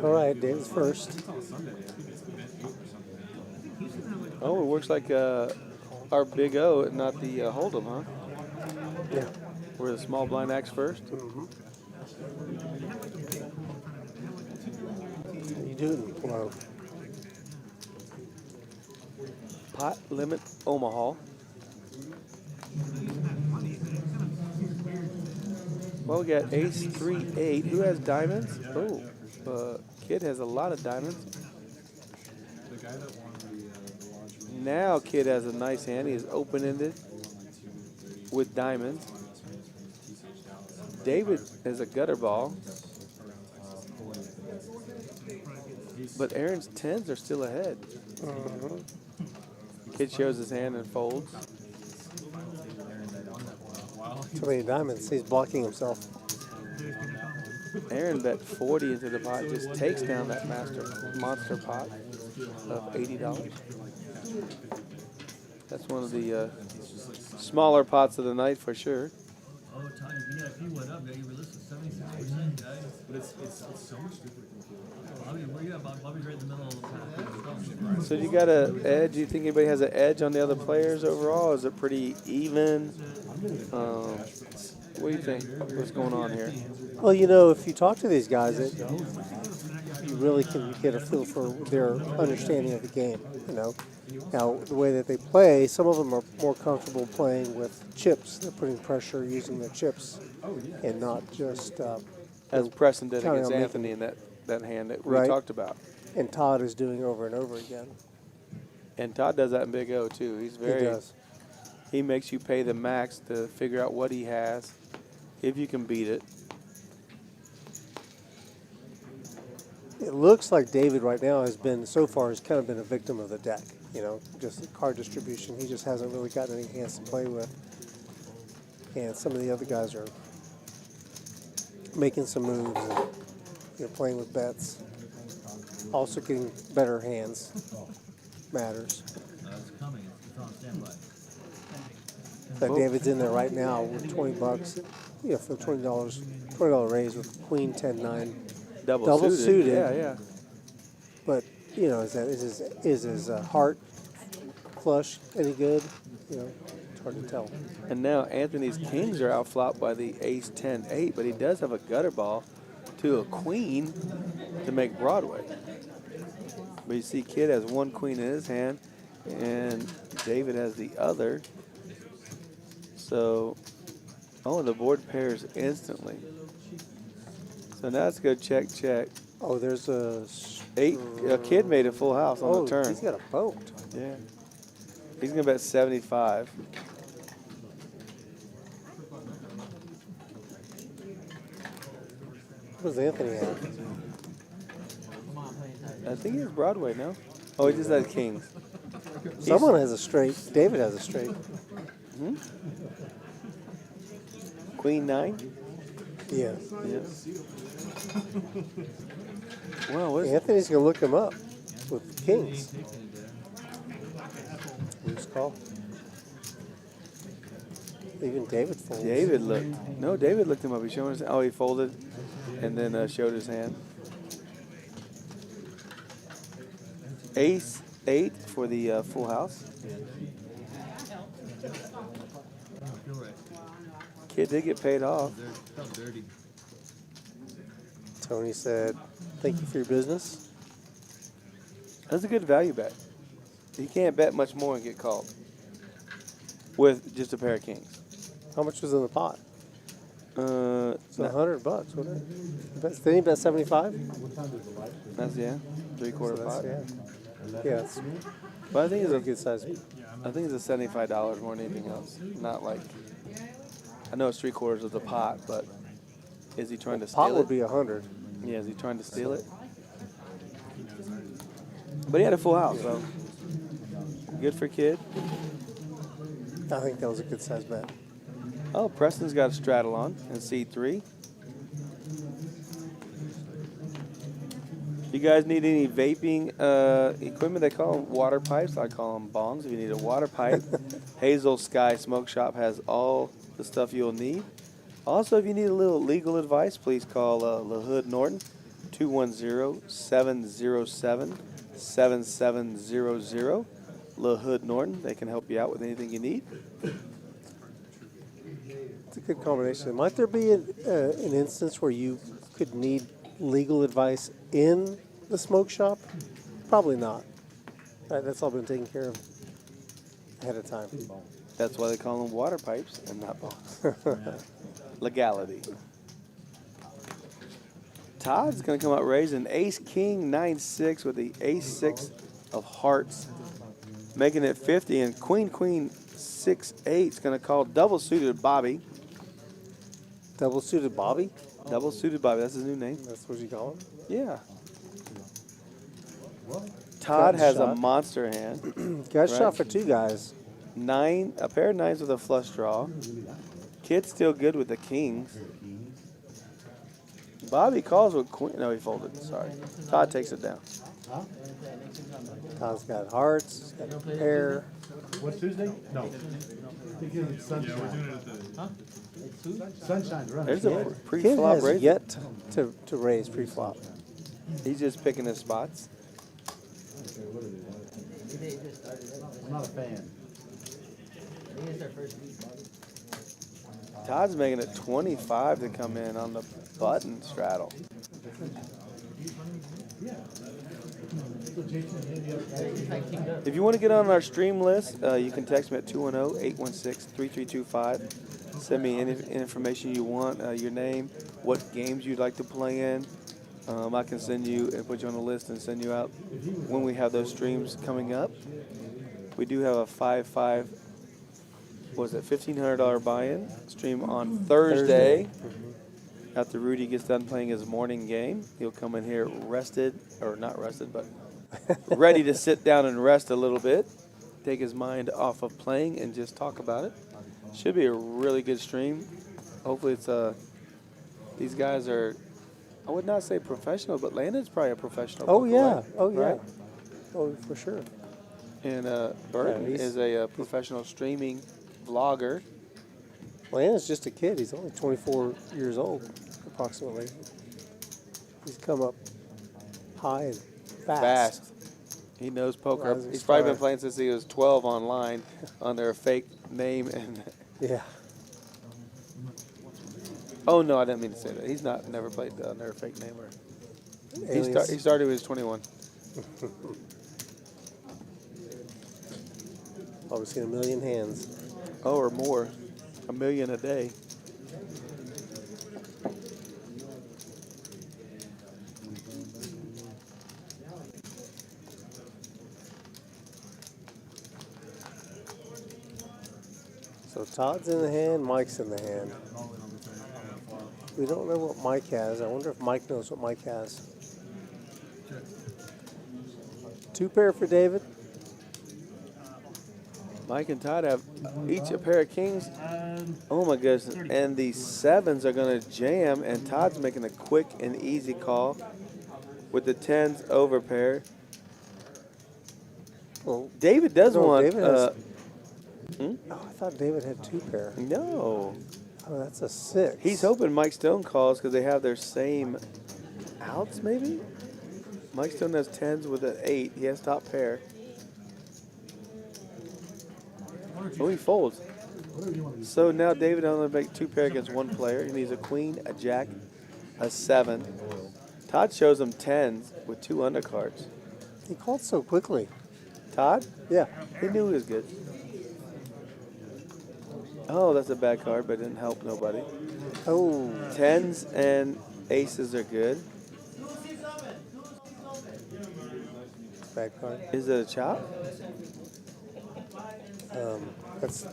All right, Dave's first. Oh, it works like our Big O, not the Hold'em, huh? Yeah. Where the small blind acts first. Mm-hmm. How you doing, Hello. Pot limit Omaha. Well, we got ace 3-8. Who has diamonds? Oh, Kid has a lot of diamonds. Now Kid has a nice hand. He is open-ended with diamonds. David has a gutter ball. But Aaron's 10s are still ahead. Kid shows his hand and folds. Too many diamonds. He's blocking himself. Aaron bet 40 into the pot. Just takes down that monster pot of $80. That's one of the smaller pots of the night for sure. Oh, Tony, if you went up, you were listed 76%, guys. But it's so much different. Bobby's right in the middle of the pack. So you got an edge? Do you think anybody has an edge on the other players overall? Is it pretty even? What do you think? What's going on here? Well, you know, if you talk to these guys, you really can get a feel for their understanding of the game. You know, now the way that they play, some of them are more comfortable playing with chips. They're putting pressure using their chips, and not just as Preston did counting against on Anthony making- in that hand that we Right. talked about. And Todd is doing over and over again. And Todd does that in Big O too. He's very. He does. He makes you pay the max to figure out what he has, if you can beat it. It looks like David right now has been, so far, has kind of been a victim of the deck. You know, just the card distribution. He just hasn't really gotten any hands to play with. And some of the other guys are making some moves and playing with bets. Also getting better hands matters. It's coming. It's on standby. But David's in there right now with $20. Yeah, for $20 raise with Queen 10-9. Double suited. Yeah, yeah. But is his heart flush any good? You know, it's hard to tell. And now Anthony's kings are outflopped by the ace 10-8, but he does have a gutter ball to a queen to make Broadway. But you see Kid has one queen in his hand and David has the other. So, the board pairs instantly. So now let's go check. Oh, there's a Kid made a full house on the turn. He's got a boat. Yeah. He's going to bet 75. What does Anthony have? I think he has Broadway, no? Oh, he just has kings. Someone has a straight. David has a straight. Hmm? Queen 9? Yeah. Well, Anthony's going to look him up with kings. Loose call. Even David folds. David looked him up. He showed his. Oh, he folded, and then showed his hand. Ace 8 for the full house. Kid did get paid off. Tony said, "Thank you for your business." That's a good value bet. You can't bet much more and get called with just a pair of kings. How much was in the pot? It's $100, wasn't it? Did he bet 75? That's 3/4 pot. Yeah. But I think it's a good size. I think it's a $75 more than anything else. Not like I know it's 3/4 of the pot, but is he trying to steal it? Pot would be 100. Yeah, is he trying to steal it? But he had a full house, so good for Kid. I think that was a good size bet. Oh, Preston's got a straddle on in C3. You guys need any vaping equipment? They call them water pipes. I call them bongs. If you need a water pipe, Hazel Sky Smoke Shop has all the stuff you'll need. Also, if you need a little legal advice, please call LaHood Norton, 210-707-7700. LaHood Norton. They can help you out with anything you need. It's a good combination. Might there be an instance where you could need legal advice in the smoke shop? Probably not. That's all been taken care of ahead of time. That's why they call them water pipes and not bongs. Legality. Todd's going to come out raising ace king 9-6 with the ace 6 of hearts, making it 50, and queen 6-8 is going to call double suited Bobby. Double suited Bobby? Double suited Bobby. That's his new name. That's what you call him? Yeah. Todd has a monster hand. Got shot for 2 guys. A pair of 9s with a flush draw. Kid's still good with the kings. Bobby calls with queen. No, he folded. Sorry. Todd takes it down. Todd's got hearts. He's got a pair. What's Tuesday? No. It's sunshine. Yeah, we're doing it at the. Sunshine's running. There's a Kid pre-flop has raise. yet to raise pre-flop. He's just picking his spots. I'm not a fan. Todd's making it 25 to come in on the button straddle. If you want to get on our stream list, you can text me at 210-816-3325. Send me any information you want, your name, what games you'd like to play in. I can send you and put you on the list and send you out when we have those streams coming up. We do have a $1,500 buy-in stream on Thursday. After Rudy gets done playing his morning game, he'll come in here rested, or not rested, but ready to sit down and rest a little bit, take his mind off of playing and just talk about it. Should be a really good stream. Hopefully it's these guys are, I would not say professional, but Landon's probably a professional. Oh yeah, right? oh yeah, right? oh for sure. And Burton is a professional streaming vlogger. Landon's just a kid. He's only 24 years old, approximately. He's come up high and fast. He knows poker. He's probably been playing since he was 12 online under a fake name and. Yeah. Oh no, I didn't mean to say that. He's never played under a fake name or. He started when he was 21. Probably seen a million hands. Oh, or more. 1 million a day. So Todd's in the hand, Mike's in the hand. We don't know what Mike has. I wonder if Mike knows what Mike has. 2 pair for David. Mike and Todd have each a pair of kings. Oh my goodness. And the 7s are going to jam, and Todd's making a quick and easy call with the 10s over pair. Well, David does want. David has, Oh, I thought David had 2 pair. No. Oh, that's a 6. He's hoping Mike Stone calls because they have their same outs, maybe? Mike Stone has 10s with an 8. He has top pair. Oh, he folds. So now David only make 2 pair against 1 player. He needs a queen, a jack, a 7. Todd shows him 10s with 2 undercards. He called so quickly. Todd? Yeah. He knew he was good. Oh, that's a bad card, but it didn't help nobody. Oh. 10s and aces are good. Bad card. Is it a chop? That's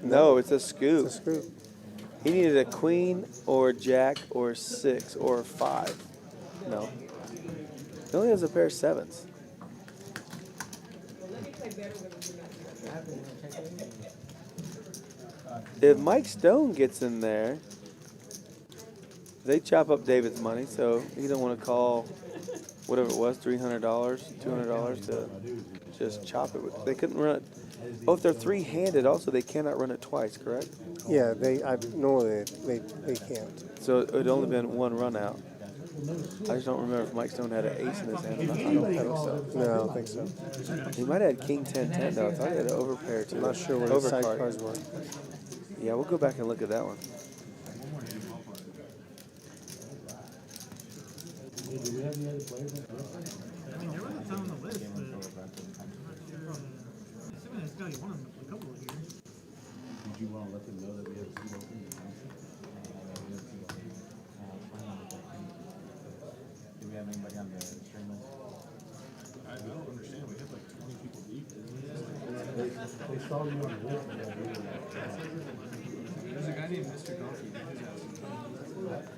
no, it's a scoop. It's a scoop. He needed a queen or a jack or a 6 or a 5. No. He only has a pair of 7s. If Mike Stone gets in there, they chop up David's money, so he don't want to call whatever it was, $300, $200 to just chop it. They couldn't run it. Oh, if they're 3-handed, also they cannot run it twice, correct? Yeah, normally they can't. So it would only been 1 run out. I just don't remember if Mike Stone had an ace in his hand. I don't think so. No, I don't think so. He might have had king 10-10 though. I thought he had an overpair too. I'm not sure what his side cards were. Yeah, we'll go back and look at that one. I mean, there was a ton on the list, but I'm not sure. Assuming there's got one of them, a couple of here. Did you want to let them know that we have 2 open? Do we have anybody on the stream list? I don't understand. We have like 20 people deep. They saw you on the list. There's a guy named Mr. Donkey.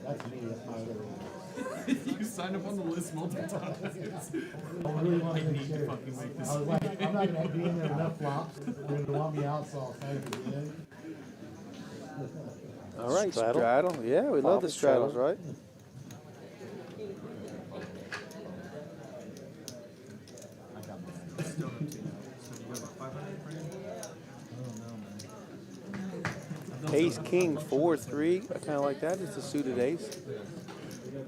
That's me. That's my other one. You signed up on the list multiple times. I really want to make sure. I was like, I'm not going to be in there enough flops. They're going to want me out, so I'll sign it in. All right, straddle. Yeah, we love the straddles, right? Ace, king, 4-3. I kind of like that. It's a suited ace.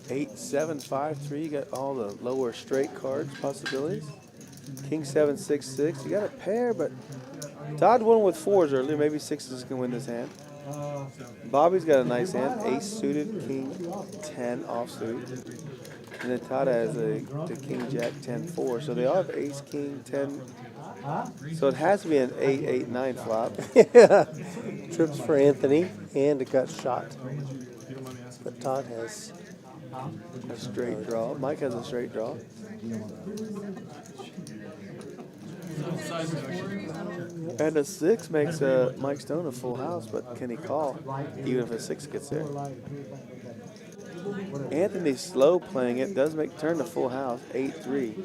8-7-5-3. You got all the lower straight cards possibilities. King 7-6-6. You got a pair, but Todd won with 4s earlier. Maybe 6s can win this hand. Bobby's got a nice hand. Ace suited, king 10 offsuit. And then Todd has the King Jack 10-4. So they all have Ace King 10. So it has to be an 8-8-9 flop. Yeah. Trips for Anthony and a gut shot. But Todd has a straight draw. Mike has a straight draw. And a 6 makes Mike Stone a full house, but can he call even if a 6 gets there? Anthony's slow playing it, does make turn to full house, 8-3.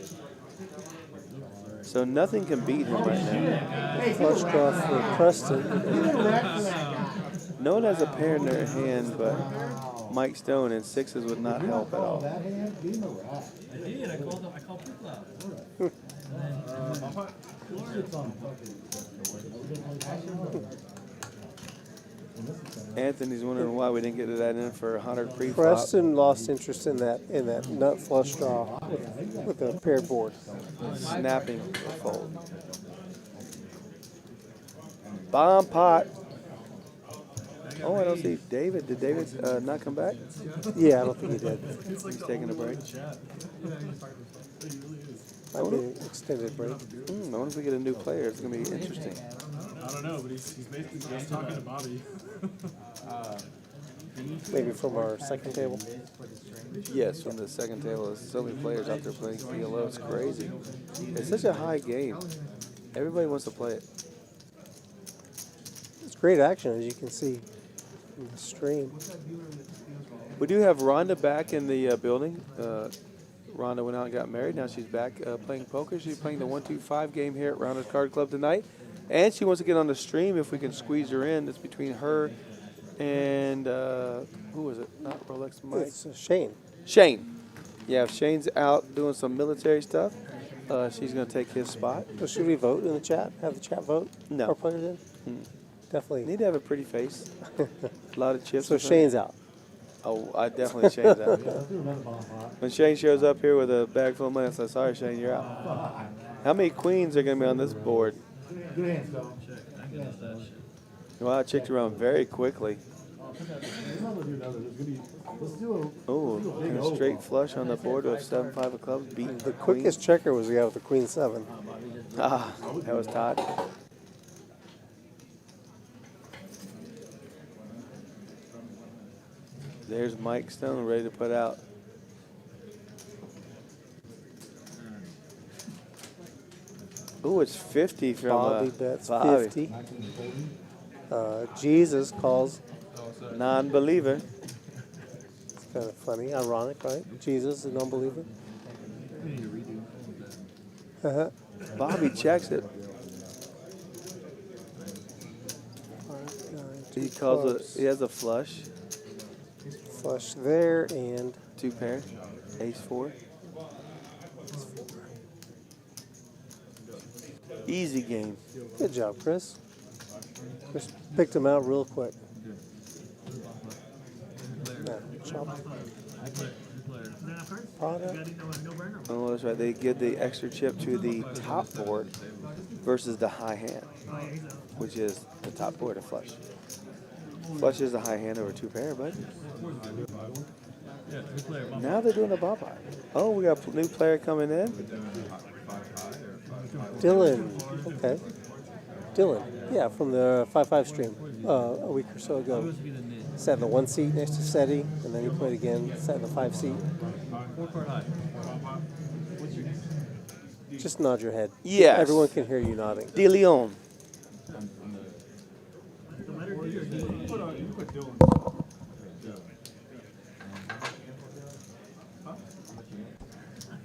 So nothing can beat him right now. Flush draw for Preston. No one has a pair in their hand, but Mike Stone and 6s would not help at all. I did. I called people out. Anthony's wondering why we didn't get to that in for 100 pre-flop. Preston lost interest in that nut flush draw with a paired board. Snapping the fold. Bomb pot. Oh, I don't see David. Did David not come back? Yeah, I don't think he did. He's taking a break. Might be an extended break. I wonder if we get a new player. It's going to be interesting. I don't know, but he's basically just talking to Bobby. Maybe from our second table? Yes, from the second table. There's so many players out there playing PLO. It's crazy. It's such a high game. Everybody wants to play it. It's great action, as you can see in the stream. We do have Rhonda back in the building. Rhonda went out and got married. Now she's back playing poker. She's playing the 1-2-5 game here at Rounders Card Club tonight. And she wants to get on the stream if we can squeeze her in. It's between her and, who is it? Not Rolex Mike. It's Shane. Shane. Yeah, if Shane's out doing some military stuff, she's going to take his spot. So should we vote in the chat? Have the chat vote? No. Our players in? Definitely. Need to have a pretty face. A lot of chips. So Shane's out. Oh, I definitely Shane's out. When Shane shows up here with a bag full of money, I say, sorry, Shane, you're out. How many queens are going to be on this board? Well, I checked around very quickly. Oh, and a straight flush on the board with 7-5 of clubs. Beating the quickest checker was the guy with the Queen 7. Ah, that was Todd. There's Mike Stone ready to put out. Oh, it's 50 from Bobby bets Bobby. 50. Jesus calls non-believer. It's kind of funny, ironic, right? Jesus, a non-believer. Bobby checks it. He calls it. He has a flush. Flush there and 2 pair. Ace-4. Easy game. Good job, Chris. Chris picked him out real quick. Oh, that's right. They give the extra chip to the top board versus the high hand, which is the top board of flush. Flush is the high hand over 2 pair, bud. Now they're doing a bop eye. Oh, we got a new player coming in. Dylan. Okay. Dylan. Yeah, from the 5-5 stream a week or so ago. Sat in the 1 seat next to SETI, and then he played again, sat in the 5 seat. Just nod your head. Yes. Everyone can hear you nodding. De Leon.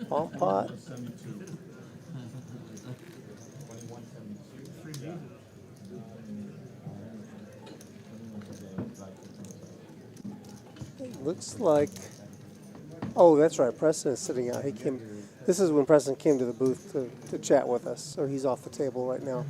Bomb pot. Looks like, oh, that's right. Preston is sitting out. He came. This is when Preston came to the booth to chat with us. So he's off the table right now.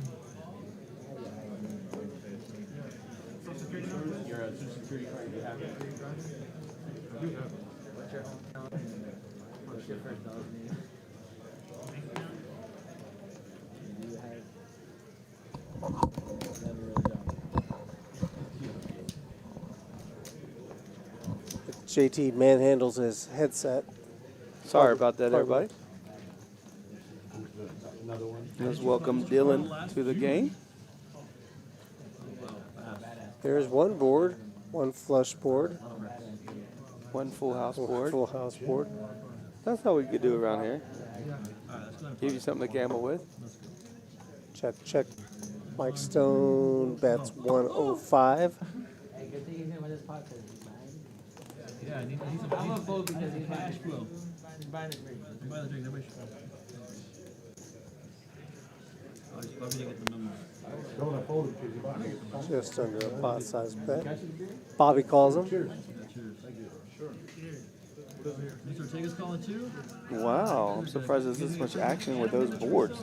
JT manhandles his headset. Sorry about that, everybody. Another one. Let's welcome Dylan to the game. There's one board, one flush board, one full house board. Full house board. That's how we could do around here. Give you something to gamble with. Check. Mike Stone bets 105. Yeah, I need some. I'm gonna vote because he's cash flow. He's buying the drink. I'm buying the drink. Nobody should. Oh, he's probably gonna get the memo. Just under a pot size bet. Bobby calls him. Cheers. Mr. Ortega's calling too? Wow, I'm surprised there's this much action with those boards.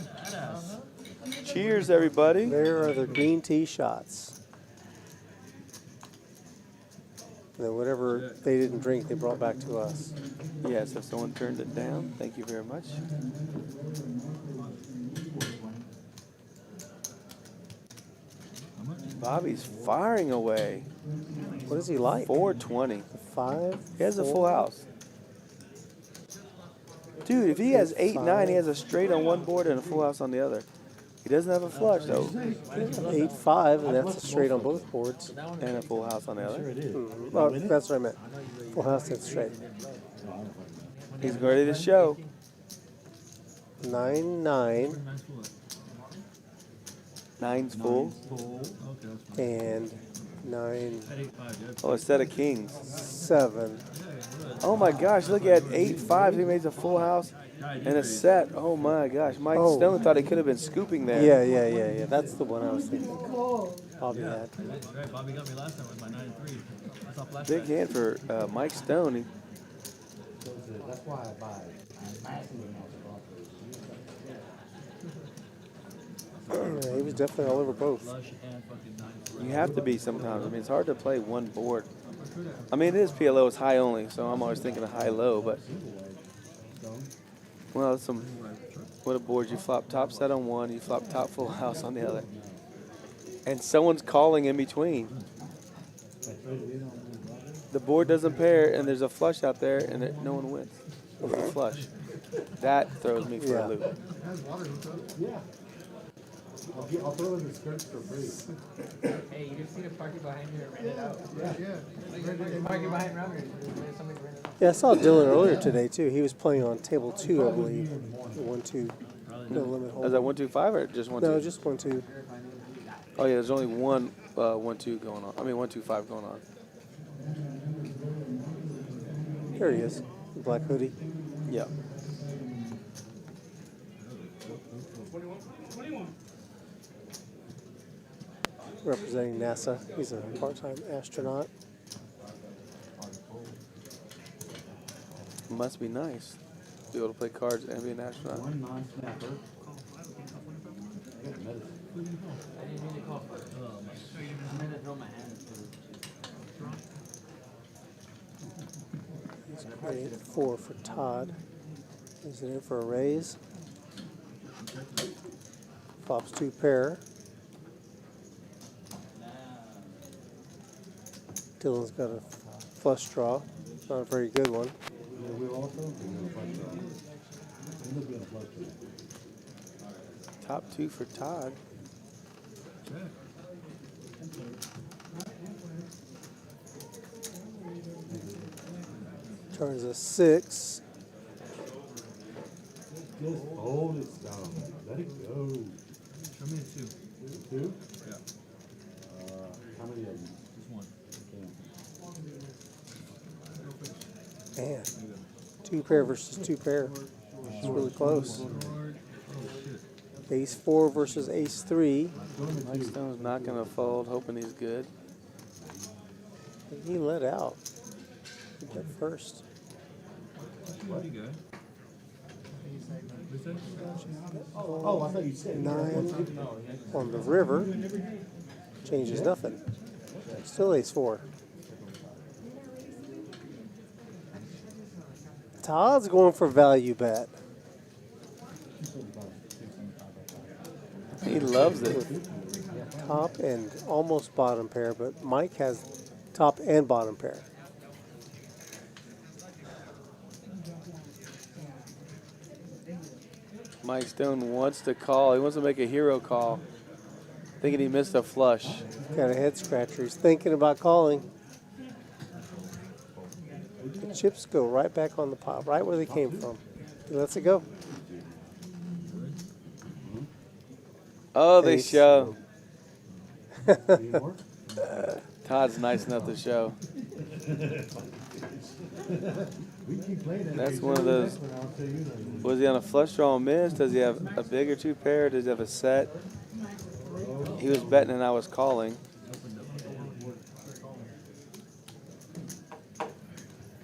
Cheers, everybody. There are the green tea shots. And then whatever they didn't drink, they brought back to us. Yes, if someone turned it down, thank you very much. Bobby's firing away. What is he like? 420. 5. He has a 4. full house. Dude, if he has 8-9, he has a straight on one board and a full house on the other. He doesn't have a flush though. 8-5, and that's a straight on both boards. And a full house on the other. Mm-hmm. Oh, that's what I meant. Full house and straight. He's ready to show. 9-9. 9's full. And 9. Oh, instead of kings. 7. Oh my gosh, look at 8-5. He makes a full house and a set. Oh my gosh. Mike Stone thought he could have been scooping there. Yeah. That's the one I was thinking. Bobby had. Right, Bobby got me last time with my 9-3. That's off last Big hand for Mike Stone. That's why I buy He was definitely all over both. You have to be sometimes. I mean, it's hard to play one board. I mean, it is PLO, it's high only, so I'm always thinking of high-low, but... Well, what a board. You flop top set on one, you flop top full house on the other. And someone's calling in between. The board doesn't pair, and there's a flush out there, and no one wins with a flush. That throws me for a loop. Yeah. I'll throw in the skirts for free. Hey, you just see the parking behind you rent it out. Yeah. Parking behind Rounders. Somebody rent it out. Yeah, I saw Dylan earlier today, too. He was playing on table 2, I believe. 1-2. No limit hold. Is that 1-2-5 or just 1-2? No, just 1-2. Oh, yeah, there's only one 1-2 going on. I mean, 1-2-5 going on. There he is. The black hoodie. Yeah. 21. Representing NASA. He's a part-time astronaut. Must be nice to be able to play cards and be an astronaut. One non-snapper. I didn't mean to call for it. I'm going to throw my hand. He's created 4 for Todd. Is it in for a raise? Flops 2 pair. Dylan's got a flush draw. Not a very good one. Top 2 for Todd. Turns a 6. Just hold it down. Let it go. Show me a 2. 2? Yeah. How many of them? Just one. Man. 2 pair versus 2 pair. It's really close. Ace 4 versus Ace 3. Mike Stone's not going to fold, hoping he's good. He let out. He bet first. Oh, I thought you said 9 on the river. Changes nothing. Still Ace 4. Todd's going for value bet. He loves it. Top and almost bottom pair, but Mike has top and bottom pair. Mike Stone wants to call. He wants to make a hero call. Thinking he missed a flush. Got a head scratcher. He's thinking about calling. The chips go right back on the pot, right where they came from. He lets it go. Oh, they show. Todd's nice enough to show. That's one of those. Was he on a flush draw and miss? Does he have a big or two pair? Does he have a set? He was betting and I was calling.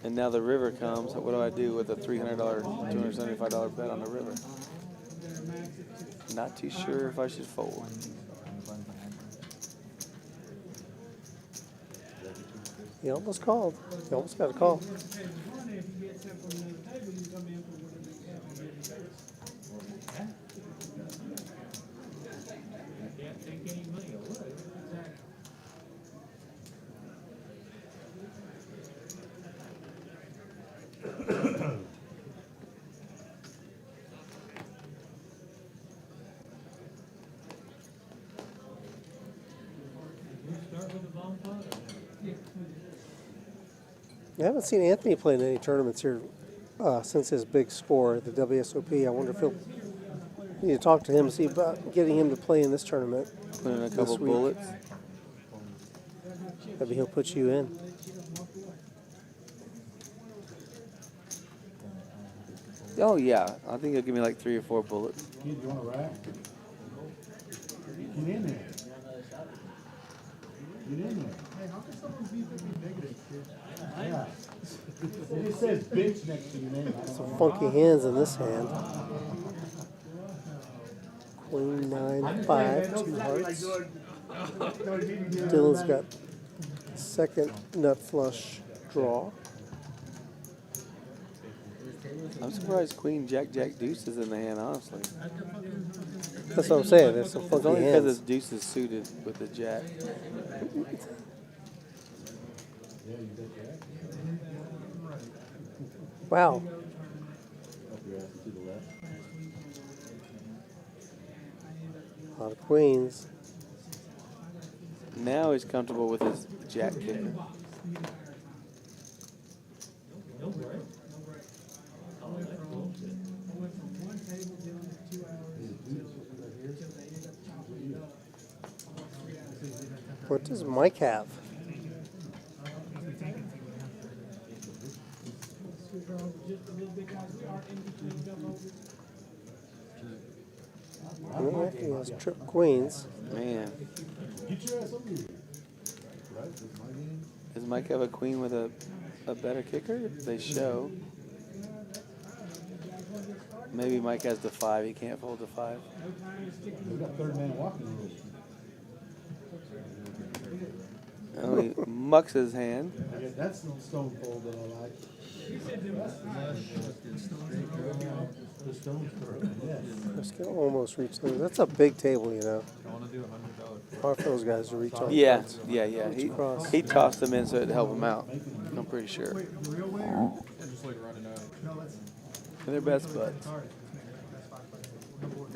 And now the river comes. What do I do with a $300, $275 bet on the river? Not too sure if I should fold. He almost called. He almost got a call. I haven't seen Anthony play in any tournaments here since his big score at the WSOP. I wonder if he'll need to talk to him and see about getting him to play in this tournament. Put in a couple bullets. Maybe he'll put you in. Oh yeah, I think he'll give me like 3 or 4 bullets. Kid, you want to ride? Get in there. Get in there. Hey, how can someone be negative, kid? Yeah. It says bitch next to your name. Some funky hands in this hand. Queen 9-5, 2 hearts. Dylan's got second nut flush draw. I'm surprised Queen Jack Deuce is in the hand, honestly. That's what I'm saying. There's some It's funky only because hands. his deuce is suited with the jack. Wow. A lot of queens. Now he's comfortable with his jack kicker. What does Mike have? He has trip queens. Man. Get your ass over here. Right? Does Mike have a queen with a better kicker? They show. Maybe Mike has the 5. He can't fold the 5. We got third man walking rules. Oh, he mucks his hand. Yeah, that's the stone fold that I like. The stone throw. Yes. Just can almost reach those. That's a big table, you know. Hard for those guys to reach on. Yeah. Reach across. He tossed them in so it'd help him out. I'm pretty sure. And their best buds.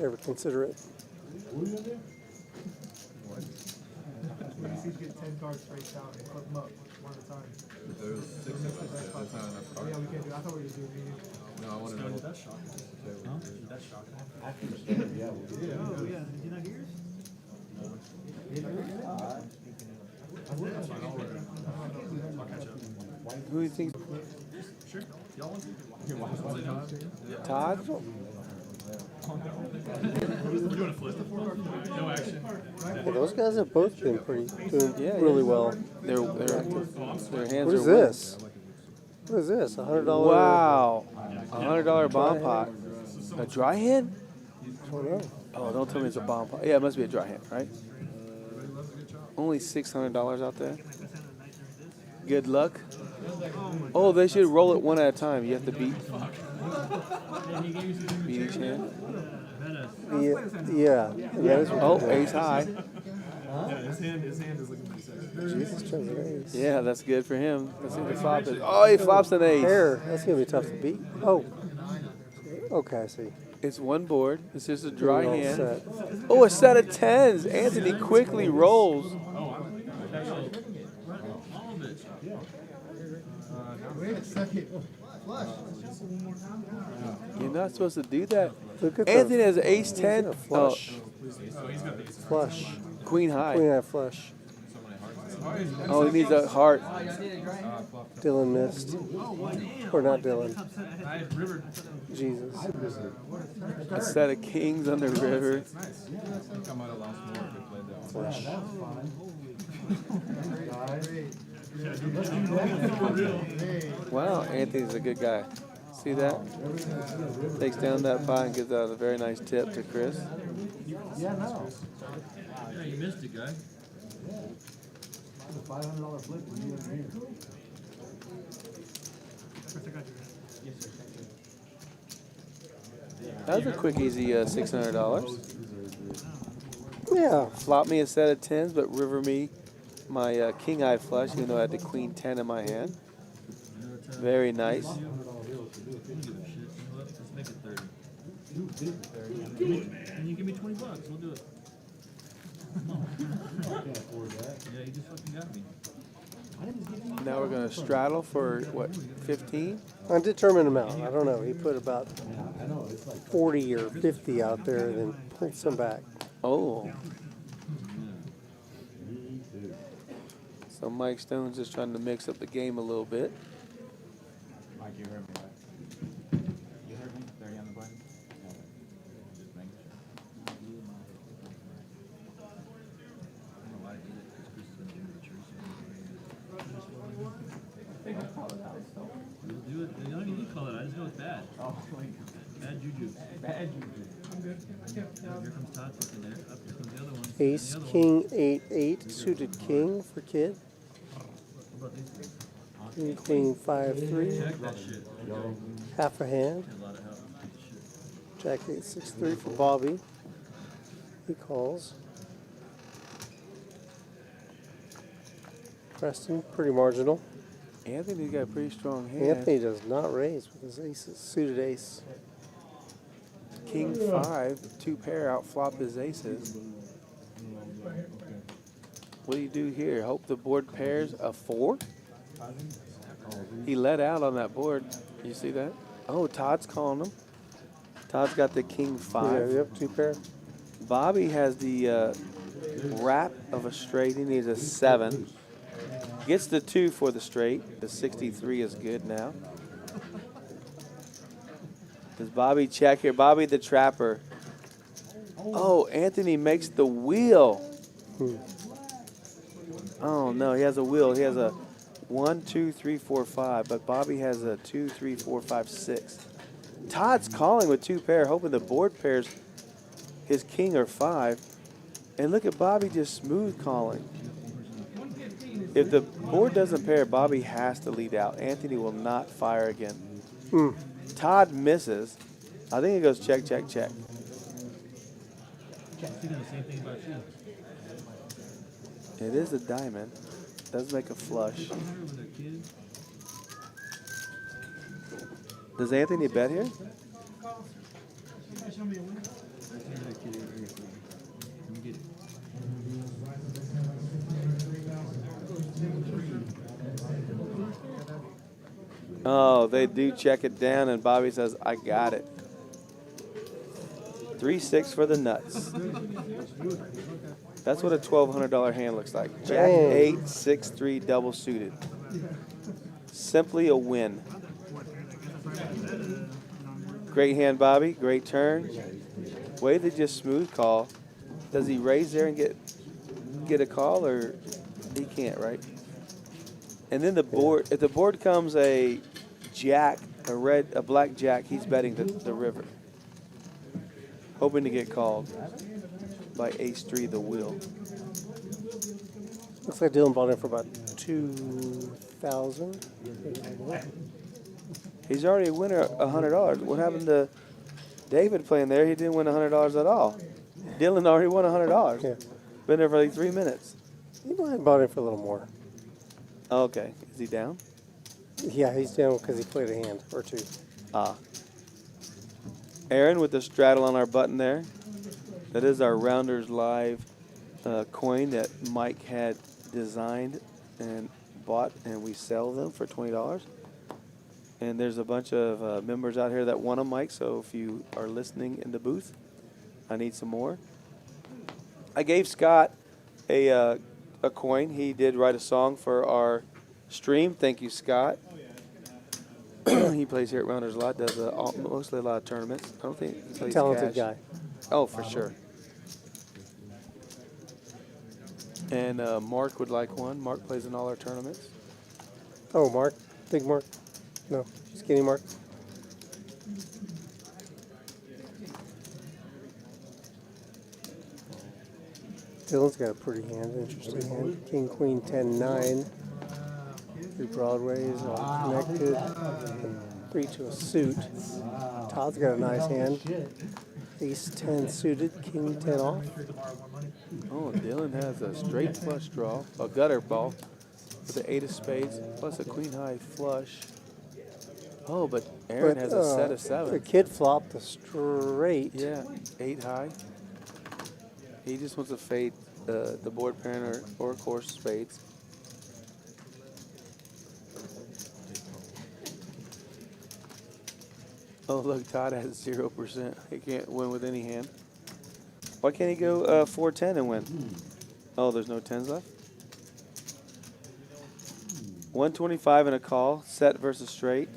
Ever consider it? Get 10 cards straight out and flip them up one at a time. There's 6 of us. That's not enough cards. Yeah, we can't do. I thought we were doing medium. No, I want to know. That's shocking. That's shocking. After the stand, yeah. Oh, yeah. Did you not hear us? Who do you think? Sure. Y'all want to? Todd? We're doing a flip. No action. Well, those guys have both been doing really well. Their hands What are is this? What is this? $100? Wow. $100 bomb pot. A dry hand? I don't know. Oh, don't tell me it's a bomb pot. Yeah, it must be a dry hand, right? Only $600 out there. Good luck. Oh, they should roll it one at a time. You have to beat each hand. Yeah. That is what Oh, they're doing. ace high. Yeah, his hand is looking pretty sexy. Jesus, chose an ace. Yeah, that's good for him. Let's see what the flop is. Oh, he flops an ace. There. That's going to be tough to beat. Oh. Okay, I see. It's one board. It's just a dry You're all hand. set. Oh, a set of tens. Anthony quickly rolls. Wait a second. Flush. You're not supposed to do that. Look at Anthony the, has ace he's 10. got a flush. Flush. Queen high. Queen high flush. Oh, he needs a heart. Dylan missed. Or not Dylan. Jesus. A set of kings on the river. Flush. Wow, Anthony's a good guy. See that? Takes down that pot and gives out a very nice tip to Chris. Yeah, no. Yeah, you missed it, guy. The $500 flip when you were here. That was a quick, easy $600. Yeah. Flop me a set of tens, but river me my king eye flush, even though I had the queen 10 in my hand. Very nice. Let's make it 30. Can you give me $20? We'll do it. Yeah, you just fucking got me. Now we're going to straddle for, what, 15? Undetermined amount. I don't know. He put about 40 or 50 out there and then pulled some back. Oh. So Mike Stone's just trying to mix up the game a little bit. Mike, you heard me, right? You heard me? 30 on the button? Just making sure. You'll do it. You don't even need to call it. I just know it's bad. Oh, my God. Bad juju. Bad juju. I'm good. Here comes Todd fucking there. Up here comes the other one. Ace, The other king, 8-8, suited king for kid. What about these three? King, queen, 5-3. Check that shit. Half a hand. A lot of help. Jack 8-6-3 for Bobby. He calls. Preston, pretty marginal. Anthony's got a pretty strong hand. Anthony does not raise with his aces, suited ace. King 5, 2 pair out flop his aces. What do you do here? Hope the board pairs a 4? He let out on that board. You see that? Oh, Todd's calling him. Todd's got the king 5. Yeah, yep, 2 pair. Bobby has the wrap of a straight. He needs a 7. Gets the 2 for the straight. The 63 is good now. Does Bobby check here? Bobby the trapper. Oh, Anthony makes the wheel. Oh, no, he has a wheel. He has a 1, 2, 3, 4, 5. But Bobby has a 2, 3, 4, 5, 6. Todd's calling with 2 pair, hoping the board pairs his king or 5. And look at Bobby just smooth calling. If the board doesn't pair, Bobby has to lead out. Anthony will not fire again. Todd misses. I think it goes check, check, check. I'm thinking the same thing about you. It is a diamond. Does make a flush. Does Anthony bet here? Oh, they do check it down, and Bobby says, I got it. 3-6 for the nuts. That's what a $1,200 hand looks like. Jack 8, 6-3 double suited. Simply a win. Great hand, Bobby. Great turn. Way to just smooth call. Does he raise there and get a call, or he can't, right? And then the board, if the board comes a jack, a black jack, he's betting the river. Hoping to get called by ace-3, the wheel. Looks like Dylan bought in for about 2,000. He's already a winner, $100. What happened to David playing there? He didn't win $100 at all. Dylan already won $100. Yeah. Been there for like 3 minutes. He might have bought in for a little more. Okay. Is he down? Yeah, he's down because he played a hand or 2. Ah. Aaron with the straddle on our button there. That is our Rounders Live coin that Mike had designed and bought, and we sell them for $20. And there's a bunch of members out here that want them, Mike, so if you are listening in the booth, I need some more. I gave Scott a coin. He did write a song for our stream. Thank you, Scott. He plays here at Rounders a lot, does mostly a lot of tournaments. I don't think he plays Talented cash. guy. Oh, for sure. And Mark would like one. Mark plays in all our tournaments. Oh, Mark? Big Mark? No, skinny Mark. Dylan's got a pretty hand, interesting hand. King, Queen, 10, 9. 3 broadways, all connected. And 3 to a suit. Todd's got a nice hand. Ace 10 suited, King 10 off. Oh, Dylan has a straight flush draw, a gutter ball with the 8 of spades plus a queen high flush. Oh, but Aaron has a set of 7. The kid flopped the straight. Yeah, 8 high. He just wants to fade the board parent or of course spades. Oh, look, Todd has 0%. He can't win with any hand. Why can't he go 4-10 and win? Oh, there's no 10s left? 125 and a call, set versus straight.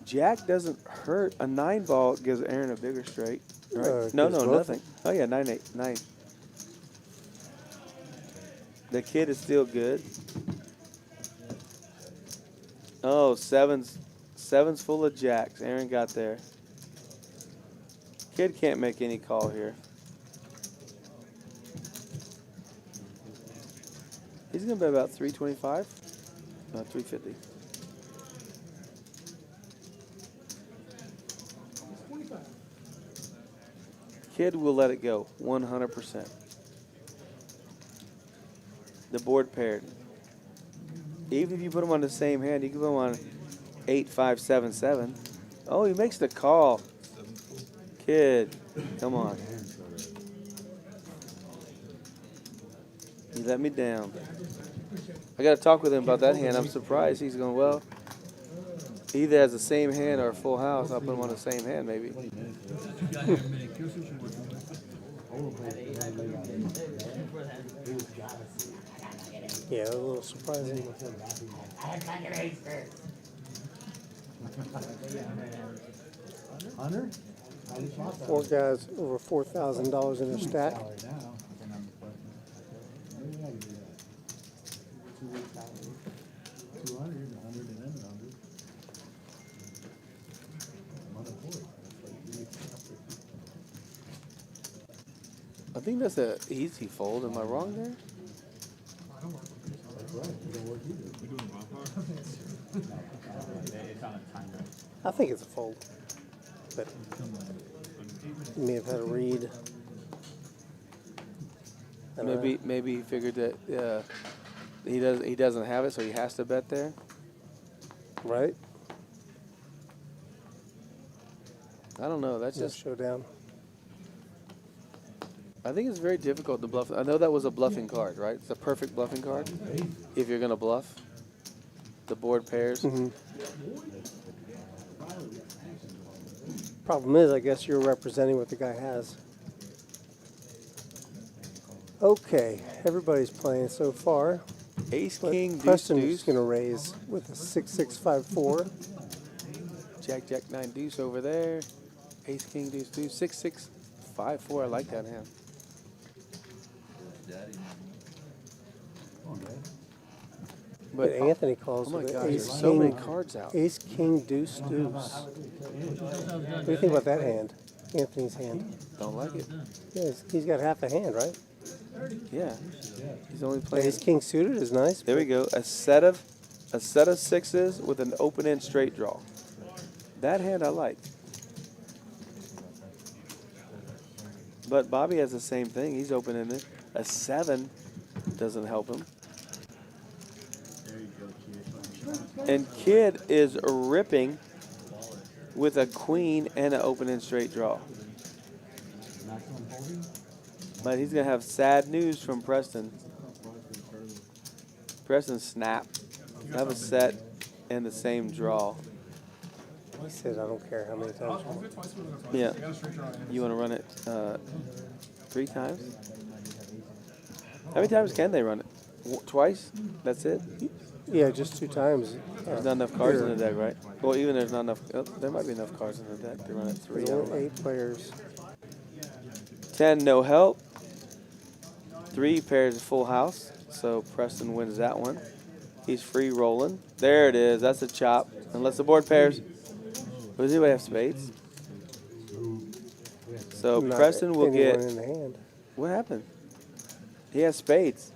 Jack doesn't hurt. A 9 ball gives Aaron a bigger straight. Right? No, nothing. Oh, yeah, 9-8. 9. The kid is still good. Oh, sevens full of jacks. Aaron got there. Kid can't make any call here. He's going to bet about 325. No, 350. Kid will let it go 100%. The board paired. Even if you put them on the same hand, you can put them on 8, 5, 7, 7. Oh, he makes the call. Kid, come on. He let me down. I got to talk with him about that hand. I'm surprised he's going, well, he either has the same hand or a full house. I'll put him on the same hand, maybe. Yeah, a little surprising. Hunter? 4 guys over $4,000 in their stack. I think that's an easy fold. Am I wrong there? I think it's a fold. But you may have had a read. Maybe he figured that he doesn't have it, so he has to bet there. Right? I don't know. That's just showdown. I think it's very difficult to bluff. I know that was a bluffing card, right? It's a perfect bluffing card if you're going to bluff. The board pairs. Mm-hmm. Problem is, I guess you're representing what the guy has. Okay, everybody's playing so far. Ace, king, Preston deuce, is going to raise with a 6-6-5-4. Jack, jack, 9, deuce over there. Ace, king, deuce, deuce, 6-6-5-4. I like that hand. But Anthony calls oh my with gosh, ace, there's so king, many cards out. Ace, king, deuce, deuce. What do you think about that hand? Anthony's hand. Don't like it. Yeah, he's got half a hand, right? Yeah. He's only playing. Ace, king suited is nice. There we go. A set of sixes with an open end straight draw. That hand I like. But Bobby has the same thing. He's open ended. A 7 doesn't help him. And Kid is ripping with a queen and an open-end straight draw. But he's going to have sad news from Preston. Preston snap. I have a set and the same draw. He said, I don't care how many times. Yeah. You want to run it 3 times? How many times can they run it? Twice? That's it? Yeah, just 2 times. There's not enough cards in the deck, right? Well, even there's not enough. Oh, there might be enough cards in the deck to run it 3. There's only 8 players. 10, no help. 3 pairs of full house. So Preston wins that one. He's free rolling. There it is. That's a chop. Unless the board pairs. Does anybody have spades? So Not Preston will get. anyone in the hand. What happened? He has spades.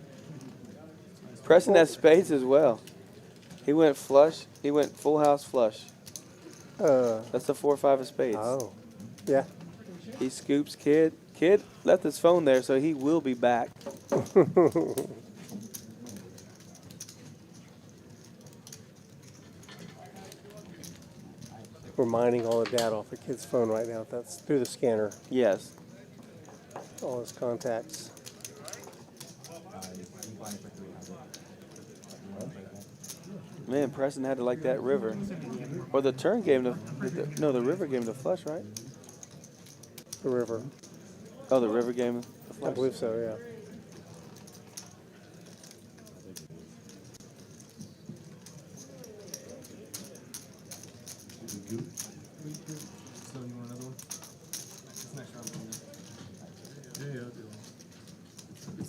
Preston has spades as well. He went flush. He went full house flush. That's the 4-5 of spades. Oh, yeah. He scoops Kid. Kid left his phone there, so he will be back. We're mining all the data off the kid's phone right now. That's through the scanner. Yes. All his contacts. Man, Preston had to like that river. Or the turn game to, no, the river game to flush, right? The river. Oh, the river game to flush? I believe so, yeah.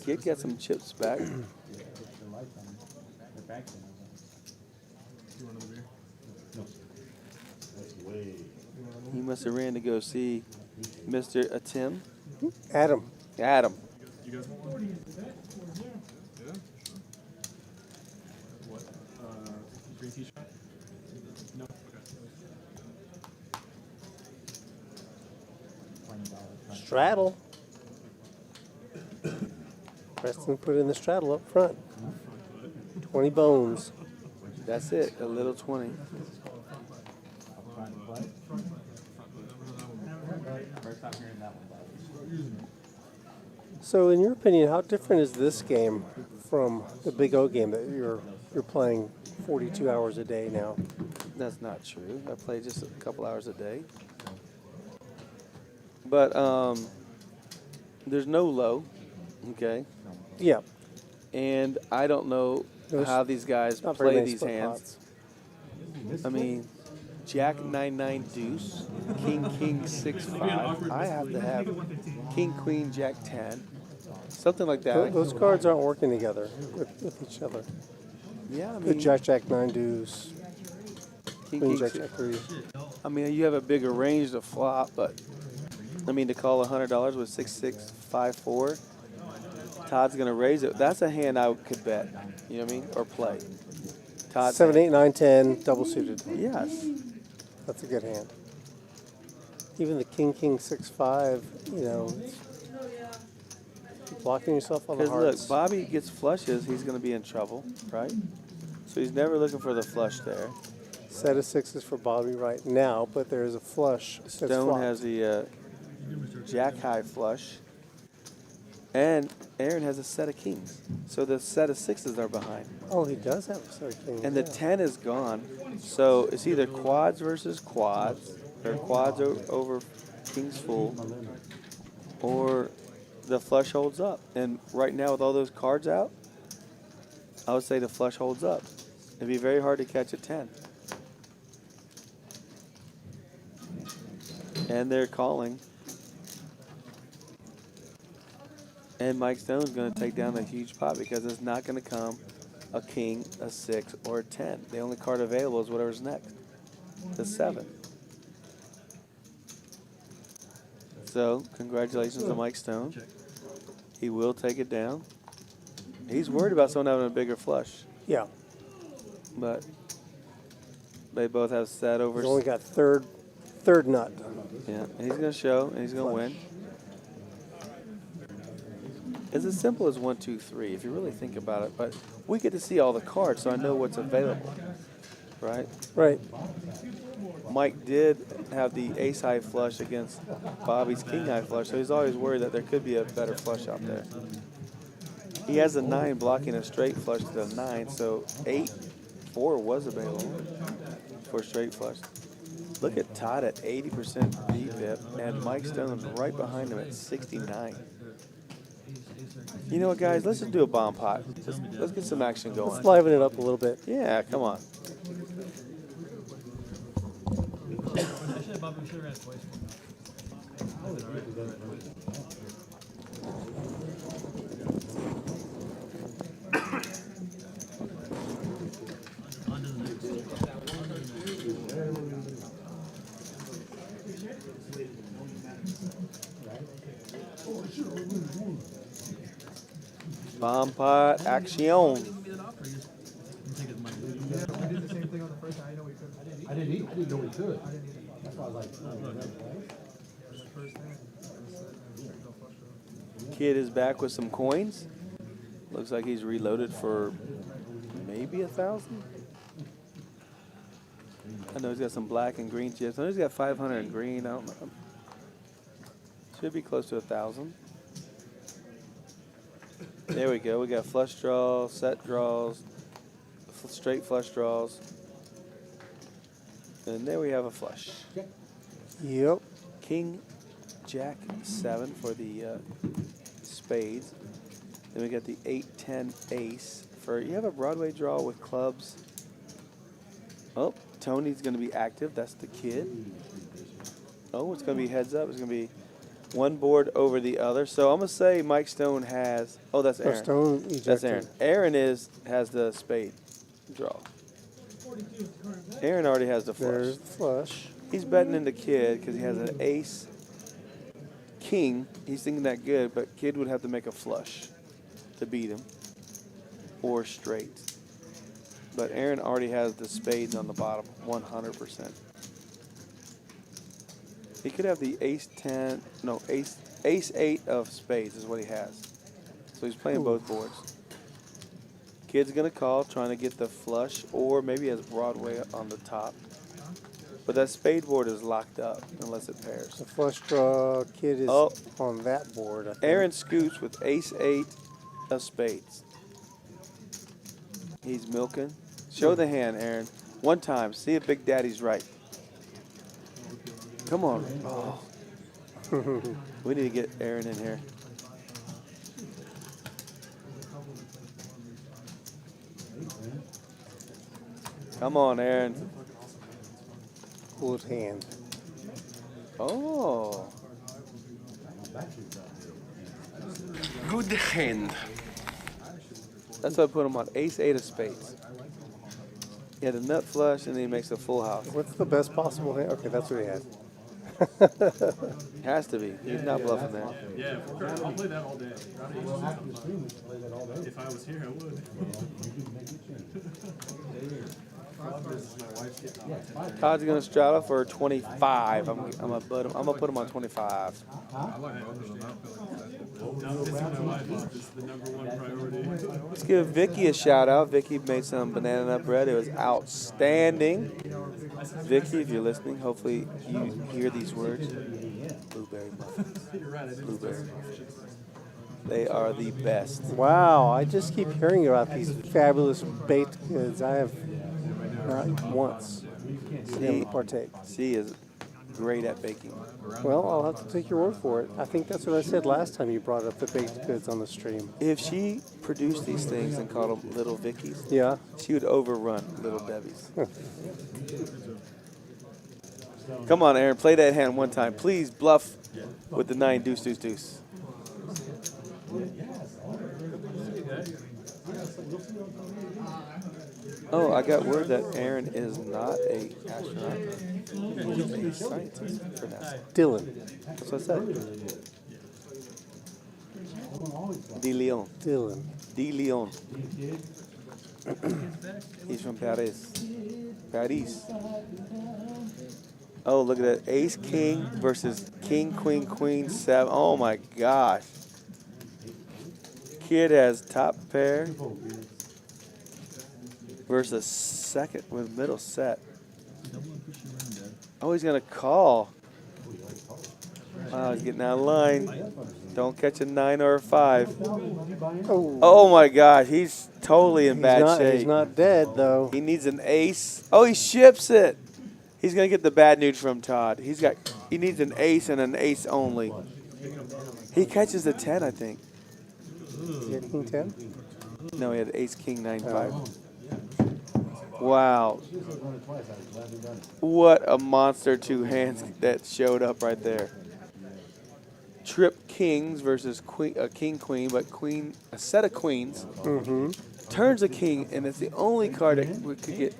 Kid got some chips back. He must have ran to go see Mr. Tim. Adam. Adam. You guys want one? Yeah. What? Green t-shirt? No. Okay. Straddle. Preston put in the straddle up front. 20 bones. That's it, a little 20. So, in your opinion, how different is this game from the Big O game that you're playing 42 hours a day now? That's not true. I play just a couple hours a day. But there's no low, okay? Yeah. And I don't know how these guys play these hands. I mean, Jack 9-9 deuce, King 6-5. I have to have King Queen Jack 10, something like that. Those cards aren't working together with each other. Yeah, I mean, Good Jack 9 deuce, Queen Jack 3. I mean, you have a bigger range to flop, but I mean to call $100 with 6-6 5-4. Todd's gonna raise it. That's a hand I could bet. You know what I mean? Or play. Todd 7, 8, 9, 10, double suited. Yes. That's a good hand. Even the King 6-5, you know, blocking yourself on the Because hearts. look, Bobby gets flushes, he's going to be in trouble, right? So he's never looking for the flush there. Set of 6s for Bobby right now, but there is a flush. that's Stone flopped. has the Jack high flush. And Aaron has a set of kings. So the set of 6s are behind. Oh, he does have a set of kings. And the 10 is gone. So it's either quads versus quads, or quads over kings full, or the flush holds up. And right now with all those cards out, I would say the flush holds up. It'd be very hard to catch a 10. And they're calling. And Mike Stone's going to take down a huge pot because it's not going to come a king, a 6, or a 10. The only card available is whatever's next, the 7. So, congratulations to Mike Stone. He will take it down. He's worried about someone having a bigger flush. Yeah. But they both have set over. He's only got third nut. Yeah, and he's going to show, and he's going to win. It's as simple as 1, 2, 3, if you really think about it. But we get to see all the cards, so I know what's available, right? Right. Mike did have the ace-high flush against Bobby's king-high flush, so he's always worried that there could be a better flush out there. He has a 9 blocking a straight flush to the 9, so 8-4 was available for a straight flush. Look at Todd at 80% VPIP, and Mike Stone right behind him at 69. You know what, guys? Let's just do a bomb pot. Let's get some action going. Let's liven it up a little bit. Yeah, come on. Bomb pot action. We did the same thing on the first time. I know we couldn't. I didn't know we could. That's why I was like, Kid is back with some coins. Looks like he's reloaded for maybe 1,000. I know he's got some black and green chips. I know he's got 500 in green. I don't know. Should be close to 1,000. There we go. We got flush draws, set draws, straight flush draws. And there we have a flush. Yep. King, Jack, 7 for the spades. Then we got the 8-10 ace. For you have a Broadway draw with clubs. Oh, Tony's going to be active. That's the kid. Oh, it's going to be heads up. It's going to be one board over the other. So I'm going to say Mike Stone has. Oh, that's Aaron. Stone That's Aaron. Aaron has the spade draw. Aaron already has the flush. There's the flush. He's betting into Kid because he has an ace, king. He's thinking that good, but Kid would have to make a flush to beat him, or straight. But Aaron already has the spades on the bottom, 100%. He could have the ace-10, no, ace-8 of spades is what he has. So he's playing both boards. Kid's going to call, trying to get the flush, or maybe he has Broadway on the top. But that spade board is locked up unless it pairs. The flush draw kid is on that board, I think. Aaron scoots with ace-8 of spades. He's milking. Show the hand, Aaron. One time. See if Big Daddy's right. Come on. Oh. We need to get Aaron in here. Come on, Aaron. Good hand. Oh. Good hand. That's why I put him on ace-8 of spades. He had a nut flush, and then he makes a full house. What's the best possible hand? Okay, that's what he had. Has to be. He's not bluffing there. Yeah, I'll play that all day. If I was here, I would. Todd's gonna straddle for 25. I'm gonna put him on 25. Let's give Vicky a shout out. Vicky made some banana nut bread. It was outstanding. Vicky, if you're listening, hopefully you hear these words. Blueberry muffins. Blueberry muffins. They are the best. Wow, I just keep hearing about these fabulous baked goods. I have not once seen them partake. She is great at baking. Well, I'll have to take your word for it. I think that's what I said last time you brought up the baked goods on the stream. If she produced these things and called them Little Vickies, yeah, she would overrun Little Debbie's. Come on, Aaron, play that hand one time. Please bluff with the 9 deuce, deuce, deuce. Oh, I got word that Aaron is not an astronaut. He's a scientist for NASA. Dylan. That's what I said. De Leon. Dylan. De Leon. He's from Paris. Paris. Oh, look at that. Ace, King versus King, Queen, Queen, 7. Oh, my gosh. Kid has top pair versus second with middle set. Oh, he's going to call. Wow, he's getting out of line. Don't catch a 9 or a 5. Oh my God, he's totally in bad shape. He's not dead, though. He needs an ace. Oh, he ships it. He's going to get the bad news from Todd. He needs an ace and an ace only. He catches a 10, I think. He had king 10? No, he had ace, king, 9, 5. Wow. What a monster two hands that showed up right there. Trip kings versus queen, king, queen, but queen, a set of queens. Turns a king, and it's the only card that we could get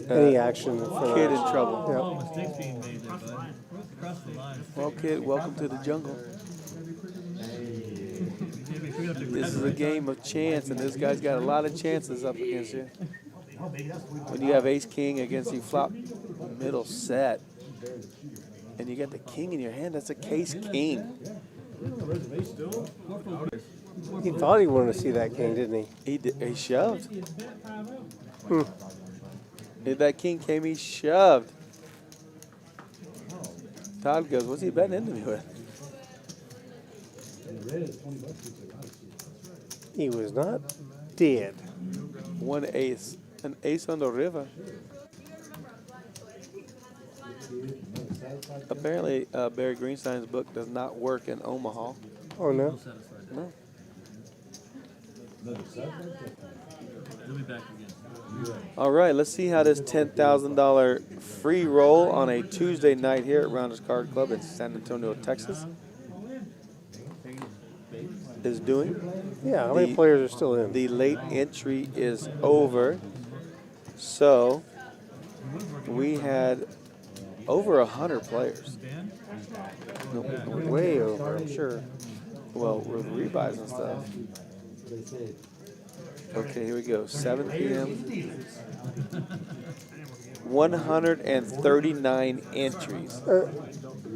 any action for kid in trouble. Mistakes being made there, bud. Across the line. Well, kid, welcome to the jungle. This is a game of chance, and this guy's got a lot of chances up against you. When you have ace king against you, flop middle set, and you got the king in your hand, that's a case king. He thought he wanted to see that king, didn't he? He shoved. If that king came, he shoved. Todd goes, what's he betting into me with? He was not dead. One ace. An ace on the river. Apparently, Barry Greenstein's book does not work in Omaha. Oh, no? No. He'll be back again. All right, let's see how this $10,000 free roll on a Tuesday night here at Rounders Card Club in San Antonio, Texas is doing. Yeah, how many players are still in? The late entry is over. So we had over 100 players. Way over, I'm sure. Well, with rebuys and stuff. Okay, here we go. 7 p.m. 139 entries.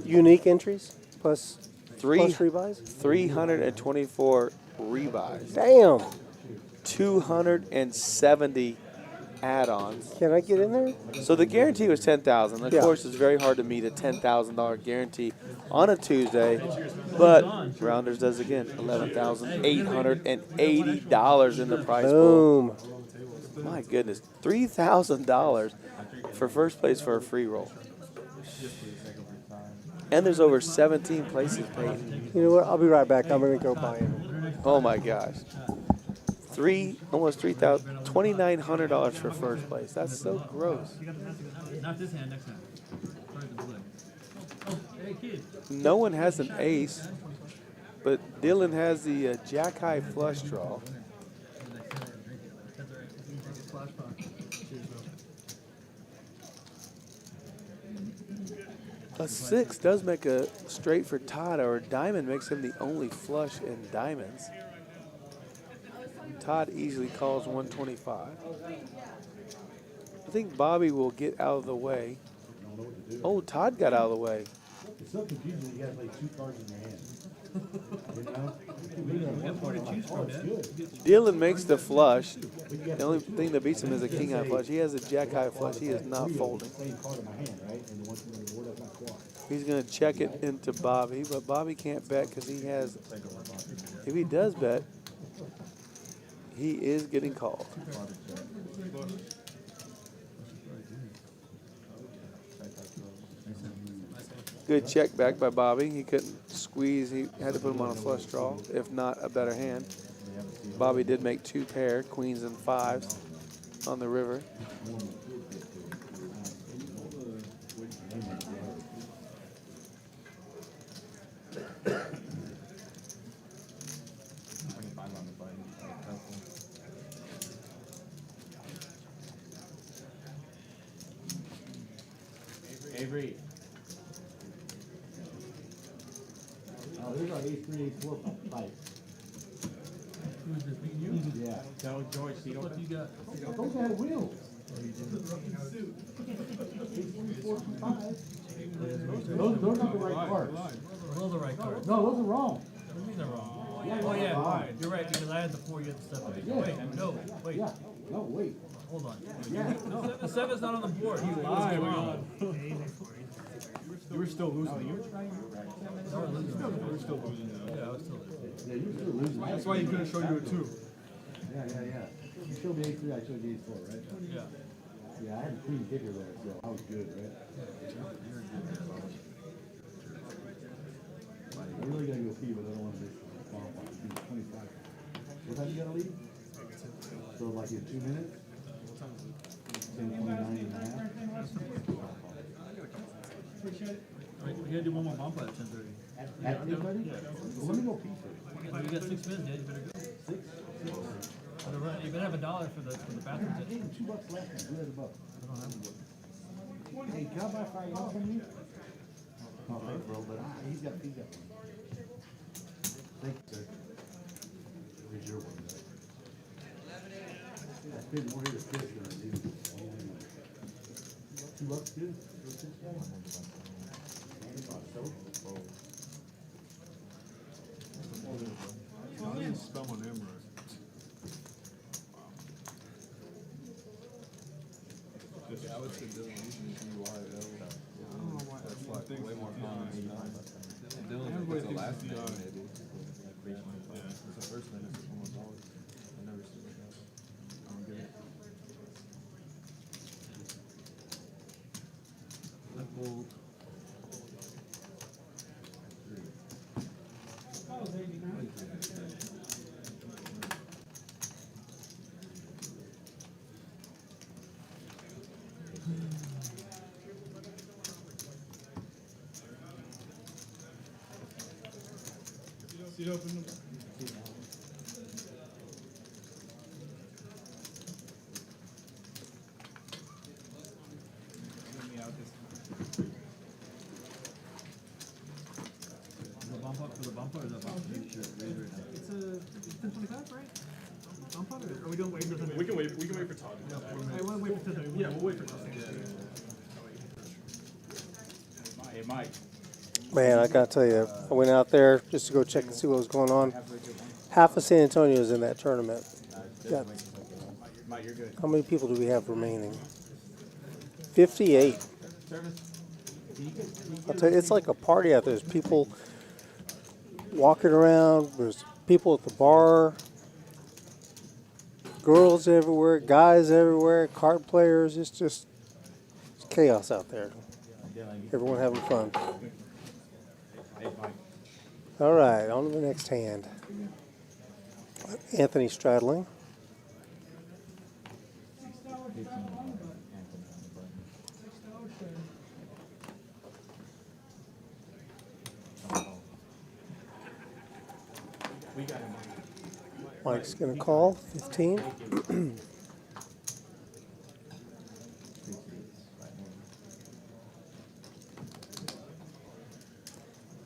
Unique entries plus rebuys? 324 rebuys. Damn. 270 add-ons. Can I get in there? So the guarantee was $10,000. Of course, it's very hard to meet a $10,000 guarantee on a Tuesday, but Rounders does again $11,880 in the prize Boom. pool. My goodness, $3,000 for first place for a free roll. And there's over 17 places paid. You know what? I'll be right back. I'm going to go buy it. Oh my gosh. Almost $3,000, $2,900 for first place. That's so gross. Not this hand, next hand. Hey, kid. No one has an ace, but Dylan has the jack high flush draw. A 6 does make a straight for Todd, or a diamond makes him the only flush in diamonds. Todd easily calls 125. I think Bobby will get out of the way. Oh, Todd got out of the way. It's so confusing when you got like 2 cards in your hand. Dylan makes the flush. The only thing that beats him is a king high flush. He has a jack high flush. He is not folding. He's going to check it into Bobby, but Bobby can't bet because he has. If he does bet, he is getting called. Good check back by Bobby. He couldn't squeeze. He had to put him on a flush draw, if not a better hand. Bobby did make 2 pair, queens and 5s on the river. Avery. Oh, these are A3, A4 pipes. Who's this? You? Yeah. Tell George, see what you got. Those had wheels. Those are not the right cards. Those are the right cards. No, those are wrong. What do you mean they're wrong? Yeah, Oh yeah, right. you're right, because I had the 4, you had the 7. Yeah. Wait, no, wait. Yeah. No, wait. Hold on. Yeah. No, the 7's not on the board. You lied. still losing. We're still losing. Yeah, you're still losing. That's why you couldn't show you a 2. Yeah. You showed me A3, I showed you A4, right? Yeah. Yeah, I had a clean kicker there, so I was good, right? I really gotta go pee, but I don't want to miss the bomb. 25. What time you gotta leave? So like in 2 minutes? 10:29 and a half? We gotta do one more bump at 10:30. At 10:30? Yeah. Well, let me go pee first. Oh, you got 6 minutes, yeah, you better go. 6? You better have $1 for the bathroom. I gave him $2 last time. Who had a buck? I don't have $1. Hey, can I buy $5 from you? No, thanks, bro, but he's got one. Thank you, sir. Here's your one, right? I spent more here to fish than I do. $2 too? I didn't spell my name right. I would say Dylan. I don't know why. That's like way more common. Dylan was the last name, maybe. Yeah, it's the first name. It's almost always. I never see it. I don't get it. Seat open. Let me out this time. The bump up for the bumper or the bump? It's a 10:25, right? Bump up, or are we doing wait for We can wait for Todd. I want to wait for Todd. Yeah, we'll wait for Todd. Hey, Mike. Man, I gotta tell you, I went out there just to go check and see what was going on. Half of San Antonio is in that tournament. Got, Mike, you're good. how many people do we have remaining? 58. I'll tell you, it's like a party out there. There's people walking around. There's people at the bar. Girls everywhere, guys everywhere, card players. It's just it's chaos out there. Everyone having fun. All right, on to the next hand. Anthony straddling. Mike's going to call 15.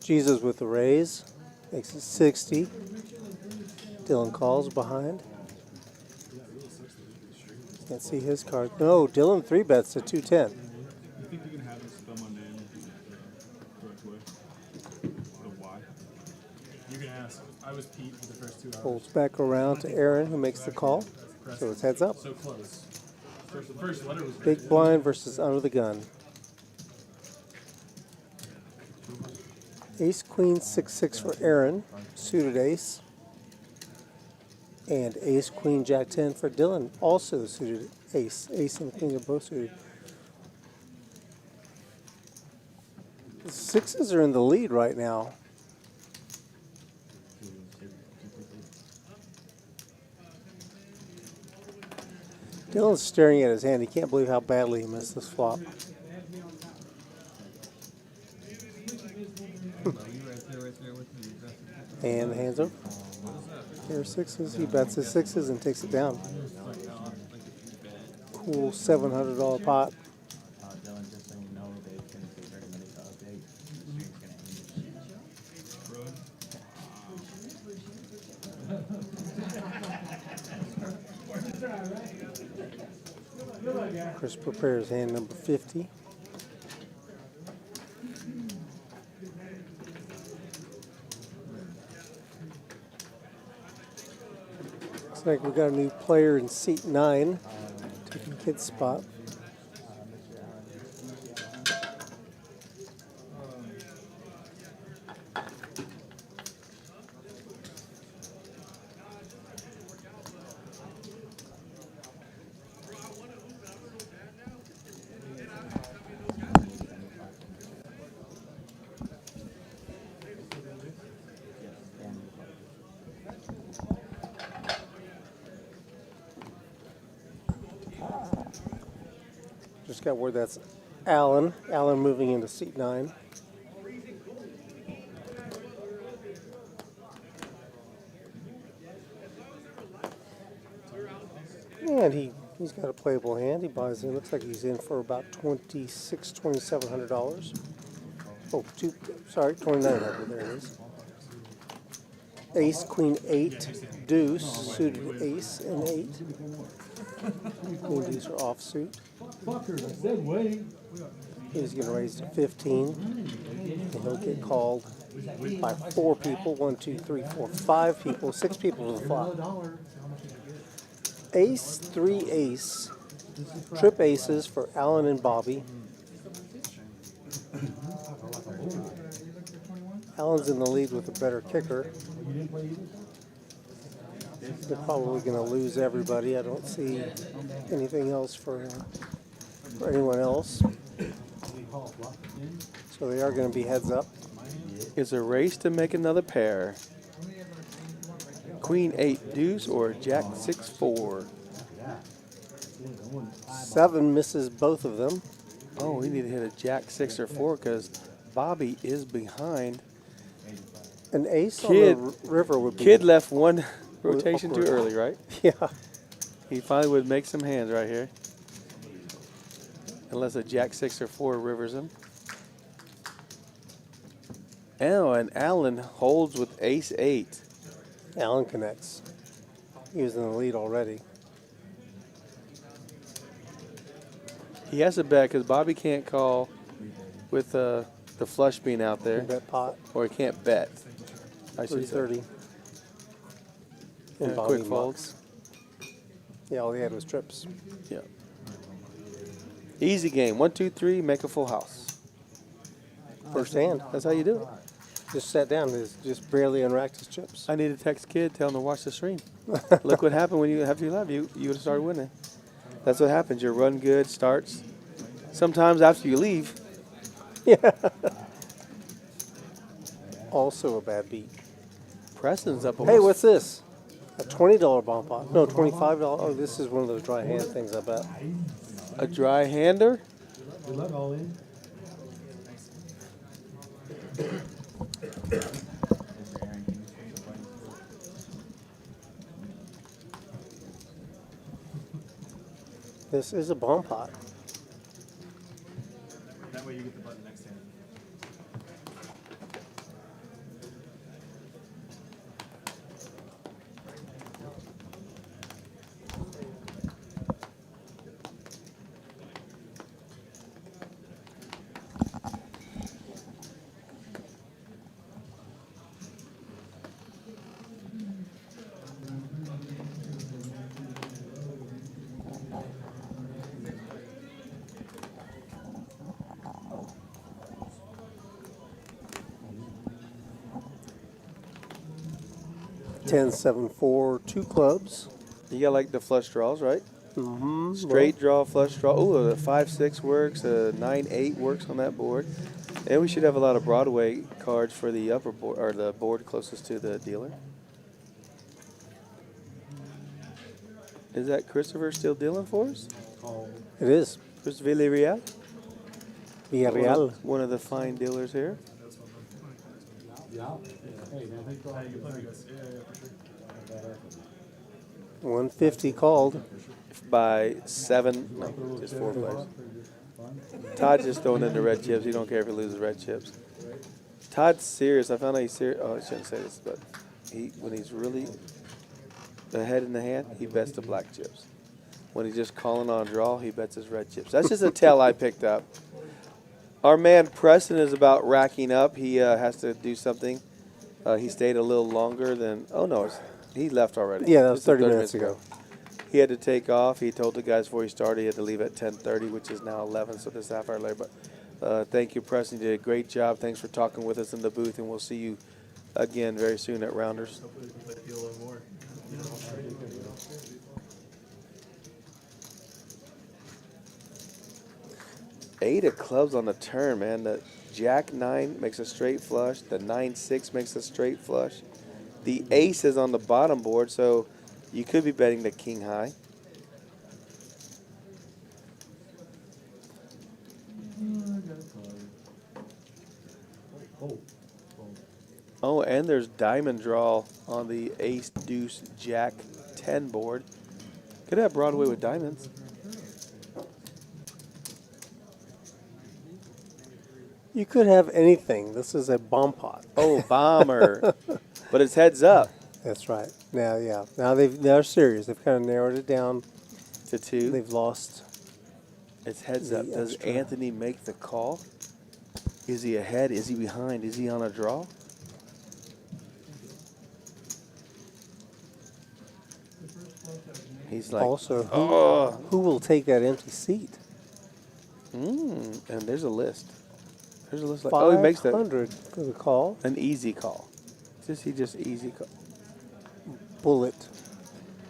Jesus with the raise, makes it 60. Dylan calls behind. Can't see his card. No, Dylan 3-bets to 210. You think you can have him spell my name the correct way? The Y? You can ask. I was Pete for the first 2 hours. Folds back around to Aaron, who makes the call. So it's heads up. So close. The first letter was Big blind versus under the gun. Ace, queen, 6-6 for Aaron, suited ace. And ace, queen, jack 10 for Dylan, also suited ace. Ace and queen are both suited. The sixes are in the lead right now. Dylan's staring at his hand. He can't believe how badly he missed this flop. And the hands over. Pair of sixes. He bets his sixes and takes it down. Cool $700 pot. Chris prepares hand number 50. Looks like we got a new player in seat 9, taking kid's spot. Just got word that's Allen. Allen moving into seat 9. And he's got a playable hand. He buys in. Looks like he's in for about $2,700. Oh, $2,900. There it is. Ace, Queen 8, Deuce, suited Ace and 8. Queen Deuce are offsuit. He's going to raise to 15. And he'll get called by 4 people. 1, 2, 3, 4, 5 people. 6 people to the flop. Ace, 3 ace. Trip aces for Allen and Bobby. Allen's in the lead with a better kicker. They're probably going to lose everybody. I don't see anything else for anyone else. So they are going to be heads up. It's a race to make another pair. Queen 8 deuce or Jack 6 4. 7 misses both of them. Oh, we need to hit a Jack 6 or 4 because Bobby is behind. An ace on the river would be... Kid left one rotation too early, right? Yeah. He finally would make some hands right here. Unless a Jack 6 or 4 rivers him. Oh, and Allen holds with Ace 8. Allen connects. He was in the lead already. He has to bet because Bobby can't call with the flush being out there. Bet pot. Or he can't bet. I should say. 330. And Quick folds. Yeah, all he had was trips. Yeah. Easy game. 1, 2, 3, make a full house. First hand. That's how you do it. Just sat down, just barely unracked his chips. I need to text Kid, tell him to watch the stream. Look what happened when you have your love. You would have started winning. That's what happens. Your run good starts. Sometimes after you leave. Yeah. Also a bad beat. Preston's up. Hey, what's this? A $20 bomb pot. No, $25. Oh, this is one of those dry hand things, I bet. A dry hander? Good luck, all in. This is a bomb pot. That way you get the button next hand. Ten, 7, 4, 2 clubs. You got like the flush draws, right? Mm-hmm. Straight draw, flush draw. Oh, the 5-6 works. 9-8 works on that board. And we should have a lot of Broadway cards for the upper board or the board closest to the dealer. Is that Christopher still dealing for us? It is. Christopher Villarreal? Villarreal. One of the fine dealers here. Yeah. Hey, man, thanks for all you do. 150 called. By 7, no, just 4 players. Todd just throwing in the red chips. He don't care if he loses red chips. Todd's serious. I found out he's serious. Oh, I shouldn't say this, but when he's really ahead in the hand, he bets the black chips. When he's just calling on a draw, he bets his red chips. That's just a tell I picked up. Our man Preston is about racking up. He has to do something. He stayed a little longer than. Oh no, he left already. Yeah, that was 30 minutes ago. He had to take off. He told the guys before he started he had to leave at 10:30, which is now 11, so this half hour later. But thank you, Preston. You did a great job. Thanks for talking with us in the booth, and we'll see you again very soon at Rounders. Eight of clubs on the turn, man. The Jack 9 makes a straight flush. The 9-6 makes a straight flush. The ace is on the bottom board, so you could be betting the king high. Oh, and there's diamond draw on the ace, deuce, jack, 10 board. Could have Broadway with diamonds. You could have anything. This is a bomb pot. Oh, bomber. But it's heads up. That's right. Now, yeah. Now they're serious. They've kind of narrowed it down to 2. They've lost. It's heads up. Does Anthony make the call? Is he ahead? Is he behind? Is he on a draw? He's like, also, who will take that empty seat? And there's a list. There's a list like, oh, he makes that. 500 for the call. An easy call. He just easy call. Bullet.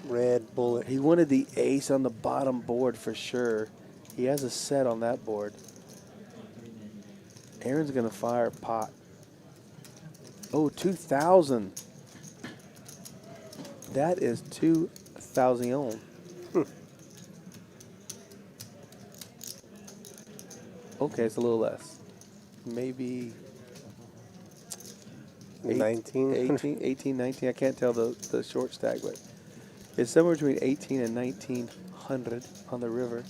Red bullet. He wanted the ace on the bottom board for sure. He has a set on that board. Aaron's going to fire a pot. Oh, 2,000. That is 2,000. Okay, it's a little less. Maybe 19? 18, 19. I can't tell the short stack, but it's somewhere between 18 and 1,900 on the river.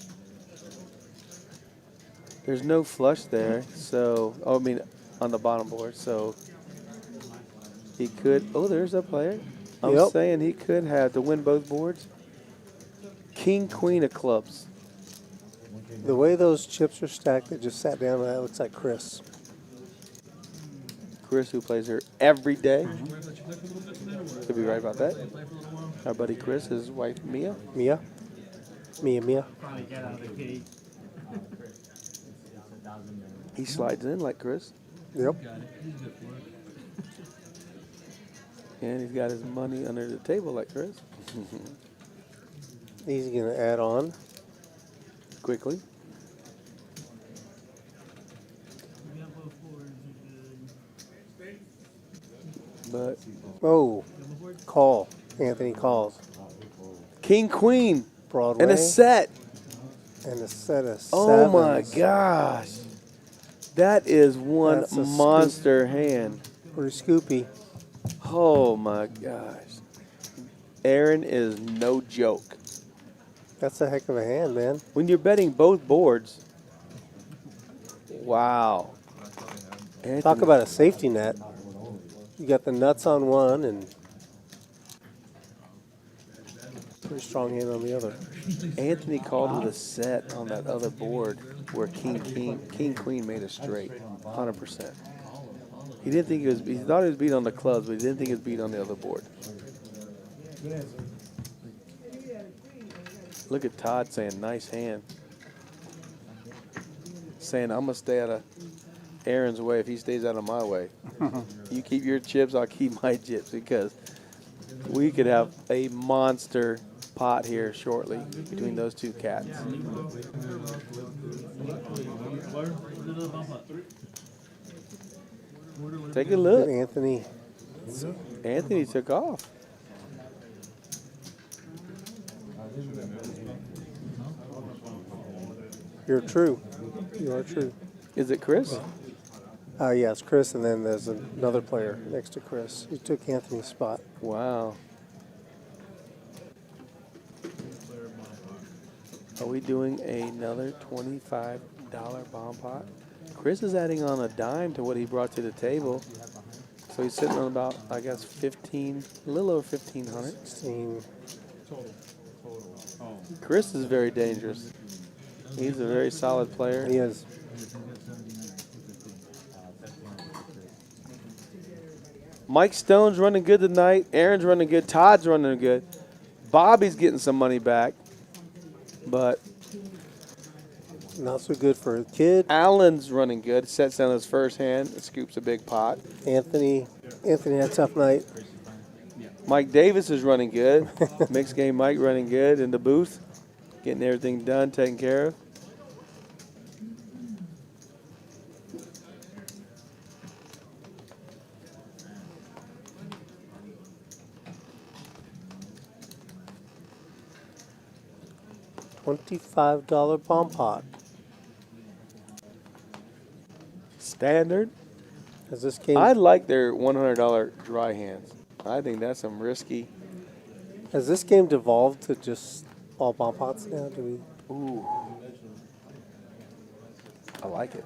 There's no flush there, so, I mean, on the bottom board, so he could, oh, there's a player. I'm saying he could have to win both boards. King, queen of clubs. The way those chips are stacked, that just sat down, that looks like Chris. Chris, who plays here every day. Could be right about that. Our buddy Chris, his wife Mia. Mia. Probably get out of the gate. He slides in like Chris. Yep. And he's got his money under the table like Chris. He's going to add on. Quickly. But oh, call. Anthony calls. King, queen. Broadway. And a set. And a set of Oh my sevens. gosh. That is one That's a monster hand. Pretty scoopy. Oh my gosh. Aaron is no joke. That's a heck of a hand, man. When you're betting both boards. Wow. Anthony. Talk about a safety net. You got the nuts on one and pretty strong hand on the other. Anthony called with a set on that other board where King Queen made a straight, 100%. He didn't think he thought he was beat on the clubs, but he didn't think he was beat on the other board. Look at Todd saying, nice hand. Saying, I'm going to stay out of Aaron's way if he stays out of my way. You keep your chips, I'll keep my chips, because we could have a monster pot here shortly between those two cats. Take a look. Anthony took off. You're true. You are true. Is it Chris? Yeah, it's Chris, and then there's another player next to Chris who took Anthony's spot. Wow. Are we doing another $25 bomb pot? Chris is adding on a dime to what he brought to the table. So he's sitting on about, I guess, 15, a little over 1,500. 16. Chris is very dangerous. He's a very solid player. He is. Mike Stone's running good tonight. Aaron's running good. Todd's running good. Bobby's getting some money back. But not so good for a kid. Allen's running good. Sets down his first hand. Scoops a big pot. Anthony had a tough night. Mike Davis is running good. Mixed game Mike running good in the booth. Getting everything done, taken care of. $25 bomb pot. Standard. Has this game? I like their $100 dry hands. I think that's some risky. Has this game devolved to just all bomb pots now? Do we? Ooh. I like it.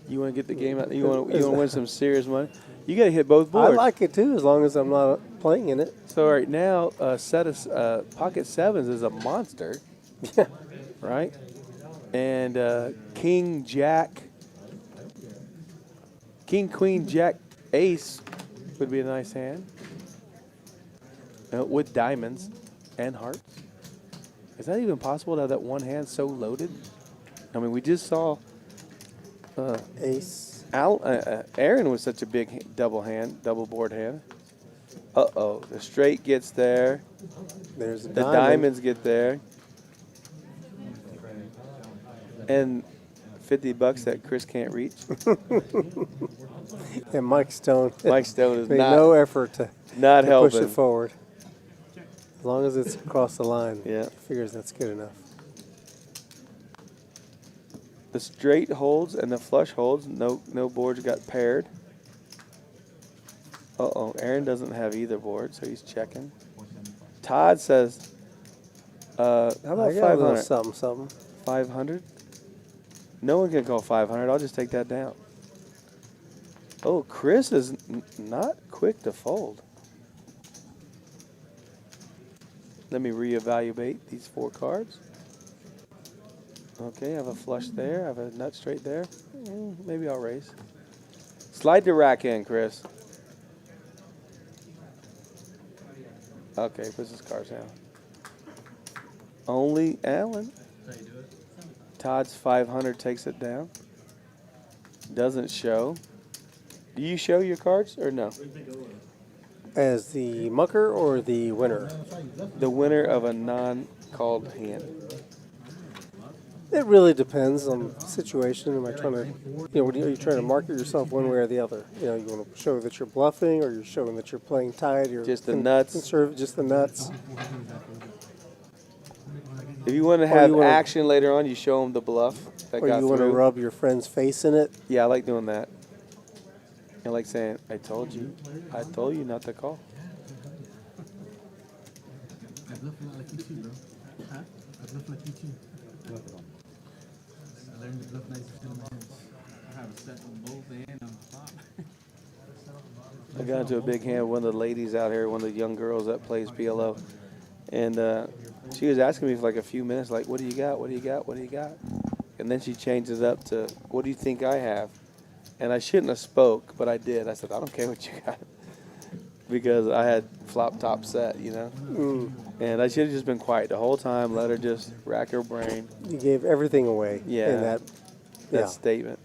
You want to get the game out? You want to win some serious money? You got to hit both boards. I like it too, as long as I'm not playing in it. So right now, a set of pocket sevens is a monster, right? And king, jack, king, queen, jack, ace would be a nice hand with diamonds and hearts. Is that even possible to have that one hand so loaded? I mean, we just saw ace. Aaron was such a big double board hand. Uh-oh, the straight gets there. There's the diamonds get there. And $50 that Chris can't reach. And Mike Stone. Mike Stone is made not no effort to helping. push it forward. As long as it's across the line, yeah, he figures that's good enough. The straight holds and the flush holds. No boards got paired. Uh-oh, Aaron doesn't have either board, so he's checking. Todd says, how about 500? Something. 500? No one can call 500. I'll just take that down. Oh, Chris is not quick to fold. Let me reevaluate these 4 cards. Okay, I have a flush there. I have a nut straight there. Maybe I'll raise. Slide the rack in, Chris. Okay, puts his cards down. Only Allen. Todd's 500 takes it down. Doesn't show. Do you show your cards or no? As the mucker or the winner? The winner of a non-called hand. It really depends on the situation. Am I trying to, are you trying to market yourself one way or the other? You want to show that you're bluffing, or you're showing that you're playing tight, or just the nuts. Just the nuts. If you want to have action later on, you show them the bluff. Or you want to rub your friend's face in it. Yeah, I like doing that. I like saying, I told you not to call. I bluff a lot like you too, bro. Huh? I bluff like you too. I learned to bluff nice and my hands. I have a set on both and on top. I got into a big hand with one of the ladies out here, one of the young girls that plays PLO. And she was asking me for like a few minutes, like, what do you got? What do you got? What do you got? And then she changes up to, what do you think I have? And I shouldn't have spoke, but I did. I said, I don't care what you got. Because I had flop top set, And I should have just been quiet the whole time, let her just rack her brain. You gave everything away in that statement.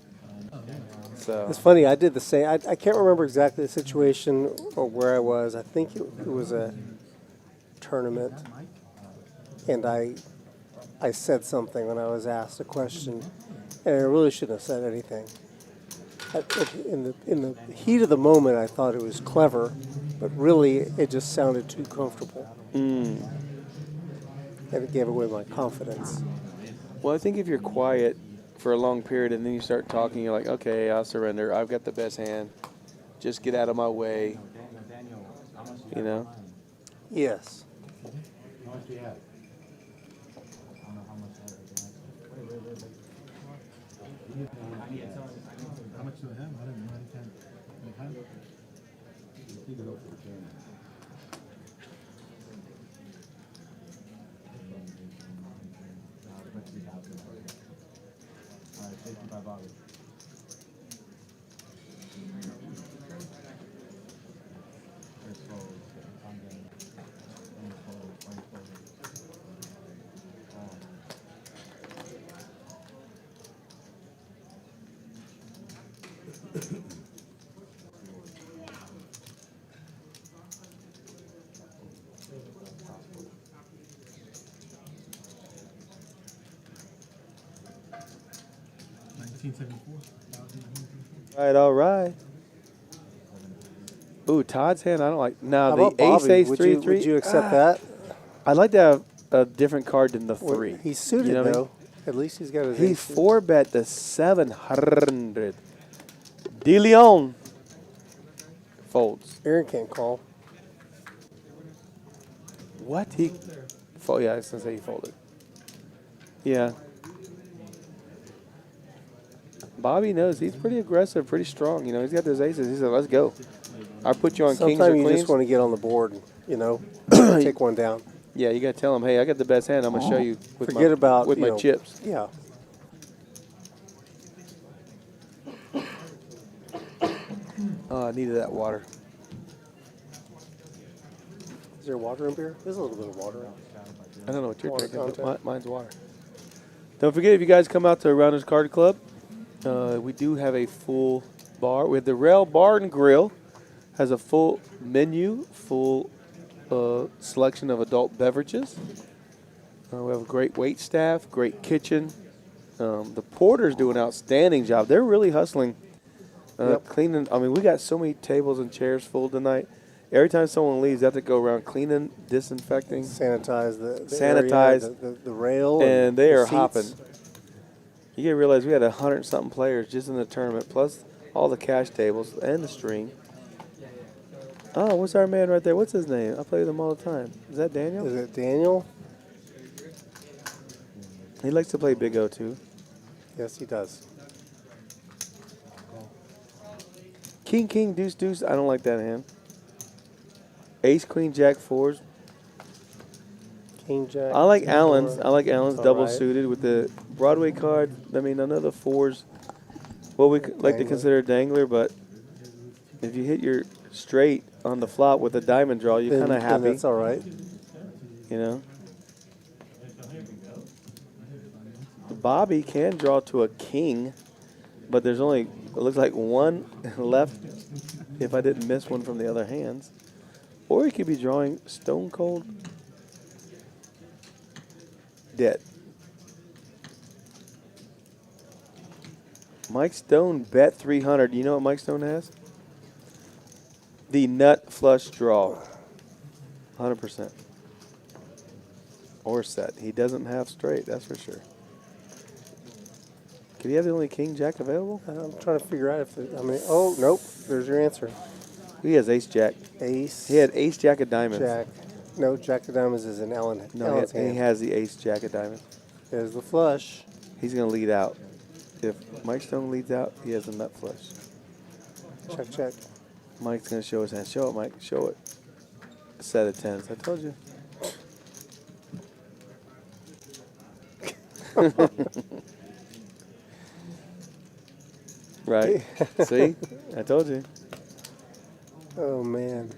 So it's funny, I did the same. I can't remember exactly the situation or where I was. I think it was a tournament. And I said something when I was asked a question, and I really shouldn't have said anything. In the heat of the moment, I thought it was clever, but really it just sounded too comfortable. And it gave away my confidence. Well, I think if you're quiet for a long period and then you start talking, you're like, okay, I'll surrender. I've got the best hand. Just get out of my way. Yes. How much do you have? How much do I have? I don't know. I can't. You can go for the camera. All right, $55. All right. Ooh, Todd's hand, I don't like. No, How the about Bobby? ace, 3, 3. Would you accept that? I'd like to have a different card than the 3. He's suited, what I mean? though. At least he's got his He ace. 4-bet the 700. De Leon folds. Aaron can't call. What? He fold? Yeah, I was gonna say he folded. Yeah. Bobby knows he's pretty aggressive, pretty strong. You know, he's got those aces. He said, "Let's go." I put you on kings or Sometimes you queens. just want to get on the board, you know, take one down. Yeah, you got to tell him, "Hey, I got the best hand. I'm gonna show you with Forget about with you my know, chips." Yeah. Oh, I needed that water. Is there water in beer? There's a little bit of water. I don't know what you're Water drinking, but content. mine's water. Don't forget, if you guys come out to Rounders Card Club, we do have a full bar. We have the Rail Bar and Grill. Has a full menu, full selection of adult beverages. We have a great wait staff, great kitchen. The porters do an outstanding job. They're really hustling, cleaning. I mean, we got so many tables and chairs full tonight. Every time someone leaves, they have to go around cleaning, disinfecting, sanitize the rail, and they the are seats. hopping. You gotta realize we had 100-something players just in the tournament, plus all the cash tables and the stream. Oh, what's our man right there? What's his name? I play with him all the time. Is that Daniel? Is it Daniel? He likes to play Big O too. Yes, he does. King, king, deuce, deuce. I don't like that hand. Ace, queen, jack, fours. King, jack. I like two, Allen's. four. I like Allen's All double right. suited with the Broadway card. I mean, I know the fours, what we like to Dangler. consider dangler, but if you hit your straight on the flop with a diamond draw, you're kind of Then happy. that's all right. You know. Bobby can draw to a king, but there's only, it looks like one left if I didn't miss one from the other hands. Or he could be drawing stone cold dead. Mike Stone bet 300. You know what Mike Stone has? The nut flush draw. 100%. Or set. He doesn't have straight, that's for sure. Could he have the only king jack available? I'm trying to figure out if I mean, oh, nope. There's your answer. He has ace jack. Ace. He had ace jack of diamonds. Jack. No, jack of diamonds is in Allen's No, he hand. has the ace jack of diamonds. There's the flush. He's going to lead out. If Mike Stone leads out, he has a nut flush. Check, check. Mike's going to show his hand. Show it, Mike. Show it. A set of tens. I told you. Right. See? I told you. Oh, man.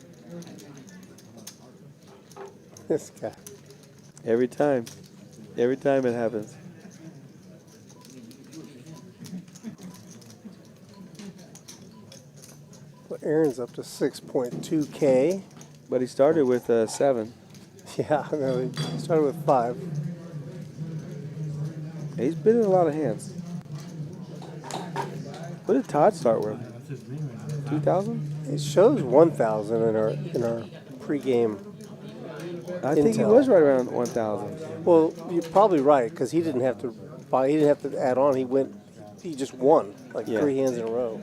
This guy. Every time. Every time it happens. Well, Aaron's up to 6.2K. But he started with 7. Yeah, no, he started with 5. He's been in a lot of hands. What did Todd start with? 2,000? It shows 1,000 in our pregame. I think he was right around 1,000. Well, you're probably right because he didn't have to buy. He didn't have to add on. He just won like 3 hands in a row.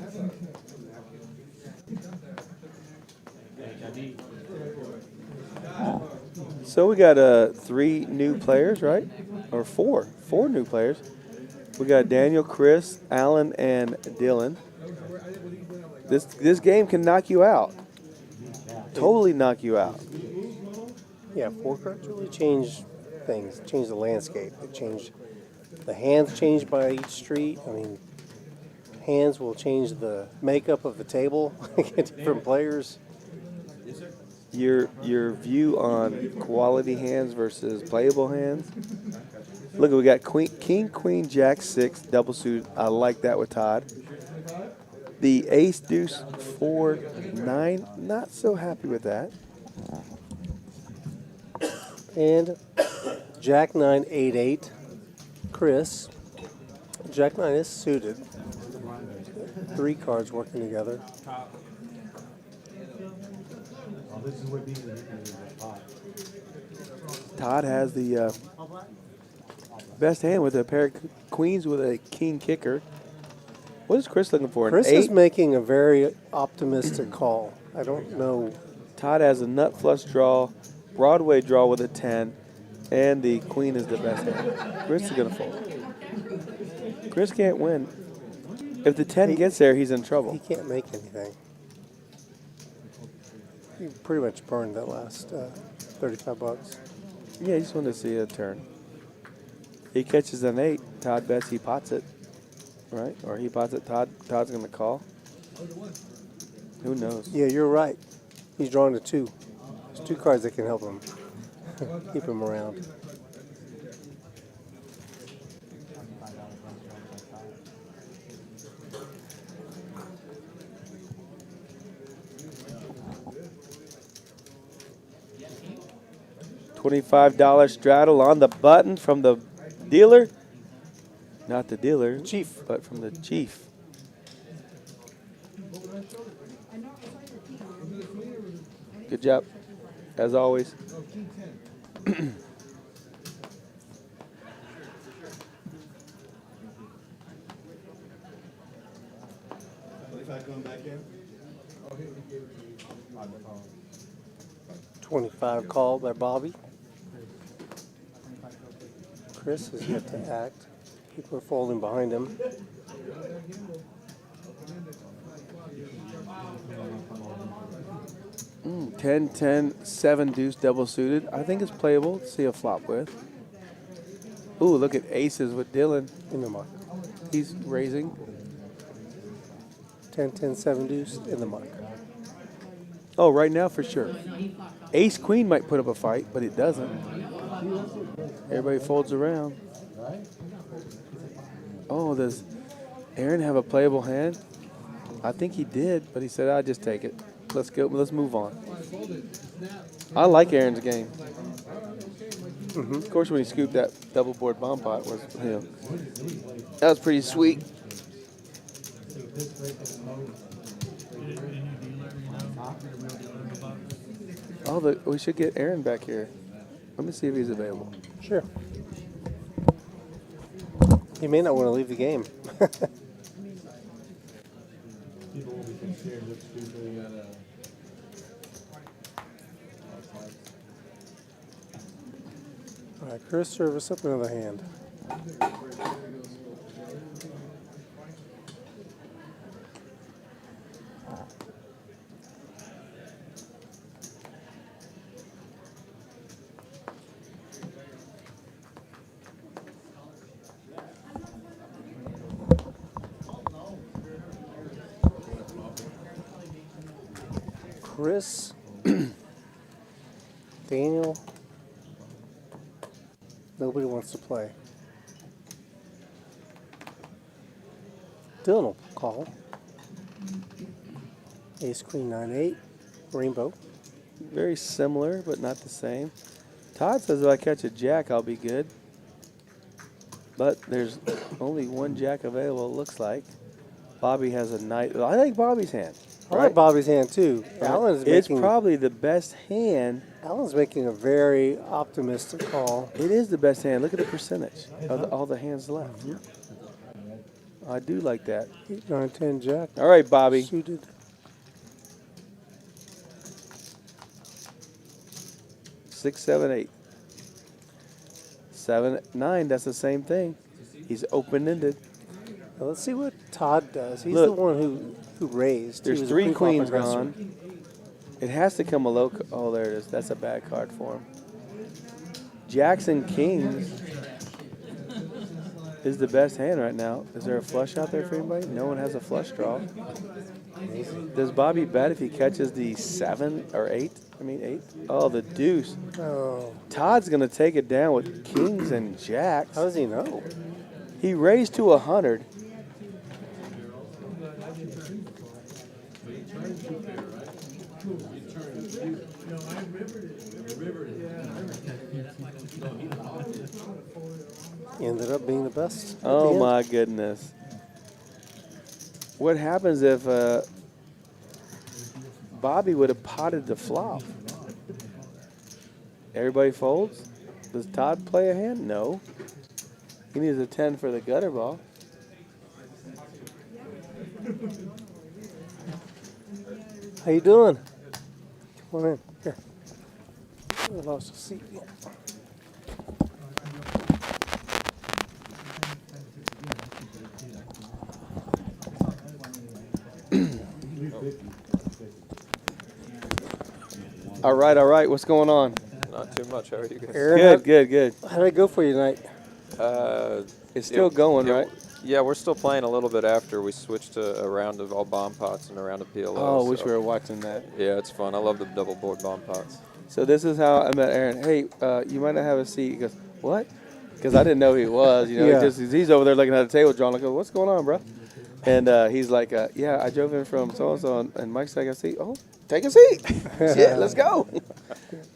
So we got 3 new players, right? Or 4. 4 new players. We got Daniel, Chris, Alan, and Dylan. This game can knock you out. Totally knock you out. Yeah, 4 cards really change things. Change the landscape. It changed the hands. Changed by each street. I mean, hands will change the makeup of the table. Get different players. Your view on quality hands versus playable hands. Look, we got King, Queen, Jack, 6, double suited. I like that with Todd. The Ace, Deuce, 4, 9. Not so happy with that. And Jack 9, 8, 8. Chris. Jack 9 is suited. 3 cards working together. Todd has the best hand with a pair of queens with a king kicker. What is Chris looking for? An Chris 8? is making a very optimistic call. I don't know. Todd has a nut flush draw, Broadway draw with a 10, and the queen is the best hand. Chris is going to fold. Chris can't win. If the 10 gets there, he's in trouble. He can't make anything. He pretty much burned that last $35. Yeah, he just wanted to see a turn. He catches an 8. Todd bets he pots it, right? Or he pots it. Todd's going to call. Who knows? Yeah, you're right. He's drawing a 2. There's 2 cards that can help him keep him around. $25 straddle on the button from the dealer. Not the dealer, chief, but from the chief. Good job, as always. Going back in. 25 call by Bobby. Chris has yet to act. People are folding behind him. Mm, 10, 10, 7 deuce double suited. I think it's playable to see a flop with. Ooh, look at aces with Dylan. In the mark. He's raising. 10, 10, 7 deuce in the mark. Oh, right now for sure. Ace queen might put up a fight, but it doesn't. Everybody folds around. Oh, does Aaron have a playable hand? I think he did, but he said, I'll just take it. Let's go. Let's move on. I like Aaron's game. Of course, when he scooped that double board bomb pot, was that was pretty sweet. Oh, we should get Aaron back here. Let me see if he's available. Sure. He may not want to leave the game. All right, Chris, service up another hand. Chris, Daniel, nobody wants to play. Dylan will call. Ace, Queen, 9-8, rainbow. Very similar, but not the same. Todd says if I catch a jack, I'll be good. But there's only one jack available, it looks like. Bobby has a knight. I like Bobby's hand. I like Bobby's hand too. Alan's It's making, probably the best hand. Alan's making a very optimistic call. It is the best hand. Look at the percentage of all the hands left. I do like that. 8, 9, 10, jack. All right, Bobby. Suited. Six, 7, 8. 7, 9, that's the same thing. He's open-ended. Now let's see what Todd does. He's Look, the one who raised. There's He was a 3 pre-flop queens aggressor. gone. It has to come a low. Oh, there it is. That's a bad card for him. Jacks and kings is the best hand right now. Is there a flush out there for anybody? No one has a flush draw. Does Bobby bet if he catches the 7 or 8? I mean 8. Oh, the deuce. Oh. Todd's gonna take it down with kings and jacks. How does he know? He raised to 100. Ended up being the best. Oh my goodness. What happens if Bobby would have potted the flop? Everybody folds? Does Todd play a hand? No. He needs a 10 for the gutter ball. How you doing? Come on in. Here. I lost a seat. All right. What's going on? Not too much. How are you guys? Aaron, Good. How did it go for you tonight? It's still going, right? Yeah, we're still playing a little bit after we switched to a round of all bomb pots and a round of PLO. Oh, wish we were watching that. Yeah, it's fun. I love the double board bomb pots. So this is how I met Aaron. Hey, you might not have a seat. He goes, what? Because I didn't know who he was. You know, Yeah. he's over there looking at the table, John. I go, what's going on, bro? And he's like, yeah, I drove in from so-and-so, and Mike's like, I see. Oh, take a seat. Yeah, let's go.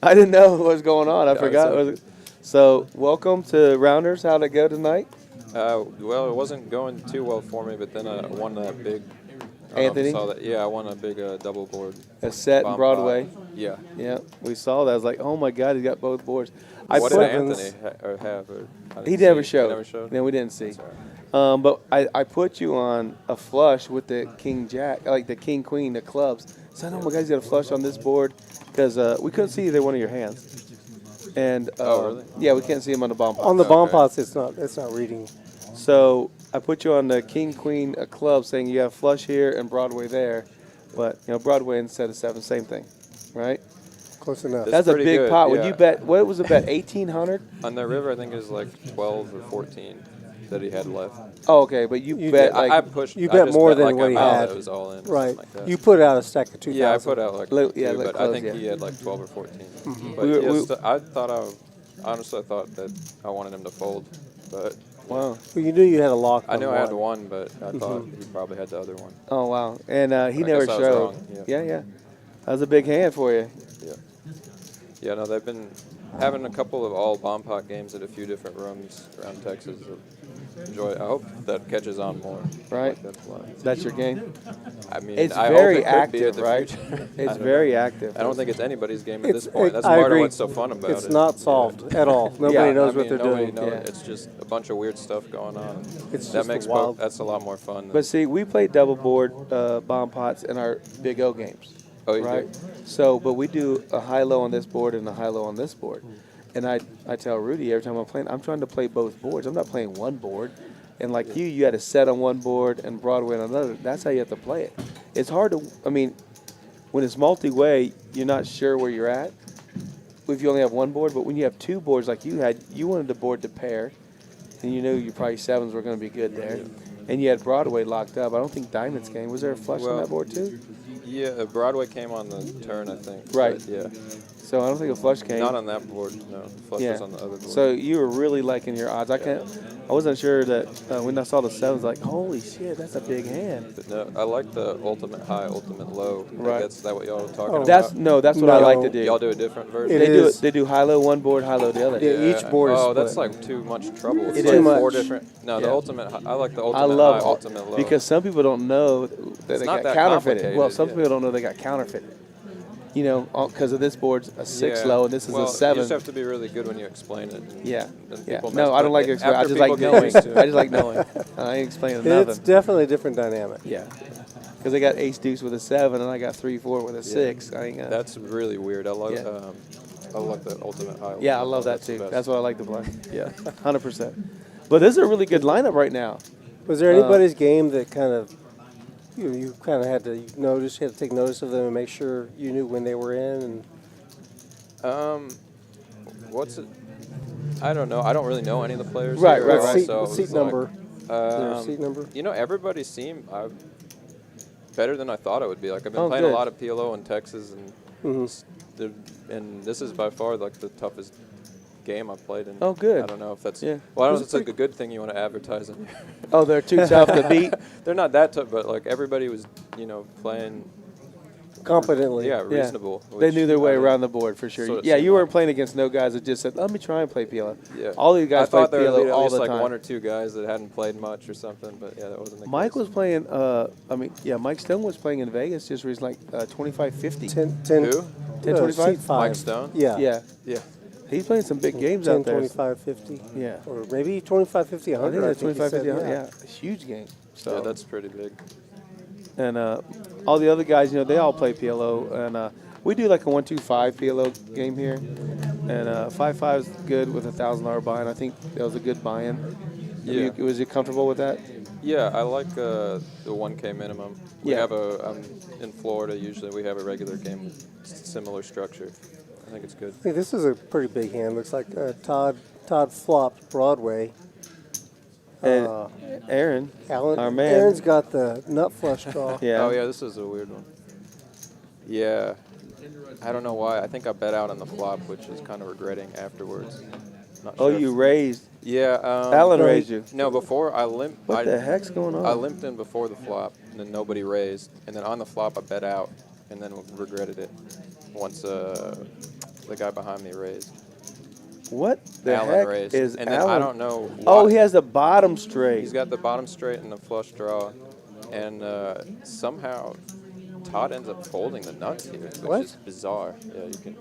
I didn't know what was going on. I forgot. So welcome to Rounders. How'd it go tonight? Well, it wasn't going too well for me, but then I won that big. Anthony? Saw that. Yeah, I won a big double board. A set in Broadway. Yeah. Yeah, we saw that. I was like, oh my God, he got both boards. What did Anthony have? He never showed. He never showed? No, we didn't see. But I put you on a flush with the King Jack, like the King Queen, the clubs. So oh my God, he's got a flush on this board because we couldn't see either one of your hands. And really? Yeah, we can't see him on the bomb pots. On the bomb pots, it's not reading. So I put you on the King Queen club, saying you have flush here and Broadway there, but Broadway instead of 7, same thing, right? Close enough. That's a big good, pot. yeah. Would you bet? What was the bet? 1,800 on the river. I think it was like 12 or 14 that he had left. Oh, okay, but you bet like I pushed. You I bet just more bet than like what he that had. It was all in. Right. Like that. You put out a stack of 2,000. Yeah, I put out like Low- two, yeah, like but close, I think yeah. he had like 12 or 14. Mm-hmm. But We- I thought honestly, I thought that I wanted him to fold, but wow. Well, you knew you had a lock. I on knew I had one. one, but I thought he probably had the other one. Oh wow, and he I never guess I was showed. wrong, Yeah, that was a big hand for you. Yeah, no, they've been having a couple of all bomb pot games at a few different rooms around Texas. Enjoy. I hope that catches on more. Right. That's your game. I mean, It's I very hope it could be active, at the right? future. It's I don't very know. active. I don't think it's anybody's game at this It's- point. That's I part agree. of what's so fun about it. It's not solved at all. Nobody Yeah, knows I what mean, they're nobody doing. knows. Yeah. It's just a bunch of weird stuff going on. It's that just makes wild. that's a lot more fun. But see, we played double board bomb pots in our Big O games. Oh, you right? do? So, but we do a high-low on this board and a high-low on this board. And I tell Rudy every time I'm playing, I'm trying to play both boards. I'm not playing one board. And like you had a set on one board and Broadway on another. That's how you have to play it. It's hard to, I mean, when it's multi-way, you're not sure where you're at if you only have one board. But when you have two boards like you had, you wanted the board to pair. And you knew your probably sevens were going to be good there. And you had Broadway locked up. I don't think Diamonds came. Was there a flush on that board too? Yeah, Broadway came on the turn, I think. Right. But yeah. So I don't think a flush came. Not on that board, no. Flush was on the other board. So you were really liking your odds. I wasn't sure that when I saw the sevens, like, holy shit, that's a big hand. But no, I like the ultimate high, ultimate low. Right. Is that what y'all are talking about? That's what I like to do. Y'all do a different version? They do high low one board, high low the other. Yeah, each board is Oh, split. that's like too much trouble. It's It like is. four different. No, the ultimate. I like the ultimate I love high, ultimate low. because some people don't know that It's they not got that counterfeited. Well, complicated, some yeah. people don't know they got counterfeited. You know, because of this board's a 6 Yeah. low and this is Well, a 7. You just have to be really good when you explain it. and Yeah. then Yeah. people No, mess- I don't but like to explain. I after just like people get knowing. used to it. I just like knowing. I ain't explaining nothing. It's definitely a different dynamic. Yeah. Because they got ace deuce with a 7 and I got 3-4 with a 6. I ain't gonna. That's really weird. I love. Yeah. I like the ultimate high. Yeah, I ultimate love low. that too. the best. That's what I like to play. Yeah, 100%. But this is a really good lineup right now. Was there anybody's game that kind of you kind of had to notice, you had to take notice of them and make sure you knew when they were in? And What's it? I don't know. I don't really know any of the players. Right, here, right, right. So Seat it's number. Like, Is there a seat number? You know, everybody seemed better than I thought it would be. Like I've been Oh, playing good. a lot of PLO in Texas, and and this is by far like the toughest game I've played in. Oh, good. I don't know if that's Yeah. well. I don't know Was if it's like a good thing you want to advertise in. Oh, they're too tough to beat? They're not that tough, but like everybody was, playing competently. Yeah, reasonable. They which knew their way I mean, around the board for sure. sort of Yeah, seemed you weren't like. playing against no guys that just said, let me try and play PLO. Yeah. All these guys I thought play there would be PLO at all least the like time. one or two guys that hadn't played much or something, but yeah, that wasn't the Mike case. was playing, Mike Stone was playing in Vegas just recently, like 25-50. 10 Who? 10-25? seat 5. Mike Stone? Yeah. Yeah. Yeah. He's playing some big games 10, out there. 25, 50. Yeah. Or maybe 25, 50, I 100. think that's he 25-50. said, Yeah, a huge game. So Yeah, that's pretty big. And all the other guys, they all play PLO. And we do like a 1-2-5 PLO game here. And 5-5 is good with $1,000 buy-in. I think that was a good buy-in. Yeah. Was you comfortable with that? Yeah, I like the 1K minimum. We Yeah. have in Florida, usually we have a regular game with similar structure. I think it's good. I think this is a pretty big hand. Looks like Todd flopped Broadway. And Aaron, our man. Aaron's got the nut flush draw. Yeah. Oh, yeah, this is a weird one. Yeah. I don't know why. I think I bet out on the flop, which is kind of regretting afterwards. Not Oh, sure you raised. Yeah. Alan raised you. No, before I limped. What the heck's going on? I limped in before the flop, and then nobody raised. And then on the flop, I bet out, and then regretted it once the guy behind me raised. What the Alan heck raised. is And then Alan? I don't know Oh, why. he has the bottom straight. He's got the bottom straight and the flush draw, and somehow Todd ends up folding the nuts here, which What? is bizarre. Yeah, you can.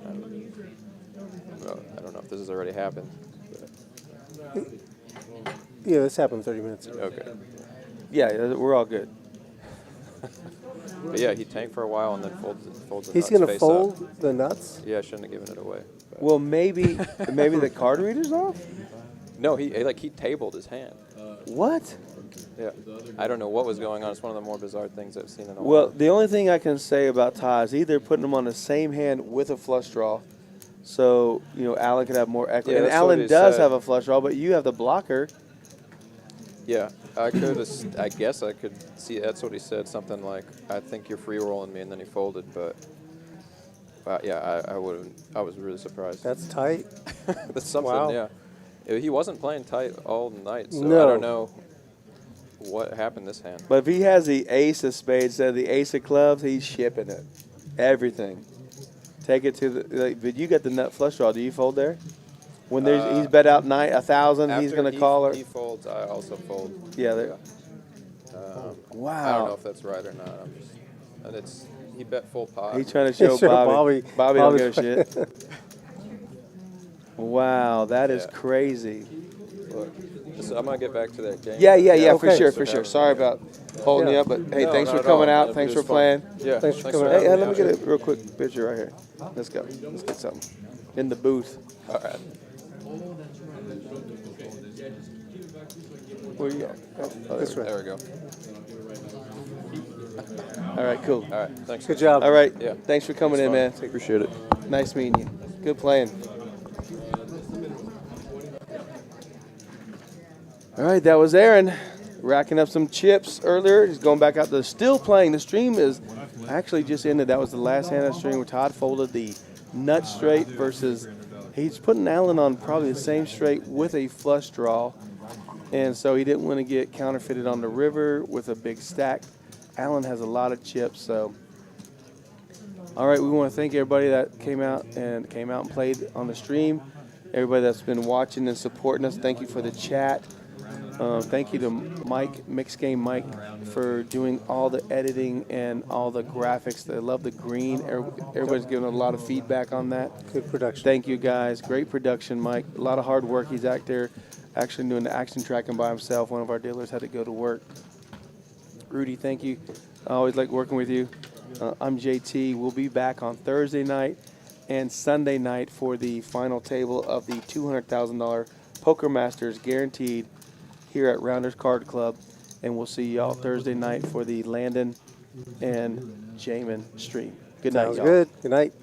I don't know if this has already happened. But. Yeah, this happened 30 minutes ago. Okay. Yeah, we're all good. But yeah, he tanked for a while and then folds the He's nuts going to face fold up. the nuts? Yeah, I shouldn't have given it away. But. Well, maybe the card reader's off. No, he tabled his hand. What? Yeah, I don't know what was going on. It's one of the more bizarre things I've seen in a while. Well, the only thing I can say about Todd is either putting him on the same hand with a flush draw, so Alan could have more equity. Yeah, and that's Alan what he does said. have a flush draw, but you have the blocker. Yeah, I guess I could see. That's what he said. Something like, "I think you're free rolling me," and then he folded. But yeah, I wouldn't. I was really surprised. That's tight. That's something. Wow. Yeah, he wasn't playing tight all night, so No. I don't know what happened this hand. But if he has the ace of spades instead of the ace of clubs, he's shipping it. Everything. Take it to the. But you got the nut flush draw. Do you fold there? When he's bet out 1,000, he's After going to call her. He folds. I also fold. Yeah. There. Wow. I don't know if that's right or not. And he bet full pot. He's trying to show Bobby. Bobby don't give a shit. Wow, that is crazy. Look, I'm gonna get back to that game. Yeah, Okay. for sure. Sorry about holding you up, but hey, No, thanks not for at coming all. out. Thanks It for was fun. playing. Yeah, Thanks for thanks coming for out. Hey, having let me me. get a real quick picture right here. Let's go. Let's get something in the booth. All right. Where you at? Oh, This way. There we go. All right, cool. All right, thanks. Good job. All right. Yeah. Thanks for coming in, man. Appreciate it. Nice meeting you. Good playing. All right, that was Aaron racking up some chips earlier. He's going back out to still playing. The stream is actually just ended. That was the last hand of the stream where Todd folded the nut straight versus he's putting Allen on probably the same straight with a flush draw. And so he didn't want to get counterfeited on the river with a big stack. Allen has a lot of chips, so. All right, we want to thank everybody that came out and played on the stream. Everybody that's been watching and supporting us, thank you for the chat. Thank you to Mike, Mix Game Mike, for doing all the editing and all the graphics. They love the green. Everybody's giving a lot of feedback on that. Good production. Thank you, guys. Great production, Mike. A lot of hard work. He's out there actually doing the action tracking by himself. One of our dealers had to go to work. Rudy, thank you. I always like working with you. I'm JT. We'll be back on Thursday night and Sunday night for the final table of the $200,000 Poker Masters guaranteed here at Rounders Card Club. And we'll see y'all Thursday night for the Landon and Jamin stream. Good night, Sounds y'all. good. Good night.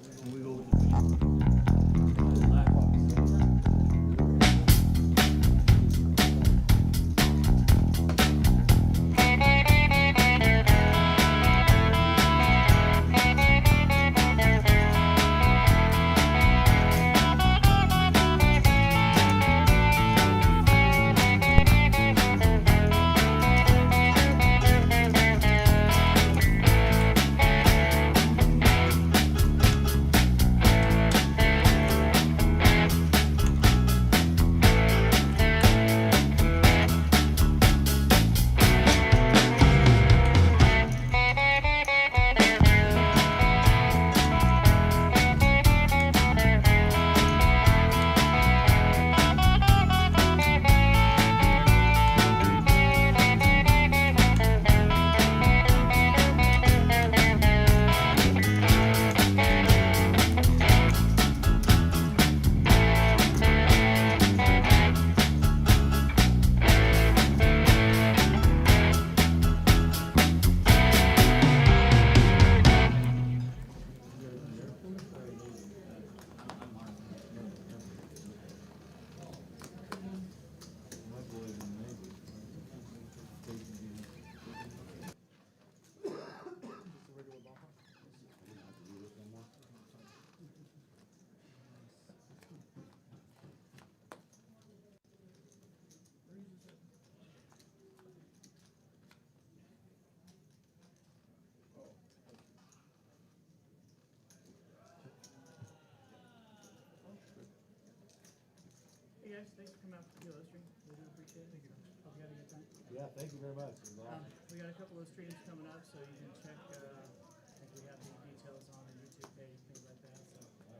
guys. Thanks for coming out to the stream. We do appreciate it. Thank you. Hope you had a good time. Yeah, thank you very much. It was awesome. We got a couple of streams coming up, so you can check. I think we have the details on the YouTube page, things like that. So.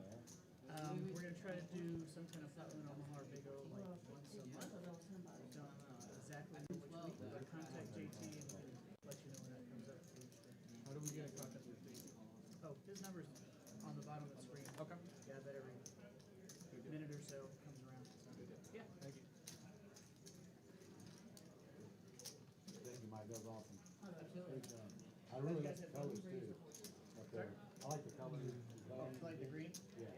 We're gonna try to do some kind of Flatland Omaha or Big O like once a month. Don't exactly know which week, but contact JT and we can let you know when that comes up for each stream. How do we get in contact with JT? Oh, his number's on the bottom of the screen. Okay. Yeah, that every minute or so comes around. So. Yeah. Thank you. Thank you, Mike. That was awesome. Absolutely. Great job. I really like the colors too. Up there. I like the colors. Oh, like the green? Yeah.